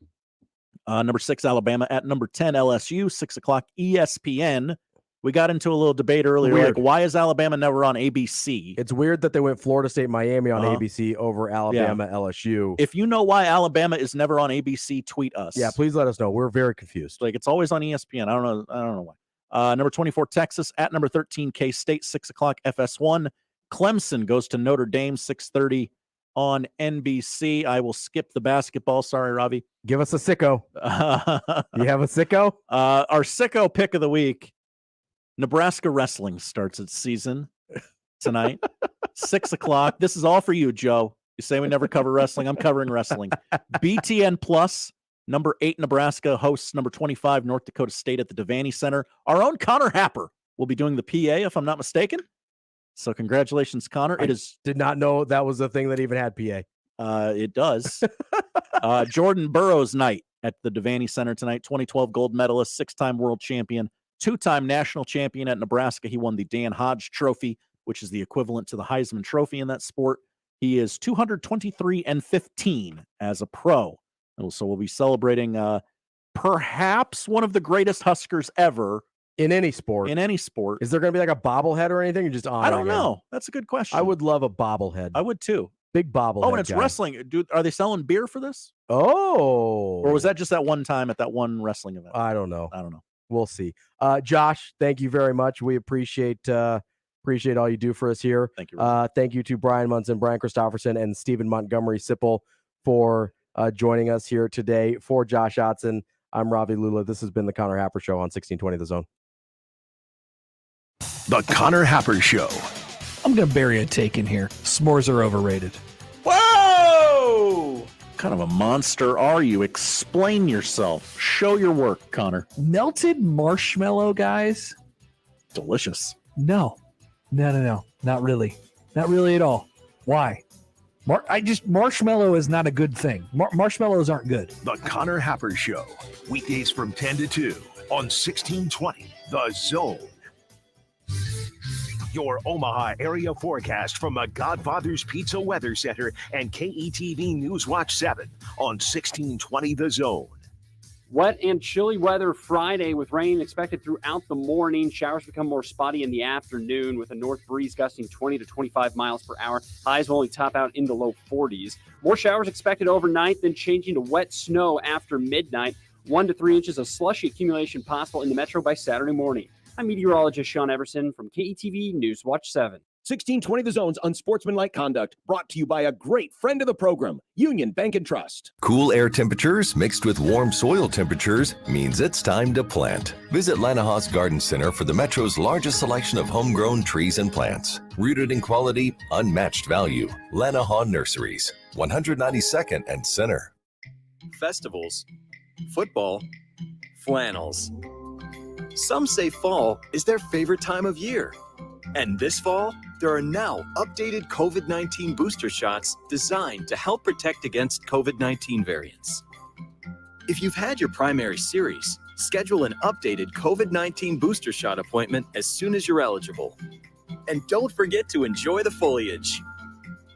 Number 6 Alabama at number 10 LSU, 6:00 ESPN. We got into a little debate earlier, like why is Alabama never on ABC? It's weird that they went Florida State Miami on ABC over Alabama LSU. If you know why Alabama is never on ABC, tweet us. Yeah, please let us know. We're very confused. Like, it's always on ESPN. I don't know why. Number 24 Texas at number 13 K-State, 6:00 FS1. Clemson goes to Notre Dame, 6:30 on NBC. I will skip the basketball. Sorry, Ravi. Give us a sicko. You have a sicko? Our sicko pick of the week. Nebraska wrestling starts its season tonight, 6:00. This is all for you, Joe. You say we never cover wrestling. I'm covering wrestling. BTN Plus, number 8 Nebraska hosts number 25 North Dakota State at the Devaney Center. Our own Connor Happer will be doing the PA, if I'm not mistaken. So congratulations, Connor. Did not know that was a thing that even had PA. It does. Jordan Burroughs night at the Devaney Center tonight. 2012 gold medalist, 6-time world champion, 2-time national champion at Nebraska. He won the Dan Hodge Trophy, which is the equivalent to the Heisman Trophy in that sport. He is 223-15 as a pro. So we'll be celebrating perhaps one of the greatest Huskers ever In any sport. Is there going to be like a bobblehead or anything? Or just I don't know. That's a good question. I would love a bobblehead. I would too. Big bobblehead. Oh, and it's guy. wrestling. Are they selling beer for this? Oh. Or was that just that one time at that one wrestling event? I don't know. We'll see. Josh, thank you very much. We appreciate all you do for us here. Thank you. Thank you to Brian Munson, Brian Christopherson, and Steven Montgomery Sipple for joining us here today. For Josh Otson, I'm Ravi Lula. This has been the Connor Happer Show on 1620 The Zone. The Connor Happer Show. I'm going to bury a take in here. S'mores are overrated. Whoa! What kind of a monster are you? Explain yourself. Show your work, Connor. Melted marshmallow, guys? Delicious. No. Not really. Not really at all. Why? Marshmallow is not a good thing. Marshmallows aren't good. The Connor Happer Show. Weekdays from 10 to 2 on 1620 The Zone. Your Omaha area forecast from the Godfather's Pizza Weather Center and KETV News Watch 7 on 1620 The Zone. Wet and chilly weather Friday with rain expected throughout the morning. Showers become more spotty in the afternoon with a north breeze gusting 20 to 25 miles per hour. Highs will only top out in the low 40s. More showers expected overnight, then changing to wet snow after midnight. 1 to 3 inches of slushy accumulation possible in the metro by Saturday morning. I'm meteorologist Sean Everson from KETV News Watch 7. 1620 The Zone's unsportsmanlike conduct, brought to you by a great friend of the program, Union Bank and Trust. Cool air temperatures mixed with warm soil temperatures means it's time to plant. Visit Lanaha's Garden Center for the Metro's largest selection of homegrown trees and plants. Rooted in quality, unmatched value. Lanaha Nurseries, 192nd and Center. Festivals, football, flannels. Some say fall is their favorite time of year. And this fall, there are now updated COVID-19 booster shots designed to help protect against COVID-19 variants. If you've had your primary series, schedule an updated COVID-19 booster shot appointment as soon as you're eligible. And don't forget to enjoy the foliage.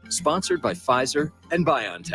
Sponsored by Pfizer and BioNTech.